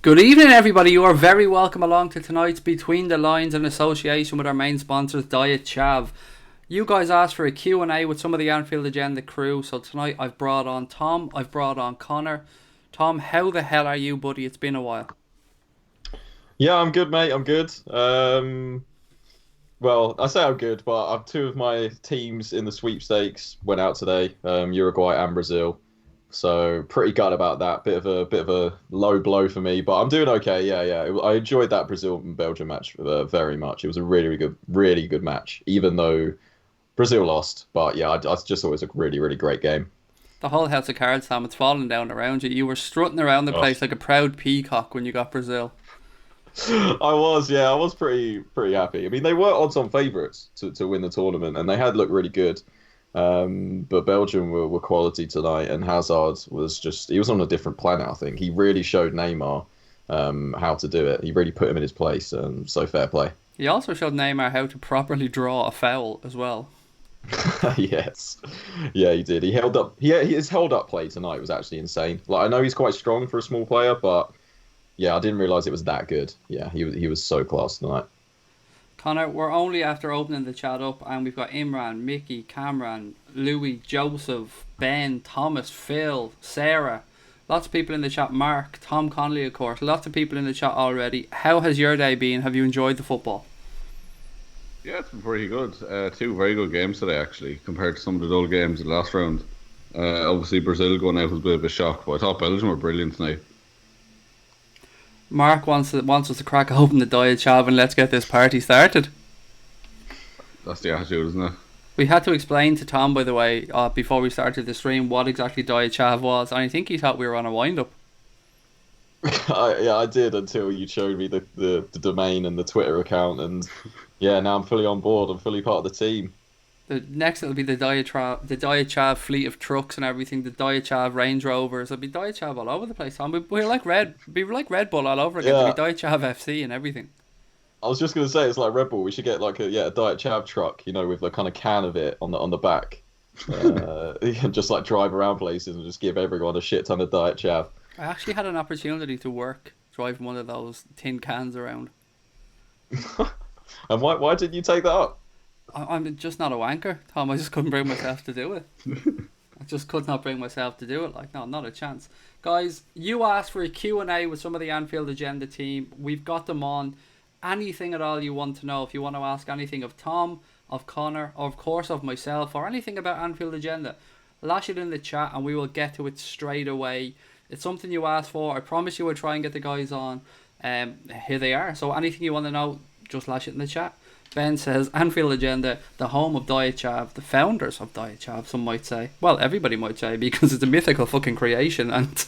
Good evening, everybody. You are very welcome along to tonight's Between the Lines in association with our main sponsors, Diet Chav. You guys asked for a Q&A with some of the Anfield Agenda crew, so tonight I've brought on Tom, I've brought on Connor. Tom, how the hell are you, buddy? It's been a while. Yeah, I'm good, mate. I'm good. Well, I say I'm good, but two of my teams in the sweepstakes went out today, Uruguay and Brazil. So pretty gutted about that. Bit of a low blow for me, but I'm doing okay. Yeah. I enjoyed that Brazil and Belgium match very much. It was a really good match, even though Brazil lost. But yeah, I just thought it was a really great game. The whole house of cards, Tom, it's falling down around you. You were strutting around the Oh. place like a proud peacock when you got Brazil. I was pretty happy. I mean, they were odds-on favourites to win the tournament, and they had looked really good. But Belgium were quality tonight, and Hazard he was on a different planet, I think. He really showed Neymar how to do it. He really put him in his place, so fair play. He also showed Neymar how to properly draw a foul as well. Yes. Yeah, he did. He held up. His held up play tonight was actually insane. Like, I know he's quite strong for a small player, but yeah, I didn't realize it was that good. Yeah, he was so class tonight. Connor, we're only after opening the chat up, and we've got Imran, Mickey, Cameron, Louis, Joseph, Ben, Thomas, Phil, Sarah. Lots of people in the chat. Mark, Tom Connolly, of course. Lots of people in the chat already. How has your day been? Have you enjoyed the football? Yeah, it's been pretty good. Two very good games today, actually, compared to some of the dull games in the last round. Obviously, Brazil going out was a bit of a shock, but I thought Belgium were brilliant tonight. Mark wants us to crack open the Diet Chav and let's get this party started. That's the attitude, isn't it? We had to explain to Tom, by the way, before we started the stream, what exactly Diet Chav was, and I think he thought we were on a wind-up. I did until you showed me the domain and the Twitter account, and yeah, now I'm fully on board. I'm fully part of the team. The next it'll be the Diet Chav fleet of trucks and everything. The Diet Chav Range Rovers. It'll be Diet Chav all over the place. Tom, we're like Red Bull all over again. Yeah. It'll be Diet Chav FC and everything. I was just gonna say it's like Red Bull. We should get like a Diet Chav truck, with a kind of can of it on the back. You can just like drive around places and just give everyone a shit ton of Diet Chav. I actually had an opportunity to work driving one of those tin cans around. And why didn't you take that up? I'm just not a wanker, Tom. I just couldn't bring myself to do it. I just could not bring myself to do it. Like, no, not a chance. Guys, you asked for a Q&A with some of the Anfield Agenda team. We've got them on. Anything at all you want to know, if you want to ask anything of Tom, of Connor, or of course of myself, or anything about Anfield Agenda, lash it in the chat and we will get to it straight away. It's something you asked for. I promise you we'll try and get the guys on. Here they are. So anything you want to know, just lash it in the chat. Ben says, Anfield Agenda, the home of Diet Chav, the founders of Diet Chav, some might say. Well, everybody might say, because it's a mythical fucking creation, and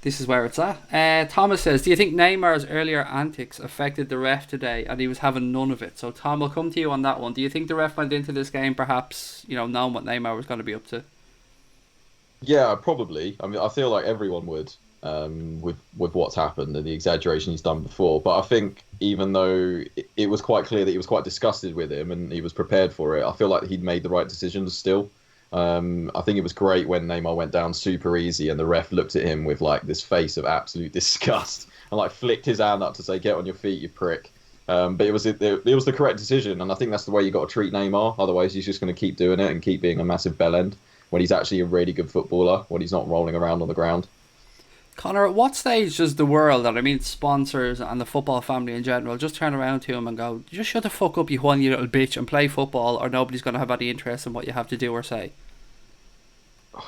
this is where it's at. Thomas says, do you think Neymar's earlier antics affected the ref today, and he was having none of it? So, Tom, I'll come to you on that one. Do you think the ref went into this game, perhaps, knowing what Neymar was going to be up to? Yeah, probably. I mean, I feel like everyone would, with what's happened and the exaggeration he's done before. But I think even though it was quite clear that he was quite disgusted with him and he was prepared for it, I feel like he'd made the right decisions still. I think it was great when Neymar went down super easy and the ref looked at him with like this face of absolute disgust and like flicked his hand up to say, "Get on your feet, you prick." But it was the correct decision, and I think that's the way you got to treat Neymar. Otherwise, he's just going to keep doing it and keep being a massive bellend when he's actually a really good footballer, when he's not rolling around on the ground. Connor, at what stage does the world, and I mean sponsors and the football family in general, just turn around to him and go, just shut the fuck up, you one, you little bitch, and play football, or nobody's going to have any interest in what you have to do or say?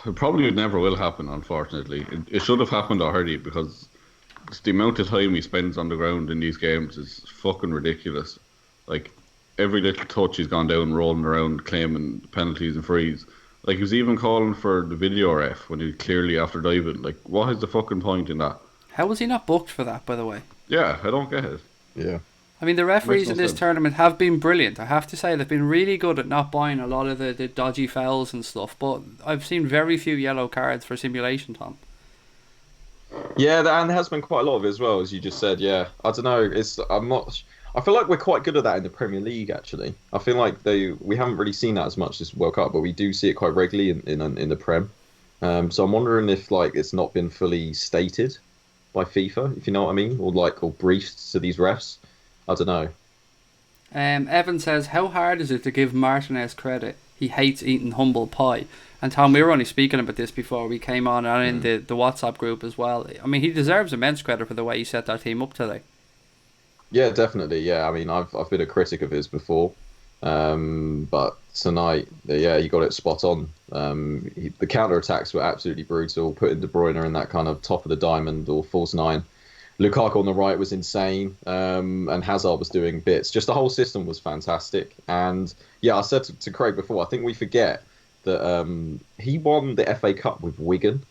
It probably never will happen, unfortunately. It should have happened already, because the amount of time he spends on the ground in these games is fucking ridiculous. Like, every little touch he's gone down rolling around claiming penalties and frees. Like, he was even calling for the video ref when he clearly after diving. Like, what is the fucking point in that? How was he not booked for that, by the way? Yeah, I don't get it. Yeah. I mean, the referees Makes no in this sense. tournament have been brilliant. I have to say, they've been really good at not buying a lot of the dodgy fouls and stuff. But I've seen very few yellow cards for simulation, Tom. Yeah, and there has been quite a lot of it as well, as you just said. Yeah, I don't know. I feel like we're quite good at that in the Premier League. Actually, I feel like we haven't really seen that as much this World Cup, but we do see it quite regularly in the Prem. So I'm wondering if like it's not been fully stated. by FIFA, if you know what I mean, or briefed to these refs. I don't know. Evan says, how hard is it to give Martinez credit? He hates eating humble pie. And Tom, we were only speaking about this before we came on and in the WhatsApp group as well. I mean, he deserves immense credit for the way he set that team up today. Yeah, definitely. Yeah, I mean, I've been a critic of his before, but tonight, yeah, he got it spot on. The counter attacks were absolutely brutal. Putting De Bruyne in that kind of top of the diamond or false nine. Lukaku on the right was insane, and Hazard was doing bits. Just the whole system was fantastic. And yeah, I said to Craig before, I think we forget that he won the FA Cup with Wigan,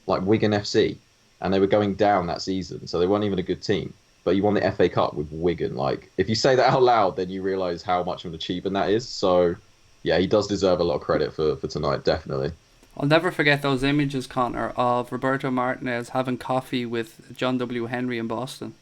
like Wigan FC, and they were going down that season, so they weren't even a good team. But he won the FA Cup with Wigan. Like, if you say that out loud, then you realise how much of an achievement that is. So, yeah, he does deserve a lot of credit for tonight, definitely. I'll never forget those images, Connor, of Roberto Martinez having coffee with John W. Henry in Boston.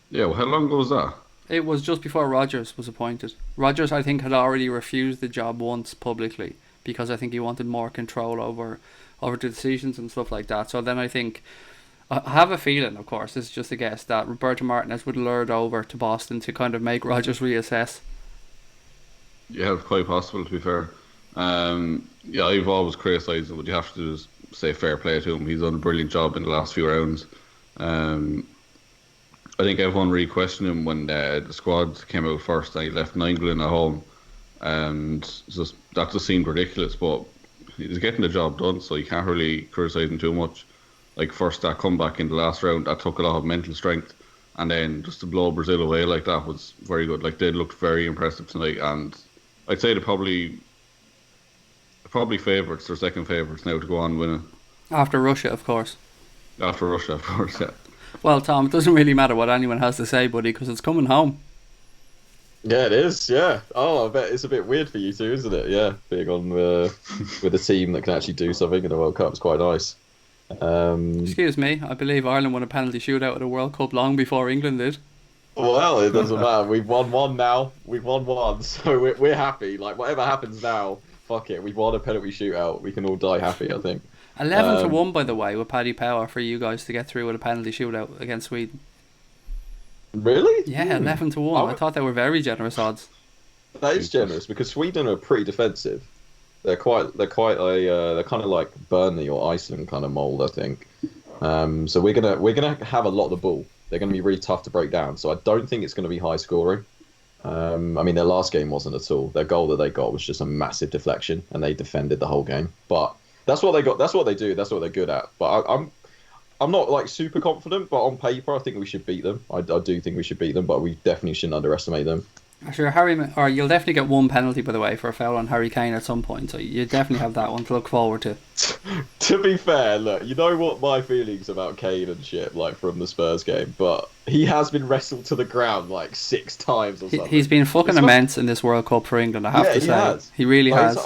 Yeah, well, how long ago was that? It was just before Rodgers was appointed. Rodgers, I think, had already refused the job once publicly because I think he wanted more control over the decisions and stuff like that. So then I think, I have a feeling, of course, this is just a guess, that Roberto Martinez would lure it over to Boston to kind of make Rodgers reassess. Yeah, it's quite possible, to be fair. Yeah, I've always criticised him, but you have to do is say fair play to him. He's done a brilliant job in the last few rounds. I think everyone really questioned him when the squad came out first and he left Nainggolan at home. And that just seemed ridiculous, but he's getting the job done, so you can't really criticise him too much. Like, first that comeback in the last round, that took a lot of mental strength. And then just to blow Brazil away like that was very good. Like, they looked very impressive tonight. And I'd say they're probably favourites, or second favourites now to go on winning. After Russia, of course. After Russia, of course, yeah. Well, Tom, it doesn't really matter what anyone has to say, buddy, because it's coming home. Yeah, it is, yeah. Oh, I bet it's a bit weird for you too, isn't it? Yeah, being on with a team that can actually do something in the World Cup is quite nice. Excuse me, I believe Ireland won a penalty shootout at a World Cup long before England did. Well, it doesn't matter. We've won one now. We've won one, so we're happy. Like, whatever happens now, fuck it. We've won a penalty shootout. We can all die happy, I think. 11-1, by the way, with Paddy Power for you guys to get through with a penalty shootout against Sweden. Really? Yeah, 11-1. I thought they were very generous odds. That is generous because Sweden are pretty defensive. They're kind of like Burnley or Iceland kind of mould, I think. So we're gonna have a lot of the ball. They're gonna be really tough to break down. So I don't think it's gonna be high scoring. I mean, their last game wasn't at all. Their goal that they got was just a massive deflection, and they defended the whole game. But that's what they got. That's what they do. That's what they're good at. But I'm not like super confident. But on paper, I think we should beat them. I do think we should beat them, but we definitely shouldn't underestimate them. Sure, you'll definitely get one penalty, by the way, for a foul on Harry Kane at some point. So you definitely have that one to look forward to. To be fair, look, you know what my feelings about Kane and shit, like from the Spurs game, but he has been wrestled to the ground like 6 times or something. He's been fucking immense in this World Cup for England, I have to say. Has. He really has.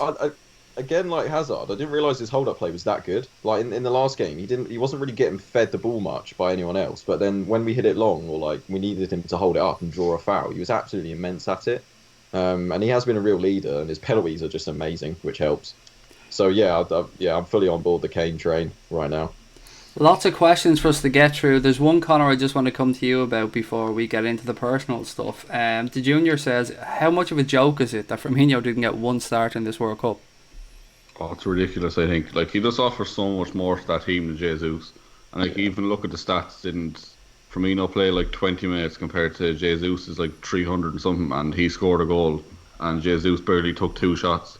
Again, like Hazard, I didn't realise his hold-up play was that good. Like in the last game, he wasn't really getting fed the ball much by anyone else. But then when we hit it long, or like we needed him to hold it up and draw a foul, he was absolutely immense at it. And he has been a real leader, and his penalties are just amazing, which helps. So yeah, I'm fully on board the Kane train right now. Lots of questions for us to get through. There's one, Connor, I just want to come to you about before we get into the personal stuff. The Junior says, how much of a joke is it that Firmino didn't get one start in this World Cup? Oh, it's ridiculous, I think. Like, he just offers so much more to that team than Jesus. And like, even look at the stats, didn't Firmino play like 20 minutes compared to Jesus is like 300 and something, and he scored a goal, and Jesus barely took 2 shots.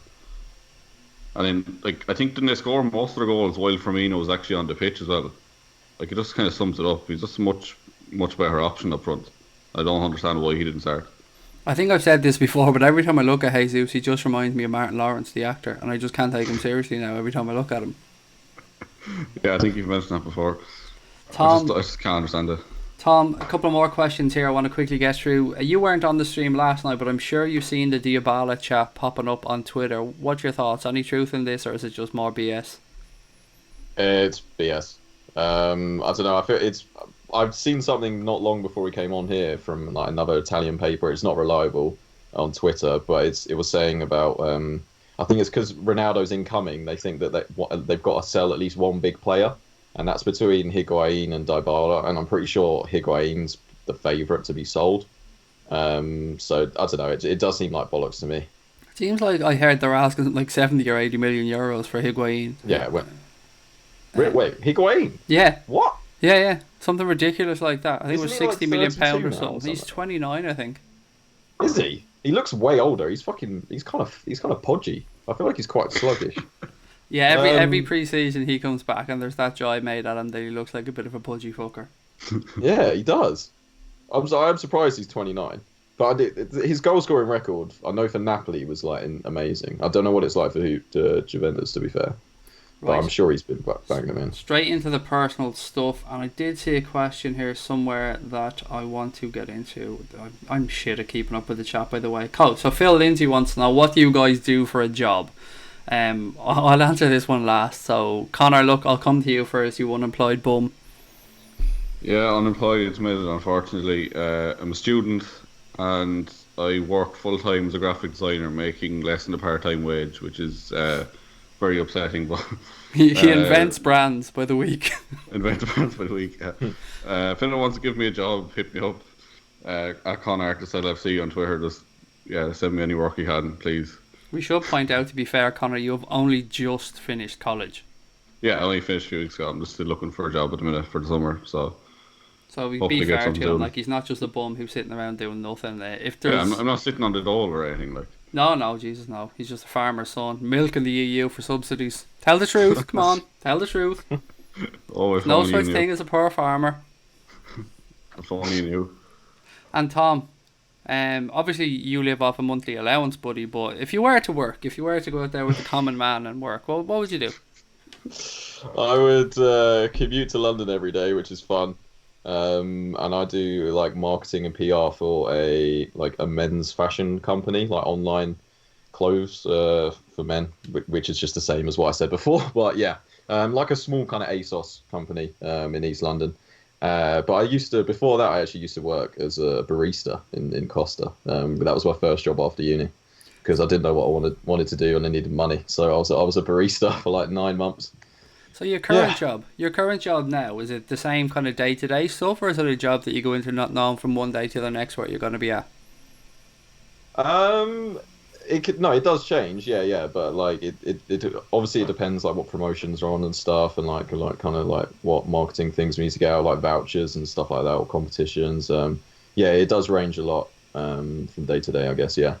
And then, like, I think didn't they score most of the goals while Firmino was actually on the pitch as well? Like, it just kind of sums it up. He's just a much better option up front. I don't understand why he didn't start. I think I've said this before, but every time I look at Jesus, he just reminds me of Martin Lawrence, the actor, and I just can't take him seriously now every time I look at him. Yeah, I think you've mentioned that before. Tom, I just can't understand it. Tom, a couple of more questions here I want to quickly get through. You weren't on the stream last night, but I'm sure you've seen the Dybala chat popping up on Twitter. What's your thoughts? Any truth in this, or is it just more BS? It's BS. I don't know. I feel I've seen something not long before we came on here from like another Italian paper. It's not reliable on Twitter, but it was saying about I think it's because Ronaldo's incoming. They think that they've got to sell at least one big player, and that's between Higuain and Dybala, and I'm pretty sure Higuain's the favourite to be sold. So I don't know. It does seem like bollocks to me. Seems like I heard they're asking like 70 or 80 million euros for Higuain. Yeah. Wait, Higuain? Yeah. What? Yeah. Something ridiculous like that. I think it was Isn't he 60 like million 32 pound or now or something. He's something? 29, I think. Is he? He looks way older. He's kind of podgy. I feel like he's quite sluggish. Yeah, every pre-season he comes back and there's that joy made at him that he looks like a bit of a pudgy fucker. Yeah, he does. I'm surprised he's 29. But his goal scoring record, I know for Napoli was like amazing. I don't know what it's like for Juventus, to be fair. But Right. I'm sure he's been banging them in. Straight into the personal stuff, and I did see a question here somewhere that I want to get into. I'm shit at keeping up with the chat, by the way. Cool. So Phil Lindsay wants to know, what do you guys do for a job? I'll answer this one last. So Connor, look, I'll come to you first. You unemployed bum. Yeah, unemployed admitted, unfortunately. I'm a student and I work full time as a graphic designer, making less than a part-time wage, which is very upsetting. But He invents brands by the week. invent brands by the week. Yeah. If anyone wants to give me a job, hit me up at ConArtistLFC on Twitter. Just send me any work you can, please. We should point out, to be fair, Connor, you have only just finished college. Yeah, I only finished a few weeks ago. I'm just still looking for a job at the minute for the summer. So So hopefully be get fair something to him, soon. like he's not just a bum who's sitting around doing nothing. If yeah, there's I'm not sitting on the dole or anything. Like, no, Jesus, no. He's just a farmer's son, milking the EU for subsidies. Tell the truth, come on, tell the truth. oh, if No only such you thing knew. as a poor farmer. If only you knew. And Tom, obviously you live off a monthly allowance, buddy. But if you were to work, if you were to go out there with the common man and work, what would you do? I would commute to London every day, which is fun. And I do like marketing and PR for a men's fashion company, like online clothes for men, which is just the same as what I said before. But yeah, like a small kind of ASOS company in East London. But before that, I actually used to work as a barista in Costa. But that was my first job after uni, because I didn't know what I wanted to do and I needed money. So I was a barista for like 9 months. So your current job now, is it the same kind of day-to-day stuff, or is it a job that you go into not knowing from one day to the next where you're going to be at? It does change, yeah, but like it obviously it depends like what promotions are on and stuff, and like kind of like what marketing things we need to get out, like vouchers and stuff like that, or competitions. Yeah, it does range a lot from day to day, I guess. Yeah.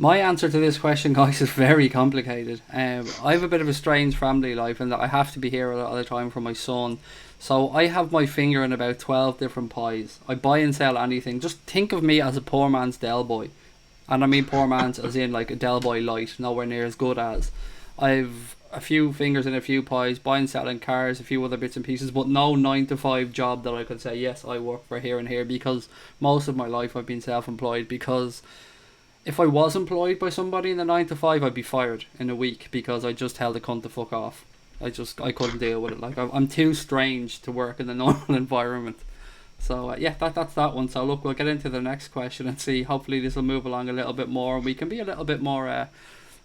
My answer to this question, guys, is very complicated. I have a bit of a strange family life in that I have to be here a lot of the time for my son. So I have my finger in about 12 different pies. I buy and sell anything. Just think of me as a poor man's Del Boy. And I mean poor man's as in like a Del Boy light, nowhere near as good as. I've a few fingers in a few pies, buying, selling cars, a few other bits and pieces, but no 9-to-5 job that I could say, yes, I work for here and here, because most of my life I've been self-employed. Because if I was employed by somebody in the 9-to-5, I'd be fired in a week, because I just held a cunt the fuck off. I couldn't deal with it. Like, I'm too strange to work in the normal environment. So that's that one. So look, we'll get into the next question and see. Hopefully this will move along a little bit more, and we can be a little bit more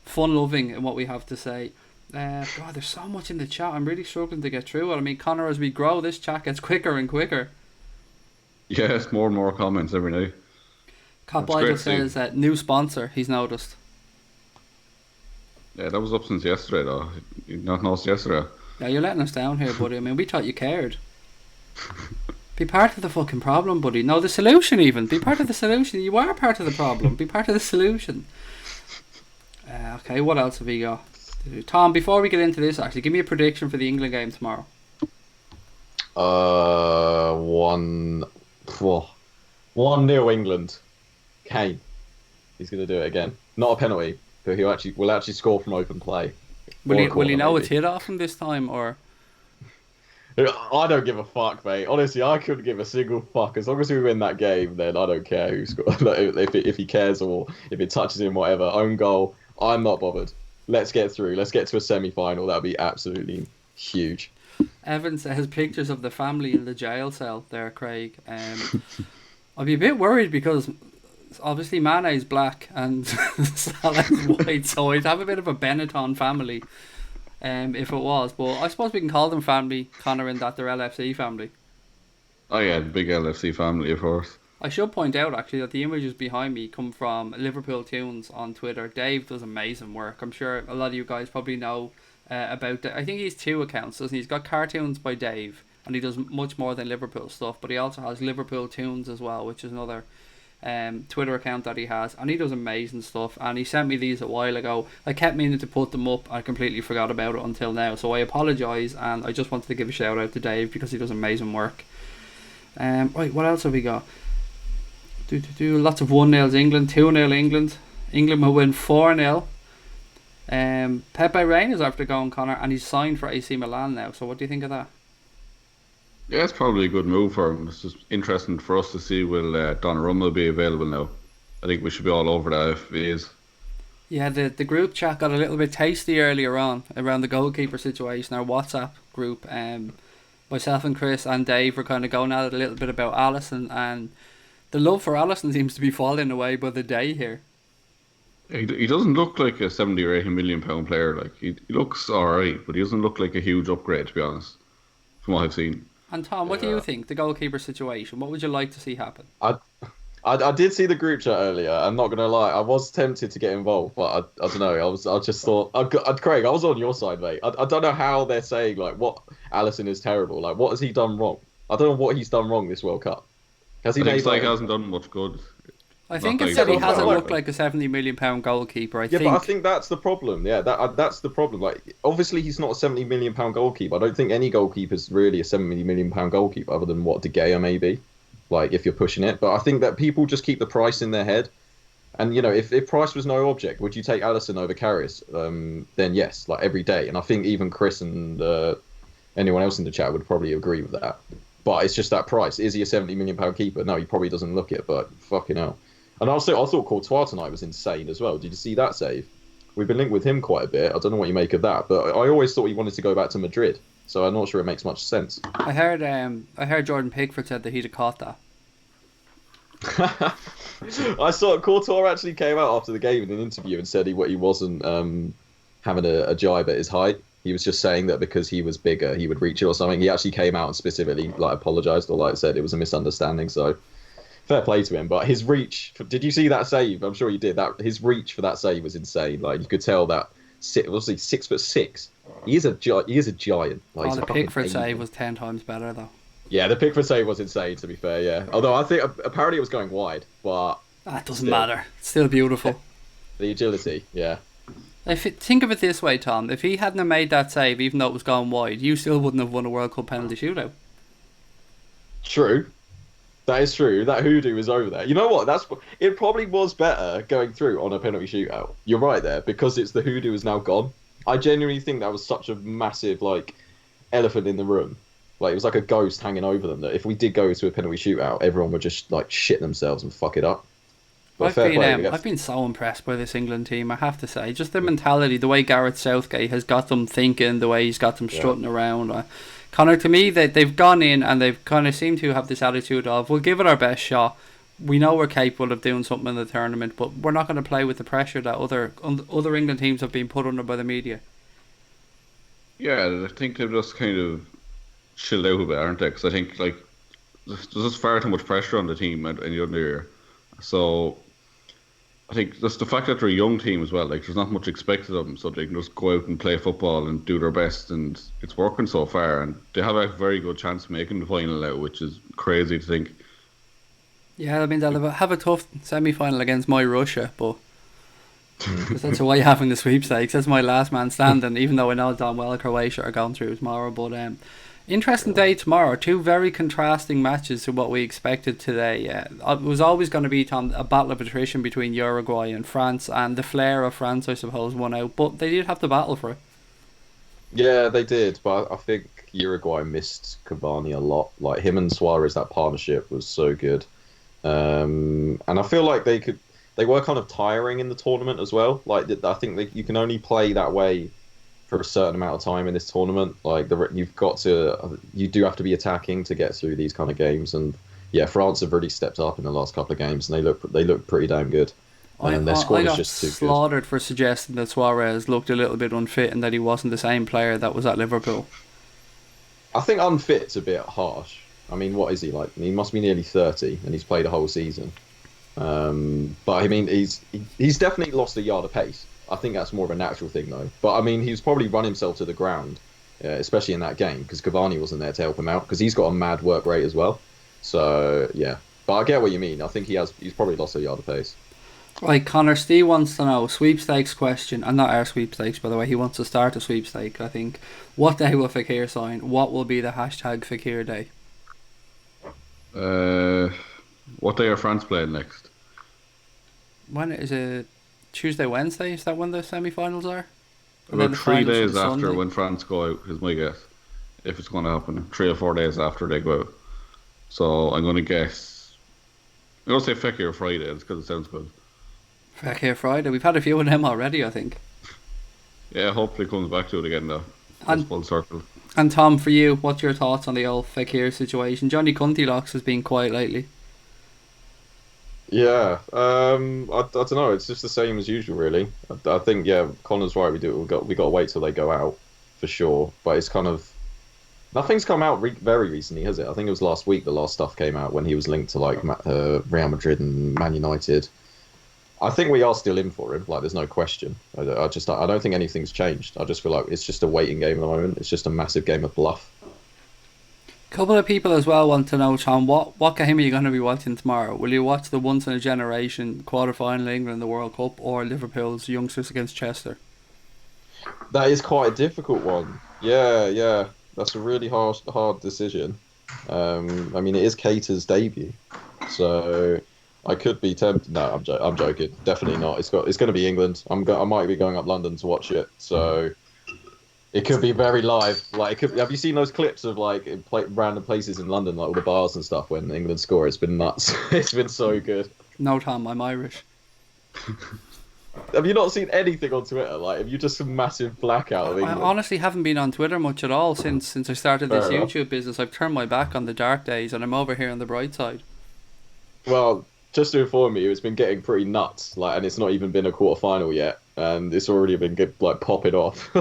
fun-loving in what we have to say. God, there's so much in the chat. I'm really struggling to get through it. I mean, Connor, as we grow, this chat gets quicker and quicker. Yes, more and more comments every night. Cap That's great Idol to see. says new sponsor. He's noticed. Yeah, that was up since yesterday, though. You not noticed yesterday. Yeah, you're letting us down here, buddy. I mean, we thought you cared. Be part of the fucking problem, buddy. No, the solution even. Be part of the solution. You are part of the problem. Be part of the solution. Okay, what else have we got? Tom, before we get into this, actually, give me a prediction for the England game tomorrow. 1-0 England. Kane. He's going to do it again. Not a penalty, but will actually score from open play. Will Or a he corner, know maybe. it's hit off him this time, or? I don't give a fuck, mate. Honestly, I couldn't give a single fuck. As long as we win that game, then I don't care who scores. if he cares or if it touches him, whatever. Own goal, I'm not bothered. Let's get through. Let's get to a semi-final. That'd be absolutely huge. Evan says pictures of the family in the jail cell there, Craig. I'd be a bit worried because obviously Mane's black and Salah's white, so I'd have a bit of a Benetton family. if it was. But I suppose we can call them family, Connor, in that they're LFC family. Oh yeah, the big LFC family, of course. I should point out actually that the images behind me come from Liverpool Tunes on Twitter. Dave does amazing work. I'm sure a lot of you guys probably know about that. I think he's 2 accounts, doesn't he? He's got Cartoons by Dave, and he does much more than Liverpool stuff, but he also has Liverpool Tunes as well, which is another Twitter account that he has, and he does amazing stuff. And he sent me these a while ago. I kept meaning to put them up. I completely forgot about it until now, so I apologise, and I just wanted to give a shout out to Dave because he does amazing work. Right, what else have we got? Lots of 1-0 England, 2-0 England. England will win 4-0. Pepe Reina is after going, Connor, and he's signed for AC Milan now. So what do you think of that? Yeah, it's probably a good move for him. It's just interesting for us to see will Donnarumma be available now. I think we should be all over that if he is. Yeah, the group chat got a little bit tasty earlier on around the goalkeeper situation. Our WhatsApp group, myself and Chris and Dave were kind of going at it a little bit about Alisson, and the love for Alisson seems to be falling away by the day here. He doesn't look like a 70 or 80 million pound player. Like he looks alright, but he doesn't look like a huge upgrade, to be honest, from what I've seen. And Tom, what do you think, the goalkeeper situation? What would you like to see happen? I did see the group chat earlier. I'm not gonna lie, I was tempted to get involved, but I don't know. I just thought, Craig, I was on your side, mate. I don't know how they're saying like what Alisson is terrible. Like, what has he done wrong? I don't know what he's done wrong this World Cup. Has he I think it's like he hasn't done much good. I think it's that he hasn't looked like a £70 million goalkeeper. I think. But I think that's the problem. Yeah, that's the problem. Like, obviously he's not a £70 million goalkeeper. I don't think any goalkeeper's really a £70 million goalkeeper, other than what, De Gea maybe. Like, if you're pushing it. But I think that people just keep the price in their head. And, you know, if price was no object, would you take Alisson over Karius? Then yes, like every day. And I think even Chris and anyone else in the chat would probably agree with that. But it's just that price. Is he a £70 million keeper? No, he probably doesn't look it, but fucking hell. And also, I thought Courtois tonight was insane as well. Did you see that save? We've been linked with him quite a bit. I don't know what you make of that, but I always thought he wanted to go back to Madrid. So I'm not sure it makes much sense. I heard Jordan Pickford said that he'd have caught that. I saw Courtois actually came out after the game in an interview and said he wasn't having a jibe at his height. He was just saying that because he was bigger, he would reach it or something. He actually came out and specifically apologized, or said it was a misunderstanding. So fair play to him. But his reach, did you see that save? I'm sure you did. That his reach for that save was insane. Like, you could tell that. Obviously 6'6". He is a giant. Like, the Pickford save was 10 times better though. Yeah, the Pickford save was insane, to be fair. Yeah, although I think apparently it was going wide, but that doesn't matter. It's still beautiful. The agility, yeah. Think of it this way, Tom. If he hadn't have made that save, even though it was going wide, you still wouldn't have won a World Cup penalty shootout. True. That is true. That hoodoo is over there. You know what? It probably was better going through on a penalty shootout. You're right there, because the hoodoo is now gone. I genuinely think that was such a massive elephant in the room. Like, it was like a ghost hanging over them, that if we did go to a penalty shootout, everyone would just shit themselves and fuck it up. I've been so impressed by this England team, I have to say. Just their mentality, the way Gareth Southgate has got them thinking, the way he's got them strutting around. Connor, to me, they've gone in and they've kind of seemed to have this attitude of, we'll give it our best shot. We know we're capable of doing something in the tournament, but we're not going to play with the pressure that other England teams have been put under by the media. Yeah, I think they've just kind of chilled out a bit, aren't they? Because I think there's just far too much pressure on the team in the under year. So I think just the fact that they're a young team as well, there's not much expected of them, so they can just go out and play football and do their best, and it's working so far, and they have a very good chance of making the final now, which is crazy to think. Yeah, I mean, they'll have a tough semi-final against my Russia, but because that's why you're having the sweepstakes. That's my last man standing, even though I know damn well Croatia are going through tomorrow. But interesting day tomorrow. 2 very contrasting matches to what we expected today. It was always going to be, Tom, a battle of attrition between Uruguay and France, and the flair of France, I suppose, won out. But they did have to battle for it. Yeah, they did. But I think Uruguay missed Cavani a lot. Like, him and Suarez, that partnership was so good. And I feel like they were kind of tiring in the tournament as well. Like, I think you can only play that way for a certain amount of time in this tournament. Like, you do have to be attacking to get through these kind of games. And yeah, France have really stepped up in the last couple of games, and they look pretty damn good. and their I squad is got just too good. slaughtered for suggesting that Suarez looked a little bit unfit and that he wasn't the same player that was at Liverpool. I think unfit's a bit harsh. I mean, what is he like? He must be nearly 30, and he's played a whole season. But I mean, he's definitely lost a yard of pace. I think that's more of a natural thing, though. But I mean, he's probably run himself to the ground, especially in that game, because Cavani wasn't there to help him out, because he's got a mad work rate as well. So yeah, but I get what you mean. I think he's probably lost a yard of pace. Right, Connor Steve wants to know, sweepstakes question, and not our sweepstakes, by the way. He wants to start a sweepstake, I think. What day will Fekir sign? What will be the hashtag Fekir day? What day are France playing next? When is it? Tuesday, Wednesday? Is that when the semi-finals are? And then About the 3 finals days on after Sunday? when France go out is my guess. If it's going to happen, 3 or 4 days after they go out. So I'm going to guess. I'm going to say Fekir Friday. It's because it sounds good. Fekir Friday. We've had a few of them already, I think. Yeah, hopefully comes back to it again though. And- It's full circle. And Tom, for you, what's your thoughts on the old Fekir situation? Johnny Cuntilocks has been quiet lately. Yeah, I don't know. It's just the same as usual, really. I think yeah, Connor's right. We got to wait till they go out for sure. But it's kind of nothing's come out very recently, has it? I think it was last week the last stuff came out when he was linked to like Real Madrid and Man United. I think we are still in for him. Like, there's no question. I don't think anything's changed. I just feel like it's just a waiting game at the moment. It's just a massive game of bluff. A couple of people as well want to know, Tom, what game are you going to be watching tomorrow? Will you watch the once in a generation quarter-final England in the World Cup or Liverpool's youngsters against Chester? That is quite a difficult one. Yeah. That's a really hard decision. I mean, it is Cater's debut, so I could be tempted. No, I'm joking. Definitely not. It's going to be England. I might be going up London to watch it, so it could be very live. Like, have you seen those clips of like random places in London, like all the bars and stuff when England score? It's been nuts. It's been so good. No, Tom, I'm Irish. Have you not seen anything on Twitter? Like, have you just a massive blackout of I England? honestly haven't been on Twitter much at all since I started this Fair enough. YouTube business. I've turned my back on the dark days and I'm over here on the bright side. Well, just to inform you, it's been getting pretty nuts. Like, and it's not even been a quarter final yet, and it's already been popping off.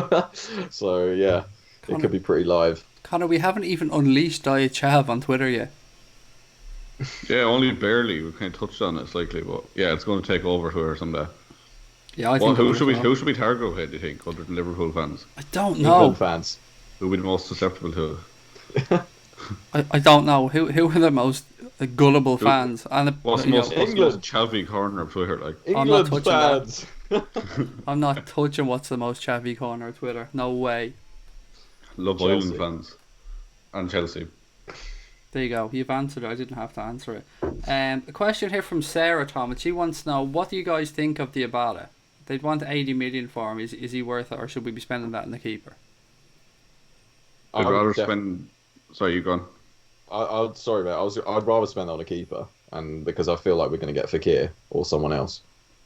So yeah, it could be pretty live. Connor, we haven't even unleashed Diet Chav on Twitter yet. Yeah, only barely. We kind of touched on it slightly, but yeah, it's going to take over Twitter someday. Yeah, I Well, think. who should we target with, do you think, other than Liverpool fans? I don't England know. fans. Who would be the most susceptible to it? I don't know who are the most gullible fans. And What's the you know, most England. chavvy corner of Twitter like? I'm not England touching that. fans. I'm not touching what's the most chavvy corner of Twitter. No way. Love Chelsea. Island fans and Chelsea. There you go. You've answered it. I didn't have to answer it. A question here from Sarah, Tom, and she wants to know, what do you guys think of Dybala? They'd want 80 million for him. Is he worth it, or should we be spending that on the keeper? I'd rather spend. Sorry, you gone. Sorry, mate. I'd rather spend that on a keeper, and because I feel like we're going to get Fekir or someone else.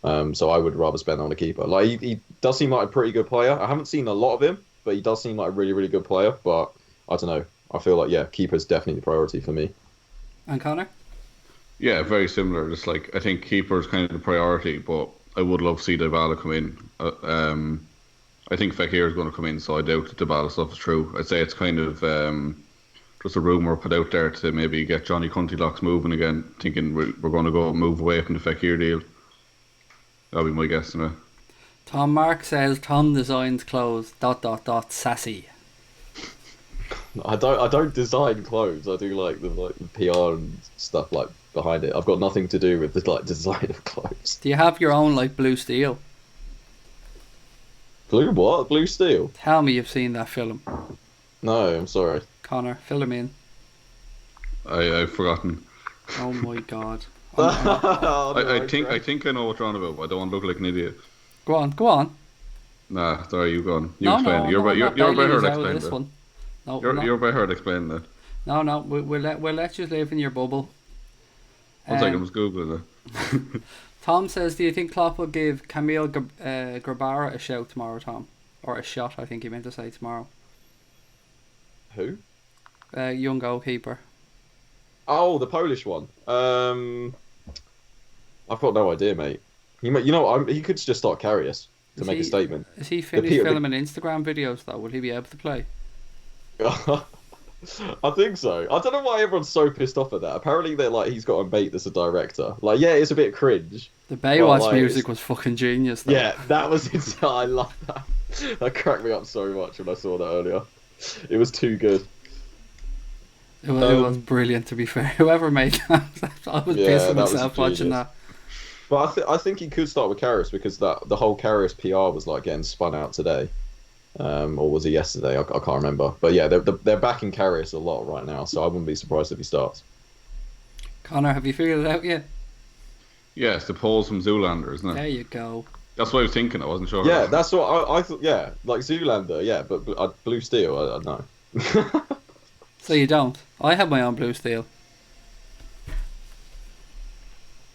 So I would rather spend that on a keeper. Like, he does seem like a pretty good player. I haven't seen a lot of him, but he does seem like a really, really good player. But I don't know. I feel like, yeah, keeper's definitely the priority for me. And Connor? Yeah, very similar. Just like, I think keeper is kind of the priority, but I would love to see Dybala come in. I think Fekir is going to come in, so I doubt the Dybala stuff is true. I'd say it's kind of just a rumour put out there to maybe get Johnny Cuntilocks moving again, thinking we're going to move away from the Fekir deal. That'll be my guess anyway. Tom Mark says Tom designs clothes. ... Sassy. I don't design clothes. I do like the PR and stuff like behind it. I've got nothing to do with the design of clothes. Do you have your own Blue Steel? Blue what? Blue Steel? Tell me you've seen that film. No, I'm sorry. Connor, fill him in. I've forgotten. Oh my god. I think I know what you're on about, but I don't want to look like an idiot. Go on. Nah, sorry, you go on. You No, explain. no, You're I'm not better bailing at you out of explaining this that. one. No, You're better at explaining that. no. We'll let you live in your bubble. One second, I was googling it. Tom says, do you think Klopp will give Camille Grabara a shout tomorrow, Tom? Or a shot, I think he meant to say tomorrow. Who? Young goalkeeper. Oh, the Polish one. I've got no idea, mate. He could just start Karius to make a statement. Is he finished filming Instagram videos though? Will he be able to play? I think so. I don't know why everyone's so pissed off at that. Apparently, they're like, he's got a mate that's a director. Like, yeah, it's a bit cringe. The Baywatch music was fucking genius, though. Yeah, that was insane. I love that. That cracked me up so much when I saw that earlier. It was too good. It was brilliant, to be fair. Whoever made that, I was pissing myself watching that. But I think he could start with Karius because the whole Karius PR was like getting spun out today. Or was it yesterday? I can't remember. But yeah, they're backing Karius a lot right now, so I wouldn't be surprised if he starts. Connor, have you figured it out yet? Yeah, it's the polls from Zoolander, isn't it? There you go. That's what I was thinking. I wasn't sure. Yeah, that's what I thought. Yeah, like Zoolander. Yeah, but Blue Steel. I know. So you don't? I have my own Blue Steel. Do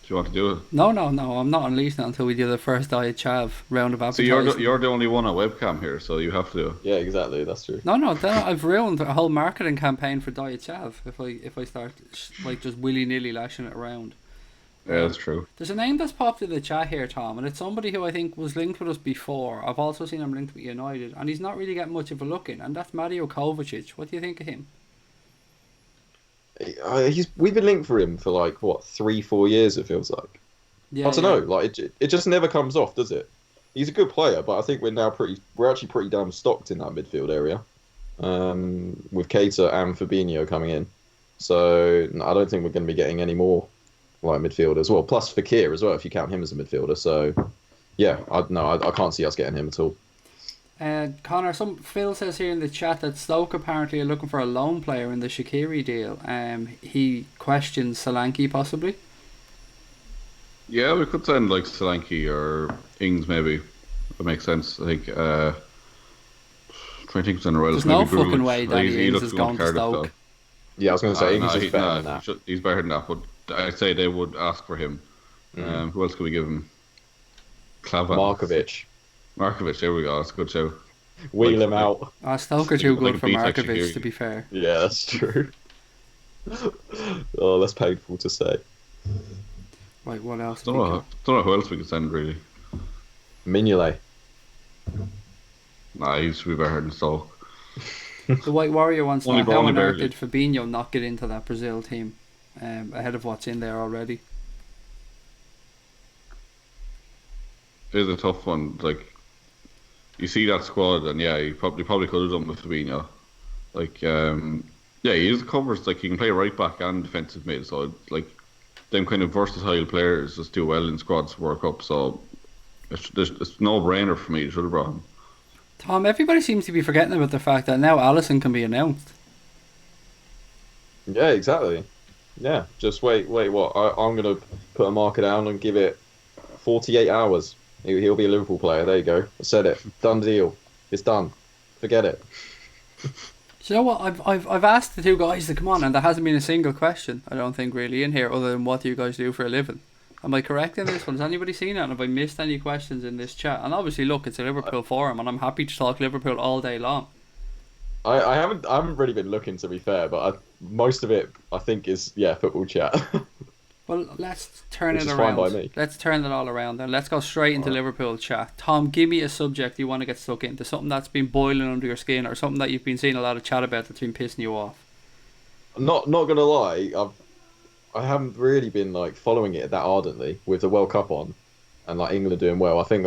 you want to do it? No. I'm not unleashing it until we do the first Diet Chav round of advertising. So you're the only one on webcam here, so you have to. Yeah, exactly. That's true. No. Then I've ruined a whole marketing campaign for Diet Chav if I start like just willy nilly lashing it around. Yeah, that's true. There's a name that's popped in the chat here, Tom, and it's somebody who I think was linked with us before. I've also seen him linked with United, and he's not really getting much of a look in, and that's Mario Kovacic. What do you think of him? We've been linked for him for like what 3-4 years. It feels like. Yeah, I don't know. Like it just never comes off, does it? He's a good player, but I think we're actually pretty damn stocked in that midfield area, with Keita and Fabinho coming in. So I don't think we're going to be getting any more like midfielders. Well, plus Fekir as well, if you count him as a midfielder. So yeah, I can't see us getting him at all. Connor, Phil says here in the chat that Stoke apparently are looking for a loan player in the Shaqiri deal. He questions Solanke possibly. Yeah, we could send like Solanke or Ings maybe. That makes sense. I think. Trying to think something else. There's no fucking way Danny Ings is going to Stoke. Though. Yeah, I was going to say Ings is better than that. He's better than that, but I'd say they would ask for him. Who else could we give him? Markovic, there we go. That's a good show. Wheel him out. Stoke are too good for Markovic, to be fair. Yeah, that's true. Oh, that's painful to say. Right, what else? Don't know who else we could send really. Mignolet. Nah, he should be better than Stoke. The White Warrior wants to know how on earth did Fabinho not get into that Brazil team ahead of what's in there already? It is a tough one. Like, you see that squad, and yeah, you probably could have done with Fabinho. Like, yeah, he covers, like, he can play right back and defensive mid, so like them kind of versatile players just do well in squads World Cup. So it's no brainer for me. They should have brought him. Tom, everybody seems to be forgetting about the fact that now Alisson can be announced. Yeah, exactly. Yeah, just wait. What? I'm gonna put a marker down and give it 48 hours. He'll be a Liverpool player. There you go. I said it. Done deal. It's done. Forget it. Do you know what? I've asked the two guys to come on, and there hasn't been a single question, I don't think, really in here, other than what do you guys do for a living? Am I correct in this one? Has anybody seen it? And have I missed any questions in this chat? And obviously, look, it's a Liverpool forum, and I'm happy to talk Liverpool all day long. I haven't really been looking, to be fair, but most of it I think is football chat. Well, let's turn it around. Fine by me. Let's turn it all around then. Let's go straight into Liverpool chat. Tom, give me a subject you want to get stuck into, something that's been boiling under your skin, or something that you've been seeing a lot of chat about that's been pissing you off. Not gonna lie, I haven't really been like following it that ardently with the World Cup on, and like England doing well. I think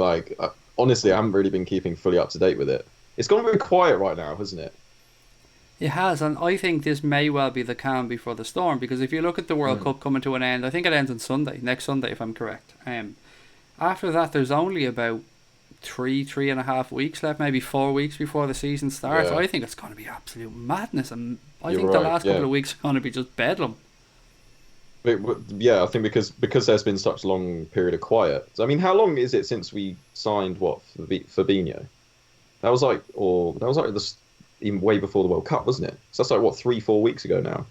honestly, I haven't really been keeping fully up to date with it. It's gone very quiet right now, hasn't it? It has, and I think this may well be the calm before the storm, because if you look at the World Cup coming to an end, I think it ends on Sunday, next Sunday if I'm correct. After that, there's only about 3.5 weeks left, maybe 4 weeks before the season starts. I think it's going to be absolute madness, and I think the last couple of weeks are going to be just bedlam. Yeah, I think because there's been such a long period of quiet. I mean, how long is it since we signed Fabinho? That was like even way before the World Cup, wasn't it? So that's like 3-4 weeks ago now.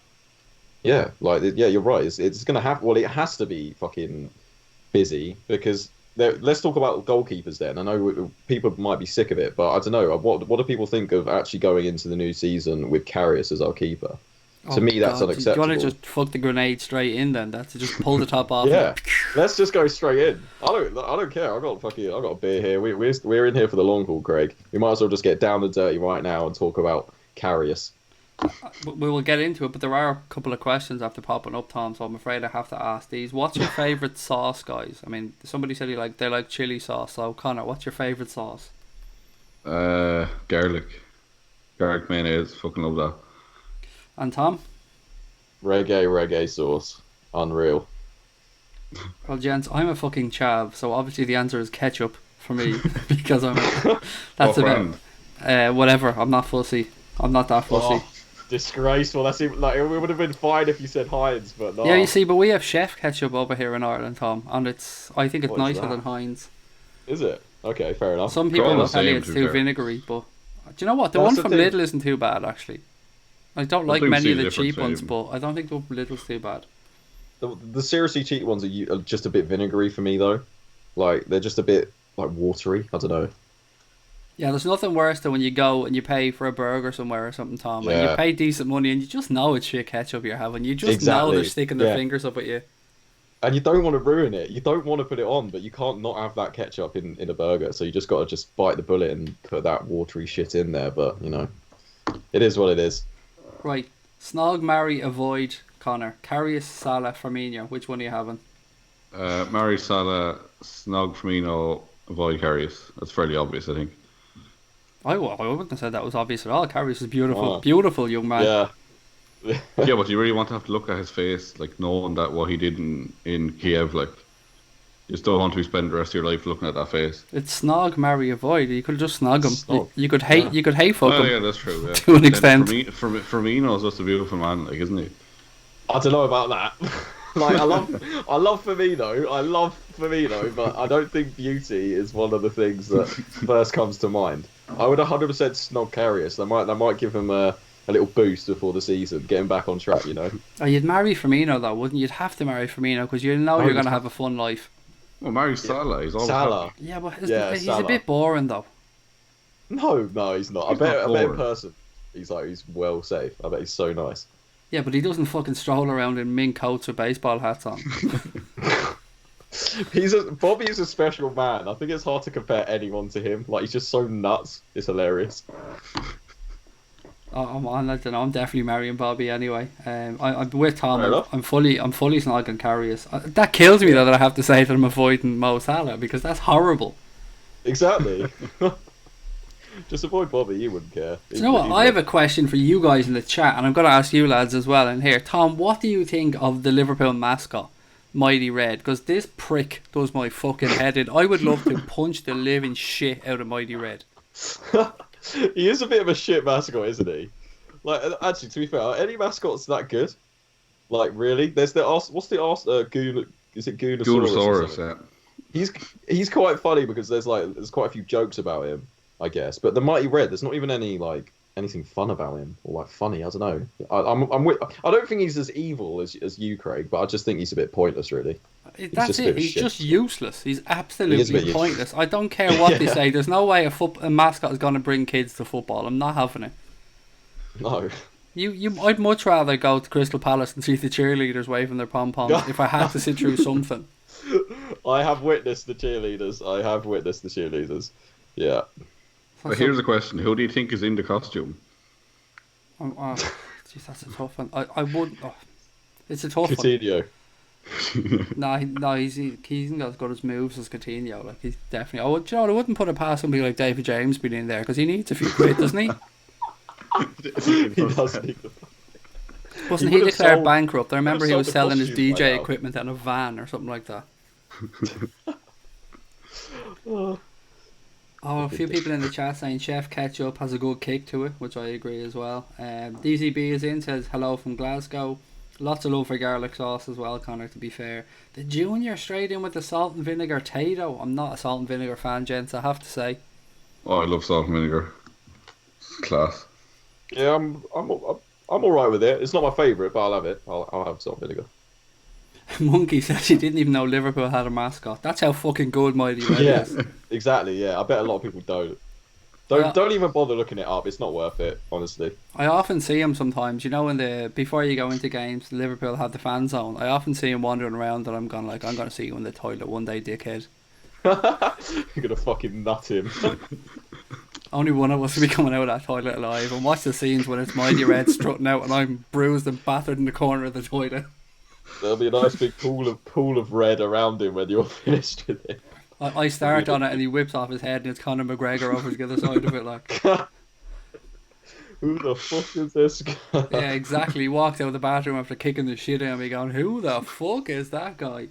Yeah, you're right. It's gonna have. Well, it has to be fucking busy because let's talk about goalkeepers then. I know people might be sick of it, but I don't know. What do people think of actually going into the new season with Karius as our keeper? To me, that's God. Do you unacceptable. want to just fuck the grenade straight in then? That's to just pull the top off. Yeah, let's just go straight in. I don't care. I got a beer here. We're in here for the long haul, Craig. We might as well just get down the dirty right now and talk about Karius. We will get into it, but there are a couple of questions after popping up, Tom. So I'm afraid I have to ask these. What's your favorite sauce, guys? I mean, somebody said they like chili sauce. So Connor, what's your favorite sauce? Garlic mayonnaise. Fucking love that. And Tom? Reggae sauce. Unreal. Well, gents, I'm a fucking chav, so obviously the answer is ketchup for me because I'm. That's about whatever. I'm not fussy. I'm not that fussy. Oh, disgraceful. That's even like it would have been fine if you said Heinz, but no. Yeah, you see, but we have chef ketchup over here in Ireland, Tom, and I think it's What is nicer that? than Heinz. Is it? Okay, fair enough. Some people all will the tell you same, it's to be too fair. vinegary, but do you know what? The That's one the from thing. Lidl isn't too bad actually. I don't like don't many see of the the difference, cheap ones, maybe. but I don't think the Lidl's too bad. The seriously cheap ones are just a bit vinegary for me though. Like they're just a bit like watery. I don't know. Yeah, there's nothing worse than when you go and you pay for a burger somewhere or something, Tom, and you Yeah. pay decent money and you just know it's shit ketchup you're having. You just know Exactly. they're sticking their Yeah. fingers up at you. And you don't want to ruin it. You don't want to put it on, but you can't not have that ketchup in a burger. So you just got to just bite the bullet and put that watery shit in there. But you know, it is what it is. Right. Snog, marry, avoid, Connor. Karius, Salah, Firmino. Which one are you having? Mary Salah, Snog, Firmino, avoid Karius. That's fairly obvious, I think. I wouldn't have said that was obvious at all. Karius is beautiful. Oh. Beautiful young man. Yeah. Yeah, but you really want to have to look at his face, like knowing that what he did in Kiev, like you just don't want to be spending the rest of your life looking at that face. It's snog, marry, avoid. You could just snog him. Snog. You could hate. Yeah. You could hate fuck Oh him. yeah, that's true. Yeah. To an Then extent. Firmino's just a beautiful man, like, isn't he? I don't know about that. Like I love Firmino, but I don't think beauty is one of the things that first comes to mind. I would 100% snog Karius. That might give him a little boost before the season, get him back on track. You know. Oh, you'd marry Firmino though, wouldn't you? You'd have to marry Firmino because you know Oh, you're you'd going to have- have a fun life. Well, Mary Salah, he's always Salah. happy. Yeah, but Yeah, he's a Salah. bit boring though. No, he's not. He's I not bet in boring. person, he's well safe. I bet he's so nice. Yeah, but he doesn't fucking stroll around in mink coats with baseball hats on. Bobby is a special man. I think it's hard to compare anyone to him. Like he's just so nuts. It's hilarious. I don't know. I'm definitely marrying Bobby anyway. I'm with Tom. Fair enough. I'm fully snogging Karius. That kills me though that I have to say that I'm avoiding Mo Salah because that's horrible. Exactly. Just avoid Bobby. You wouldn't care. Do you know what? I have a question for you guys in the chat, and I'm going to ask you lads as well in here. Tom, what do you think of the Liverpool mascot, Mighty Red? Because this prick does my fucking head in. I would love to punch the living shit out of Mighty Red. He is a bit of a shit mascot, isn't he? Like actually, to be fair, any mascot's that good? Like really? There's the what's the Goon? Is it Goonosaurus? or Goonosaurus, something? yeah. He's quite funny because there's quite a few jokes about him, I guess. But the Mighty Red, there's not even any like anything fun about him or like funny. I don't know. I don't think he's as evil as you, Craig, but I just think he's a bit pointless, really. That's just a it. bit of He's shit. just useless. He's He is a bit absolutely useless. pointless. I don't care what they Yeah. say. There's no way a mascot is going to bring kids to football. I'm not having it. No. I'd much rather go to Crystal Palace and see the cheerleaders waving their pom poms if I had to sit through something. I have witnessed the cheerleaders. Yeah. But here's a question: who do you think is in the costume? Jeez, that's a tough one. I would. Oh, it's a tough one. Coutinho. No, he's not as good as moves as Coutinho. Like he's definitely. I wouldn't put it past somebody like David James being in there because he needs a few quid, doesn't he? He does need the... Wasn't He he would've declared sold- bankrupt? I remember he sold was the selling his costumes by DJ now. equipment in a van or something like that. Oh, a few people in the chat saying Chef Ketchup has a good kick to it, which I agree as well. DZB is in, says hello from Glasgow. Lots of love for garlic sauce as well, Connor, to be fair. The Junior straight in with the salt and vinegar Tato. I'm not a salt and vinegar fan, gents, I have to say. Oh, I love salt and vinegar. Class. Yeah, I'm all right with it. It's not my favourite, but I'll have it. I'll have salt and vinegar. Monkey says he didn't even know Liverpool had a mascot. That's how fucking good Mighty Red Yeah, is. exactly. Yeah, I bet a lot of people don't Don't even bother looking it up. It's not worth it, honestly. I often see him sometimes. You know, before you go into games, Liverpool have the fan zone. I often see him wandering around, and I'm going to see you in the toilet one day, dickhead. You're gonna fucking nut him. Only one of us will be coming out of that toilet alive. And watch the scenes when it's Mighty Red strutting out, and I'm bruised and battered in the corner of the toilet. There'll be a nice big pool of red around him when you're finished with it. I start on it, and he whips off his head, and it's Conor McGregor over the other side of it, like. Who the fuck is this guy? Yeah, exactly. He walked out of the bathroom after kicking the shit out of me, going, "Who the fuck is that guy?"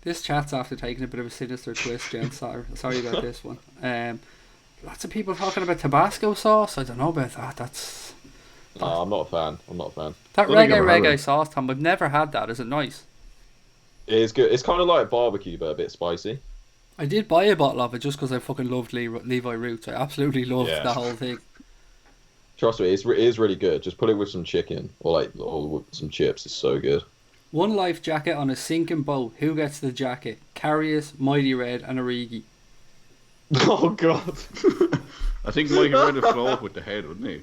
This chat's after taking a bit of a sinister twist, gents. Sorry about this one. Lots of people talking about Tabasco sauce. I don't know about that. No, I'm not a fan. That reggae sauce, Tom. I've never had that. Is it nice? It is good. It's kind of like barbecue, but a bit spicy. I did buy a bottle of it just because I fucking loved Levi Roots. I absolutely loved the whole thing. Trust me, it is really good. Just put it with some chicken or with some chips. It's so good. One life jacket on a sinking boat. Who gets the jacket? Carrius, Mighty Red, and Origi. Oh god! I think Mighty Red would flow up with the head, wouldn't he?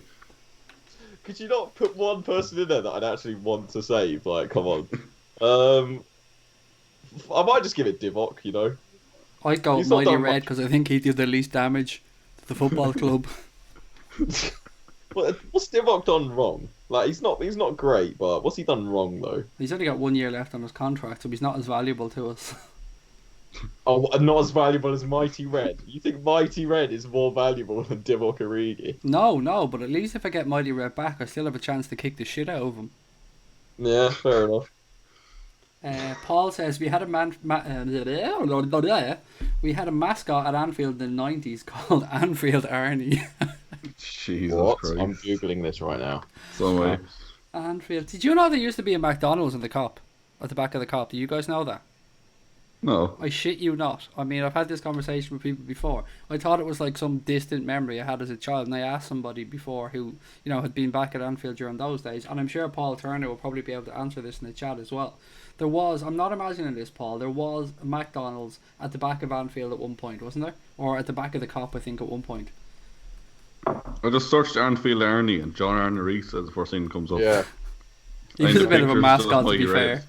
Could you not put one person in there that I'd actually want to save? Like, come on. I might just give it Divock. You know. I'd go Mighty Red because I think he did the least damage to the football club. What's Divock done wrong? Like he's not great, but what's he done wrong though? He's only got 1 year left on his contract, so he's not as valuable to us. Oh, not as valuable as Mighty Red. You think Mighty Red is more valuable than Divock Origi? No, but at least if I get Mighty Red back, I still have a chance to kick the shit out of him. Yeah, fair enough. Paul says we had a mascot at Anfield in the 90s called Anfield Arnie. Jesus Christ. I'm googling this right now. So am I. Anfield. Did you know there used to be a McDonald's in the Kop? At the back of the Kop? Do you guys know that? No. I shit you not. I mean, I've had this conversation with people before. I thought it was like some distant memory I had as a child, and I asked somebody before who, had been back at Anfield during those days, and I'm sure Paul Turner will probably be able to answer this in the chat as well. There was, I'm not imagining this, Paul, there was a McDonald's at the back of Anfield at one point, wasn't there? Or at the back of the Kop, I think, at one point. I just searched Anfield Arnie, and John Arne Reese as the first thing that comes up. Yeah. He was a bit of a mascot, to be fair.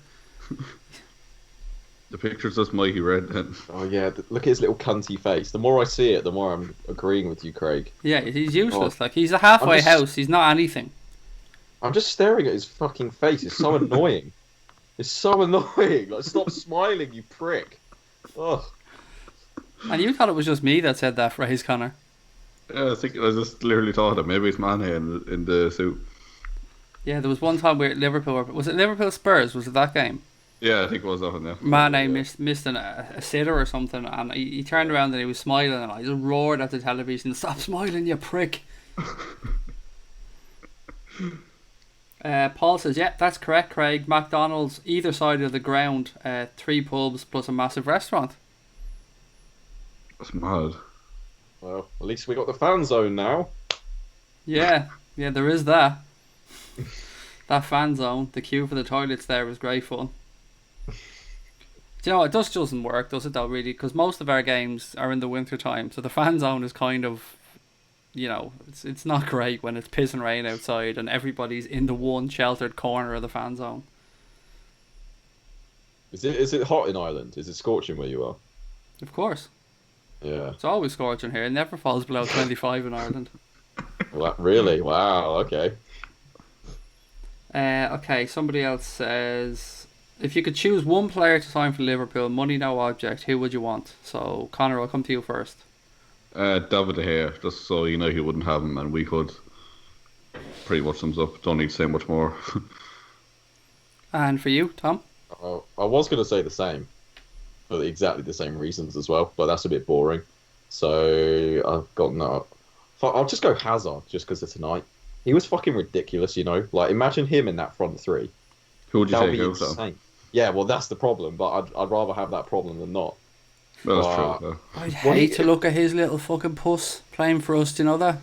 The picture's just Mighty Red then. Oh yeah, look at his little cunty face. The more I see it, the more I'm agreeing with you, Craig. Yeah, he's useless. Like, he's a halfway house. He's not anything. I'm just staring at his fucking face. It's so annoying. It's so annoying. Like, stop smiling, you prick. Ugh. And you thought it was just me that said that phrase, Connor. Yeah, I think I just literally thought that maybe it's Mane in the suit. Yeah, there was one time where Liverpool... Was it Liverpool Spurs? Was it that game? Yeah, I think it was that one, yeah. Mane missed a sitter or something, and he turned around and he was smiling, and I just roared at the television, "Stop smiling, you prick!" Paul says, "Yeah, that's correct, Craig. McDonald's, either side of the ground, 3 pubs plus a massive restaurant." That's mad. Well, at least we got the fan zone now. Yeah, there is that. That fan zone, the queue for the toilets there was great fun. Do you know, it just doesn't work, does it, though, really? Because most of our games are in the winter time, so the fan zone is kind of, it's not great when it's pissing rain outside and everybody's in the one sheltered corner of the fan zone. Is it hot in Ireland? Is it scorching where you are? Of course. Yeah. It's always scorching here. It never falls below 25 in Ireland. Well, really? Wow, okay. Okay, somebody else says, if you could choose one player to sign for Liverpool, money no object, who would you want? So, Connor, I'll come to you first. David De Gea, just so you know he wouldn't have him, and we could. Pretty much sums up. Don't need to say much more. And for you, Tom? I was going to say the same, for exactly the same reasons as well, but that's a bit boring. So I've got no. I'll just go Hazard, just because of tonight. He was fucking ridiculous, Like, imagine him in that front three. Who would you That would take be out, though? insane. Yeah, well, that's the problem, but I'd rather have that problem than not. Well, that's true, though. I'd hate to look at his little fucking puss playing for us, do you know that?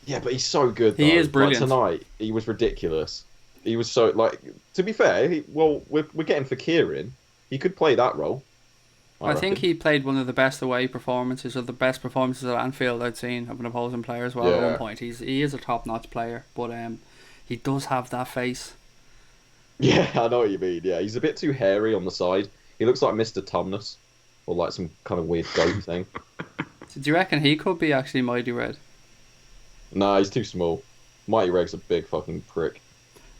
Yeah, but he's so good, though. He is brilliant. Like, tonight, he was ridiculous. He was so, to be fair, we're getting for Kieran. He could play that role. I think he played one of the best away performances, or the best performances at Anfield I'd seen of an opposing player as well. At one point, he is a top-notch player, but he does have that face. Yeah, I know what you mean. Yeah, he's a bit too hairy on the side. He looks like Mr. Tumnus, or like some kind of weird goat thing. So do you reckon he could be actually Mighty Red? Nah, he's too small. Mighty Red's a big fucking prick.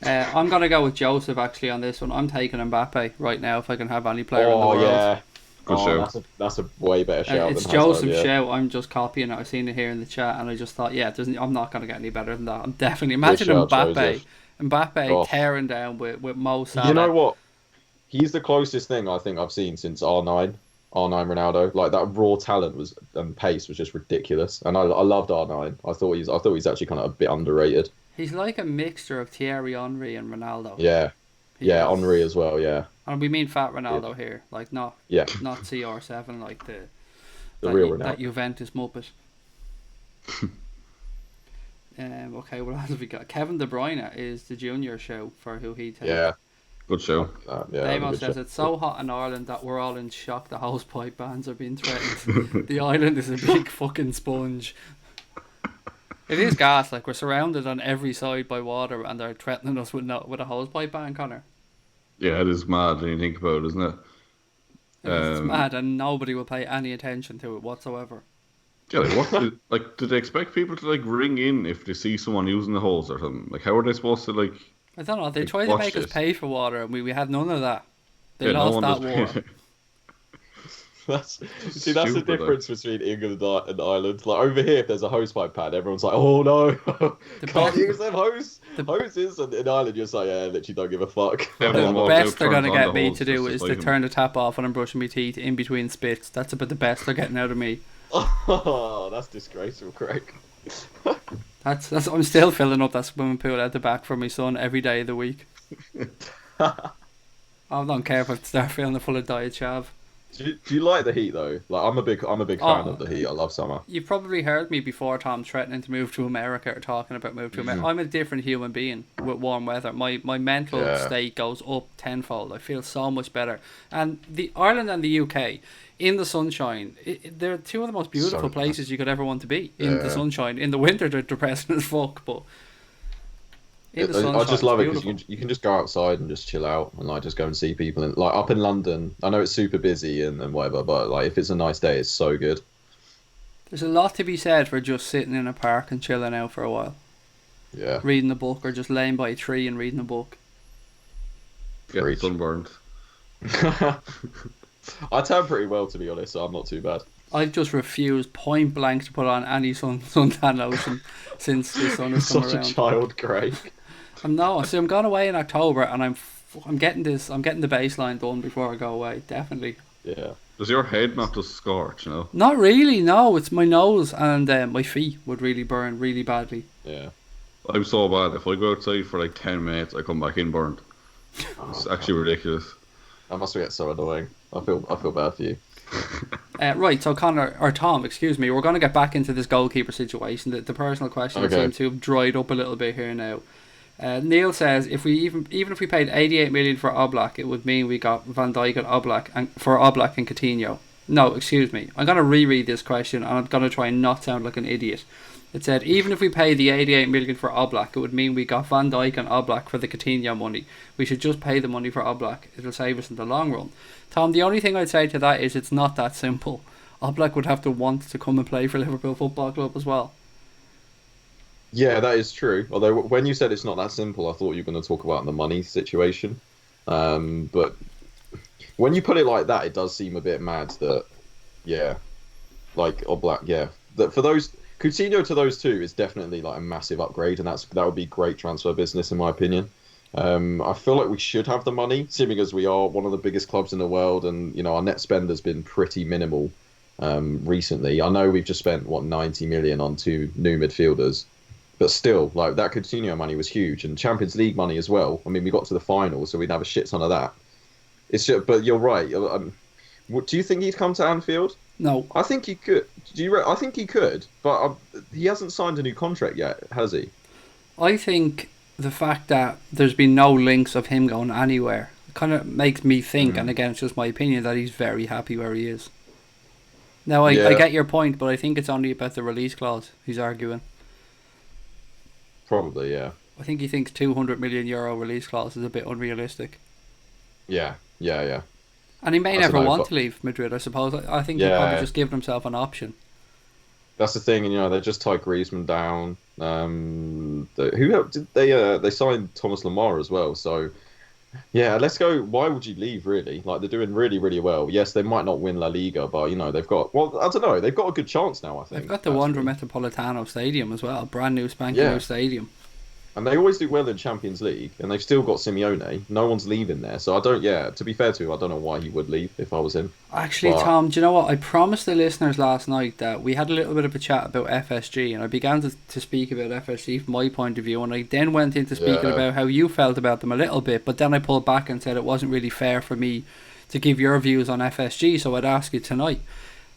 I'm gonna go with Joseph actually on this one. I'm taking Mbappe right now if I can have any player in the world. Yeah. Good shout. That's a way better shout. It's than Joseph's Hazard, shout. I'm just copying it. I've seen it here in the chat, and I just thought, I'm not gonna get any better than that. I'm definitely imagine shout, Mbappe tearing down with Mo Salah. You know what? He's the closest thing I think I've seen since R9 Ronaldo. Like that raw talent was and pace was just ridiculous, and I loved R9. I thought he's actually kind of a bit underrated. He's like a mixture of Thierry Henry and Ronaldo. Yeah, Henry as well. Yeah, and we mean fat Ronaldo here, like not CR7, like the real Ronaldo, that Juventus Muppet. Okay, what else have we got? Kevin De Bruyne is the junior show for who he takes. Yeah, good show. Damo says it's so hot in Ireland that we're all in shock. The hosepipe bans are being threatened. The island is a big fucking sponge. It is gas. Like we're surrounded on every side by water, and they're threatening us with a hosepipe ban, Connor. Yeah, it is mad when you think about it, isn't it? It's mad, and nobody will pay any attention to it whatsoever. Yeah, did they expect people to ring in if they see someone using the hose or something? Like, how are they supposed to I don't know. They tried to make us pay for water, and we had none of that. They lost that war. That's the difference between England and Ireland. Like over here, if there's a hosepipe pad, everyone's like, "Oh no, can't use them hoses." And in Ireland, you're just like, "Yeah, literally don't give a fuck." The best they're gonna get me to do is to turn the tap off when I'm brushing my teeth in between spits. That's about the best they're getting out of me. Oh, that's disgraceful, Craig. That's. I'm still filling up that swimming pool at the back for my son every day of the week. I don't care if I start filling it full of diet chav. Do you like the heat though? Like I'm a big fan of the heat. I love summer. You've probably heard me before, Tom, threatening to move to America or talking about moving to America. I'm a different human being with warm weather. My mental state goes up tenfold. I feel so much better. And the Ireland and the UK in the sunshine, they're two of the most beautiful places you could ever want to be in the sunshine. In the winter, they're depressing as fuck, but. I just love it because you can just go outside and just chill out and just go and see people. And up in London, I know it's super busy and whatever, but if it's a nice day, it's so good. There's a lot to be said for just sitting in a park and chilling out for a while. Yeah. Reading a book or just laying by a tree and reading a book. Get sunburned. I tan pretty well, to be honest, so I'm not too bad. I've just refused point blank to put on any suntan lotion since the sun has come around. Such a child, Craig. I'm going away in October, and I'm getting the baseline done before I go away. Definitely. Yeah. Does your head not just scorch? No. Not really. No, it's my nose and my feet would really burn really badly. Yeah. I'm so bad. If I go outside for 10 minutes, I come back in burned. It's actually ridiculous. That must get so annoying. I feel bad for you. Right, so Connor or Tom, excuse me, we're going to get back into this goalkeeper situation. The personal questions seem to have dried up a little bit here now. Neil says if we even if we paid 88 million for Oblak, it would mean we got Van Dijk and Oblak and Coutinho. No, excuse me. I'm going to reread this question and I'm going to try and not sound like an idiot. It said even if we paid the 88 million for Oblak, it would mean we got Van Dijk and Oblak for the Coutinho money. We should just pay the money for Oblak. It'll save us in the long run. Tom, the only thing I'd say to that is it's not that simple. Oblak would have to want to come and play for Liverpool Football Club as well. Yeah, that is true. Although when you said it's not that simple, I thought you were going to talk about the money situation. But when you put it like that, it does seem a bit mad that, Oblak, that for those Coutinho to those two is definitely a massive upgrade, and that would be great transfer business in my opinion. I feel like we should have the money, seeing as we are one of the biggest clubs in the world, and our net spend has been pretty minimal recently. I know we've just spent 90 million on 2 new midfielders. But still, that Coutinho money was huge, and Champions League money as well. I mean, we got to the final, so we'd have a shit ton of that. But you're right. Do you think he'd come to Anfield? No. I think he could. I think he could, but he hasn't signed a new contract yet, has he? I think the fact that there's been no links of him going anywhere kind of makes me think, Mm. and again, it's just my opinion, that he's very happy where he is. Now, I Yeah. get your point, but I think it's only about the release clause he's arguing. Probably, yeah. I think he thinks €200 million release clause is a bit unrealistic. Yeah. And he may I never dunno, want but- to leave Madrid, I suppose. I think he's probably Yeah. just given himself an option. That's the thing, they just tied Griezmann down. Who did they signed Thomas Lemar as well? So yeah, let's go. Why would you leave, really? Like, they're doing really, really well. Yes, they might not win La Liga, but they've got, well, I don't know, they've got a good chance now, I think. They've got the Wanda Metropolitano Stadium as well, brand new spanking Yeah. new stadium. And they always do well in Champions League, and they've still got Simeone. No one's leaving there, so to be fair to him, I don't know why he would leave if I was him. Actually, But- Tom, do you know what? I promised the listeners last night that we had a little bit of a chat about FSG, and I began to speak about FSG from my point of view, and I then went into speaking Yeah. about how you felt about them a little bit, but then I pulled back and said it wasn't really fair for me to give your views on FSG, so I'd ask you tonight.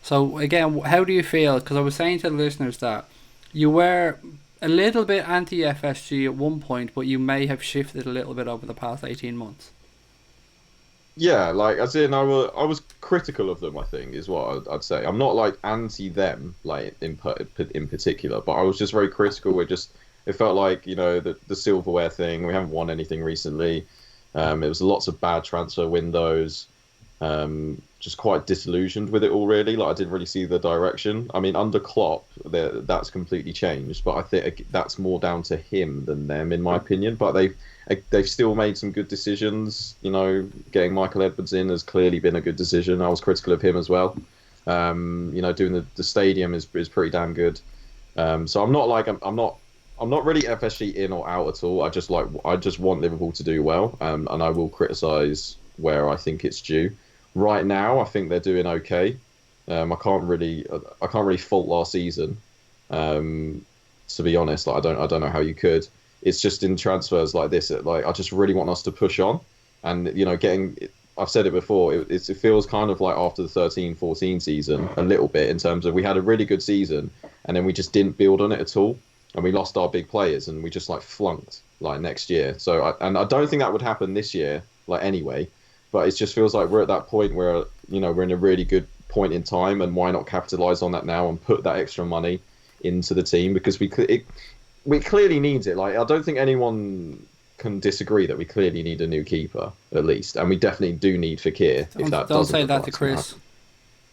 So, again, how do you feel? Because I was saying to the listeners that you were a little bit anti-FSG at one point, but you may have shifted a little bit over the past 18 months. Yeah, like, as in, I was critical of them, I think, is what I'd say. I'm not, like, anti them, like, in particular, but I was just very critical. It felt like, the silverware thing, we haven't won anything recently. It was lots of bad transfer windows. Just quite disillusioned with it all, really. Like, I didn't really see the direction. I mean, under Klopp, that's completely changed, but I think that's more down to him than them, in my opinion. But they've still made some good decisions. Getting Michael Edwards in has clearly been a good decision. I was critical of him as well. Doing the stadium is pretty damn good. So I'm not really FSG in or out at all. I just want Liverpool to do well, and I will criticise where I think it's due. Right now, I think they're doing okay. I can't really fault last season. To be honest, like, I don't know how you could. It's just in transfers like this, I just really want us to push on, and I've said it before. It feels kind of like after the 13-14 season a little bit, in terms of we had a really good season and then we just didn't build on it at all, and we lost our big players and we just flunked next year. So I don't think that would happen this year, anyway. But it just feels like we're at that point where we're in a really good point in time, and why not capitalize on that now and put that extra money into the team, because we clearly need it. Like, I don't think anyone can disagree that we clearly need a new keeper, at least, and we definitely do need Fekir. Don't say that to Chris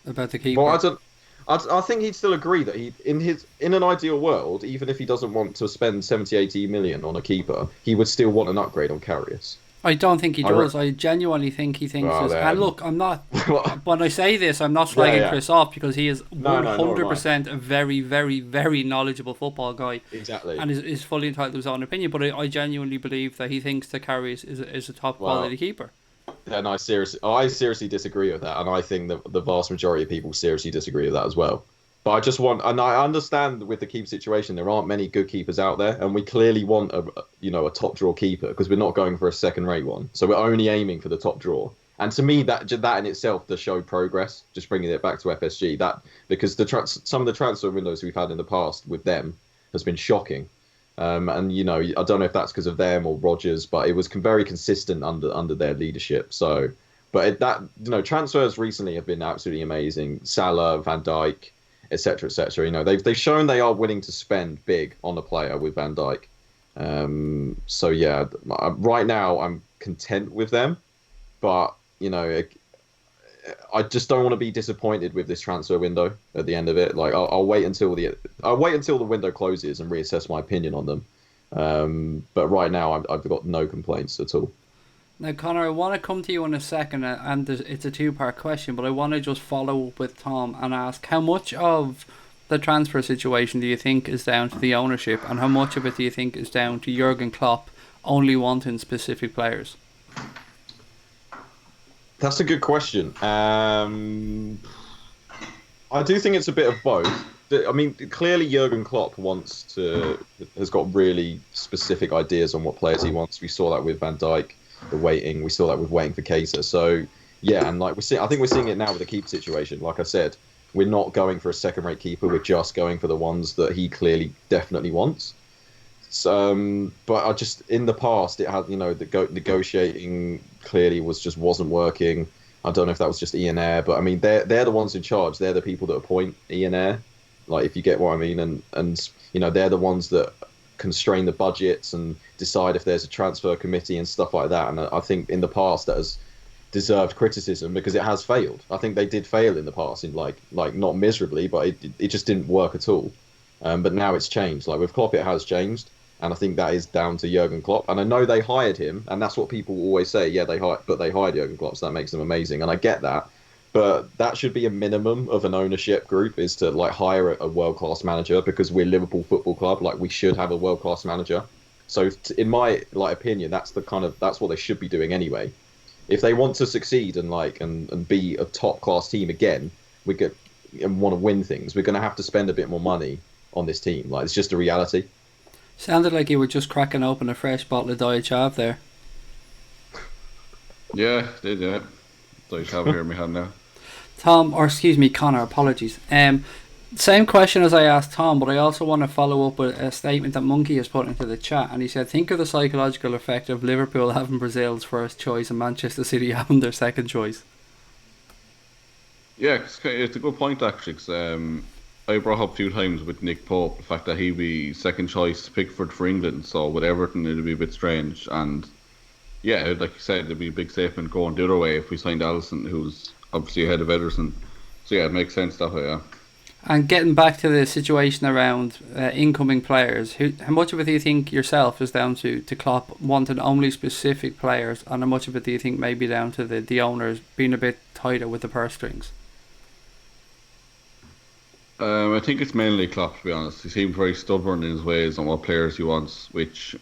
about the keeper. Well, I think he'd still agree that in an ideal world, even if he doesn't want to spend 70-80 million on a keeper, he would still want an upgrade on Karius. I don't think he does. I genuinely think he thinks this. And look, I'm not. When I say this, I'm not slagging Chris off, because he is 100% a very, very, very knowledgeable football guy. Exactly. And is fully entitled to his own opinion. But I genuinely believe that he thinks that Karius is a top quality keeper. And I seriously disagree with that, and I think that the vast majority of people seriously disagree with that as well. But I understand with the keeper situation, there aren't many good keepers out there, and we clearly want a top draw keeper, because we're not going for a second rate one. So we're only aiming for the top draw. And to me, that in itself does show progress. Just bringing it back to FSG, because some of the transfer windows we've had in the past with them has been shocking. And I don't know if that's because of them or Rodgers, but it was very consistent under their leadership. So, but transfers recently have been absolutely amazing. Salah, Van Dijk, etc., etc. They've shown they are willing to spend big on a player with Van Dijk. So yeah, right now I'm content with them, but I just don't want to be disappointed with this transfer window at the end of it. Like, I'll wait until the window closes and reassess my opinion on them. But right now I've got no complaints at all. Now, Connor, I want to come to you in a second, and it's a two-part question, but I want to just follow up with Tom and ask, how much of the transfer situation do you think is down to the ownership, and how much of it do you think is down to Jurgen Klopp only wanting specific players? That's a good question. I do think it's a bit of both. I mean, clearly Jurgen Klopp has got really specific ideas on what players he wants. We saw that with Van Dijk. We saw that with waiting for Keita. So yeah, and I think we're seeing it now with the keeper situation. Like I said, we're not going for a second-rate keeper. We're just going for the ones that he clearly definitely wants. So, but in the past, it had negotiating clearly wasn't working. I don't know if that was just Ian Ayre, but I mean they're the ones in charge. They're the people that appoint Ian Ayre, like if you get what I mean, and they're the ones that constrain the budgets and decide if there's a transfer committee and stuff like that. And I think in the past that has deserved criticism because it has failed. I think they did fail in the past, in like not miserably, but it just didn't work at all. But now it's changed. Like with Klopp, it has changed, and I think that is down to Jurgen Klopp. And I know they hired him, and that's what people always say. Yeah, they hired Jurgen Klopp, so that makes them amazing, and I get that. But that should be a minimum of an ownership group, is to like hire a world class manager, because we're Liverpool Football Club. Like we should have a world class manager. So in my opinion, that's what they should be doing anyway. If they want to succeed and be a top class team again, and want to win things, we're going to have to spend a bit more money on this team. Like it's just a reality. Sounded like you were just cracking open a fresh bottle of Diet Chav there. Yeah, did, yeah. Diet Chav here in my hand now. Connor, apologies. Same question as I asked Tom, but I also want to follow up with a statement that Monkey has put into the chat, and he said, think of the psychological effect of Liverpool having Brazil's first choice and Manchester City having their second choice. Yeah, it's a good point actually, because I brought up a few times with Nick Pope the fact that he'd be second choice Pickford for England, so with Everton it'd be a bit strange, and yeah, like you said, it'd be a big statement going the other way if we signed Alisson, who's obviously ahead of Ederson. So yeah, it makes sense that way, yeah. And getting back to the situation around incoming players, how much of it do you think yourself is down to Klopp wanting only specific players, and how much of it do you think may be down to the owners being a bit tighter with the purse strings? I think it's mainly Klopp, to be honest. He seems very stubborn in his ways on what players he wants, which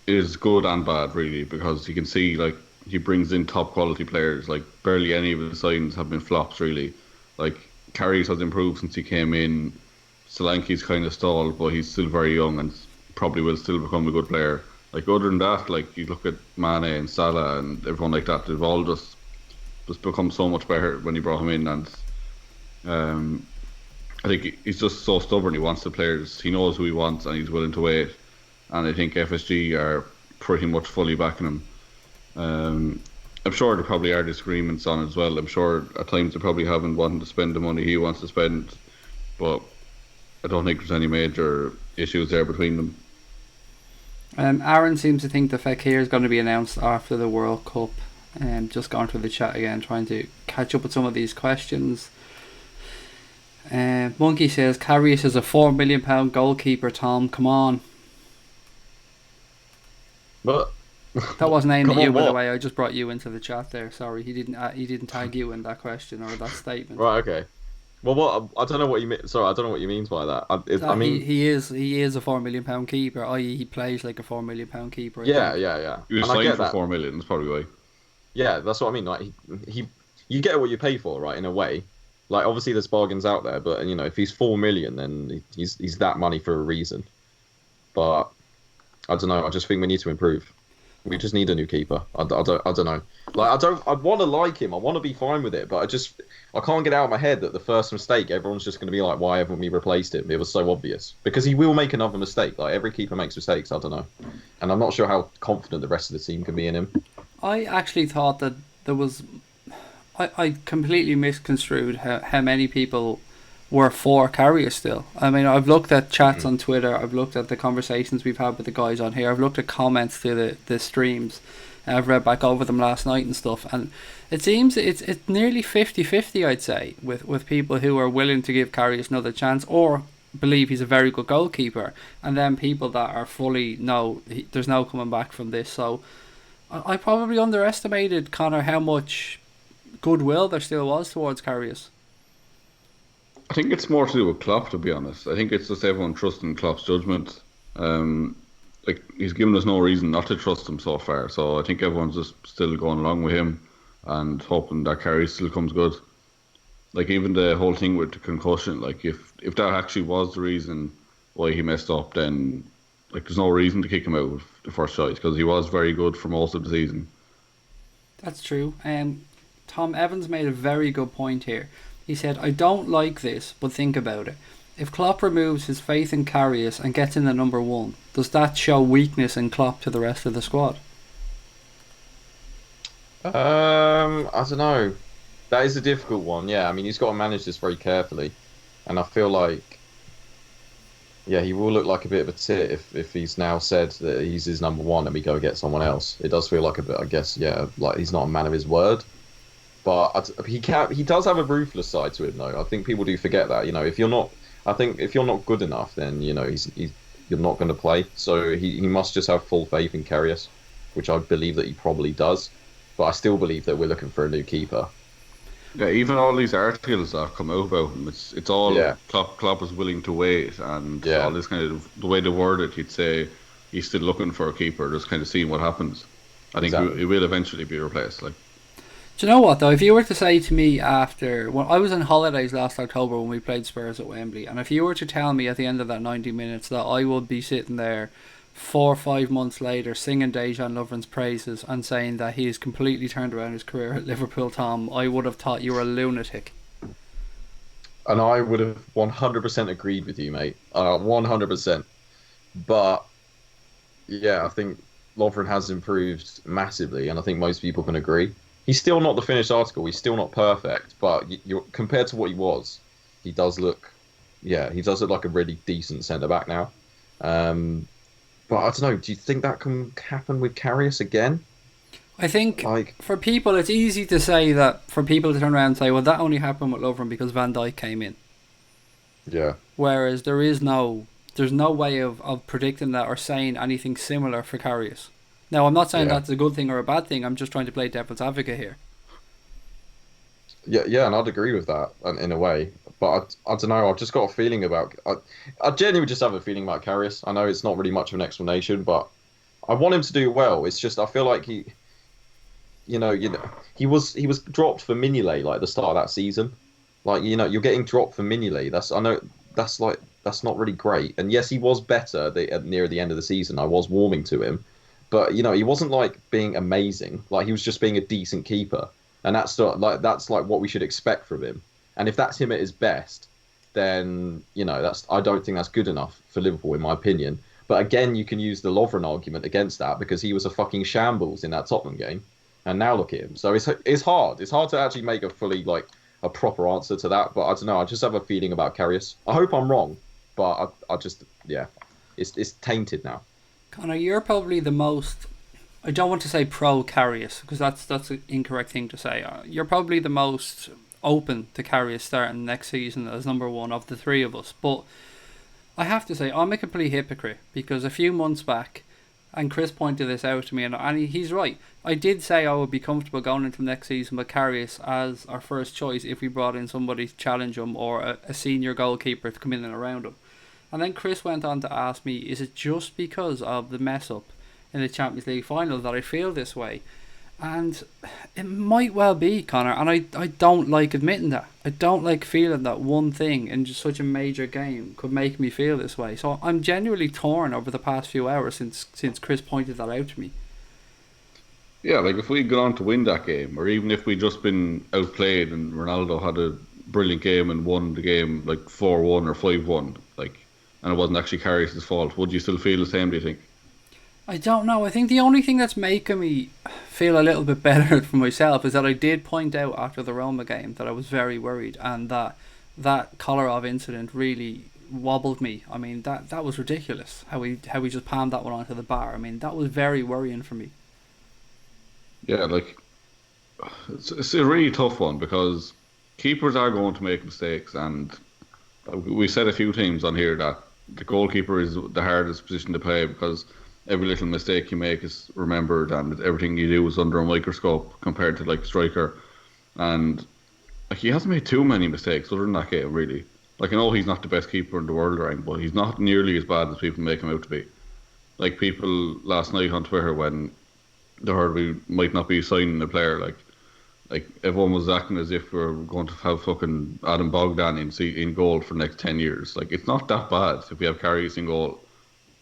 is good and bad, really, because you can see like he brings in top quality players. Like barely any of his signings have been flops, really. Like Karius has improved since he came in. Solanke's kind of stalled, but he's still very young and probably will still become a good player. Like other than that, like you look at Mane and Salah and everyone like that, they've all just become so much better when he brought him in. And I think he's just so stubborn. He wants the players. He knows who he wants and he's willing to wait. And I think FSG are pretty much fully backing him. I'm sure there probably are disagreements on it as well. I'm sure at times they probably haven't wanted to spend the money he wants to spend, but I don't think there's any major issues there between them. Aaron seems to think the Fekir is going to be announced after the World Cup. Just going through the chat again, trying to catch up with some of these questions. Monkey says Karius is a £4 million goalkeeper. Tom, come on. But that wasn't aimed at you, by the way. I just brought you into the chat there. Sorry, he didn't tag you in that question or that statement. Right, okay. Well, what I don't know what you mean. Sorry, I don't know what you means by that. I mean, he is a £4 million keeper. I.e., he plays like a £4 million keeper. Yeah. He was signed for $4 million. That's probably why. Yeah, that's what I mean. Like you get what you pay for, right? In a way, like obviously there's bargains out there, but if he's $4 million, then he's that money for a reason. But I don't know. I just think we need to improve. We just need a new keeper. I don't know. Like I want to like him. I want to be fine with it, but I can't get out of my head that the first mistake, everyone's just going to be like, why haven't we replaced him? It was so obvious. Because he will make another mistake. Like every keeper makes mistakes. I don't know, and I'm not sure how confident the rest of the team can be in him. I actually thought that there was. I completely misconstrued how many people were for Karius still. I mean, I've looked at chats on Twitter, I've looked at the conversations we've had with the guys on here, I've looked at comments to the streams, I've read back over them last night and stuff, and it seems it's nearly 50-50, I'd say, with people who are willing to give Karius another chance or believe he's a very good goalkeeper, and then people that are fully, there's no coming back from this. So I probably underestimated, Connor, how much goodwill there still was towards Karius. I think it's more to do with Klopp, to be honest. I think it's just everyone trusting Klopp's judgment. Like he's given us no reason not to trust him so far. So I think everyone's just still going along with him and hoping that Karius still comes good. Like even the whole thing with the concussion, like if that actually was the reason why he messed up, then like there's no reason to kick him out of the first choice because he was very good for most of the season. That's true. Tom Evans made a very good point here. He said, I don't like this, but think about it. If Klopp removes his faith in Karius and gets in the number one, does that show weakness in Klopp to the rest of the squad? I don't know. That is a difficult one. Yeah, I mean, he's got to manage this very carefully, and I feel like, yeah, he will look like a bit of a tit if he's now said that he's his number one and we go get someone else. It does feel like a bit, I guess, yeah, like he's not a man of his word. But he does have a ruthless side to him, though. I think people do forget that. If you're not, I think if you're not good enough, then you're not going to play. So he must just have full faith in Karius, which I believe that he probably does. But I still believe that we're looking for a new keeper. Yeah, even all these articles that come out about him, it's all Yeah. Klopp is willing to wait, and Yeah. all this kind of the way they word it, he'd say he's still looking for a keeper, just kind of seeing what happens. I think Exactly. he will eventually be replaced. Like, Do you know what though? If you were to say to me after when I was on holidays last October when we played Spurs at Wembley, and if you were to tell me at the end of that 90 minutes that I would be sitting there 4 or 5 months later singing Dejan Lovren's praises and saying that he has completely turned around his career at Liverpool, Tom, I would have thought you were a lunatic. And I would have 100% agreed with you, mate. 100%. But yeah, I think Lovren has improved massively, and I think most people can agree. He's still not the finished article. He's still not perfect, but compared to what he was, he does look, yeah, he does look like a really decent centre back now. Um, but I don't know. Do you think that can happen with Karius again? I think Like, for people it's easy to say that for people to turn around and say, well, that only happened with Lovren because Van Dijk came in. yeah, Whereas there's no way of predicting that or saying anything similar for Karius. Now, I'm not saying yeah, that's a good thing or a bad thing. I'm just trying to play devil's advocate here. yeah, and I'd agree with that in a way. But I don't know. I've just got a feeling about. I genuinely just have a feeling about Karius. I know it's not really much of an explanation, but I want him to do well. It's just I feel like he was dropped for Mignolet like at the start of that season. Like you're getting dropped for Mignolet. I know that's not really great. And yes, he was better near the end of the season. I was warming to him, but he wasn't like being amazing. Like he was just being a decent keeper, and that's like what we should expect from him. And if that's him at his best, then I don't think that's good enough for Liverpool in my opinion. But again, you can use the Lovren argument against that because he was a fucking shambles in that Tottenham game, and now look at him. So it's hard. It's hard to actually make a fully like a proper answer to that. But I don't know. I just have a feeling about Karius. I hope I'm wrong, but I just yeah, it's tainted now. Connor, you're probably the most. I don't want to say pro Karius because that's an incorrect thing to say. You're probably the most open to Karius starting next season as number one of the three of us. But I have to say, I'm a complete hypocrite because a few months back, and Chris pointed this out to me, and he's right. I did say I would be comfortable going into next season with Karius as our first choice if we brought in somebody to challenge him or a senior goalkeeper to come in and around him. And then Chris went on to ask me, is it just because of the mess up in the Champions League final that I feel this way? And it might well be, Connor, and I don't like admitting that. I don't like feeling that one thing in just such a major game could make me feel this way. So I'm genuinely torn over the past few hours since Chris pointed that out to me. yeah, like if we'd gone on to win that game, or even if we'd just been outplayed and Ronaldo had a brilliant game and won the game like 4-1 or 5-1, like, and it wasn't actually Karius' fault, would you still feel the same? Do you think? I don't know. I think the only thing that's making me feel a little bit better for myself is that I did point out after the Roma game that I was very worried and that Kolarov incident really wobbled me. I mean, that was ridiculous how we just palmed that one onto the bar. I mean, that was very worrying for me. Yeah, like it's a really tough one because keepers are going to make mistakes, and we said a few times on here that the goalkeeper is the hardest position to play because every little mistake you make is remembered, and everything you do is under a microscope compared to like striker. And like he hasn't made too many mistakes other than that game, really. Like I know he's not the best keeper in the world, right? But he's not nearly as bad as people make him out to be. Like people last night on Twitter when they heard we might not be signing a player, like everyone was acting as if we are going to have fucking Adam Bogdan in goal for the next 10 years. Like it's not that bad if we have Karius in goal.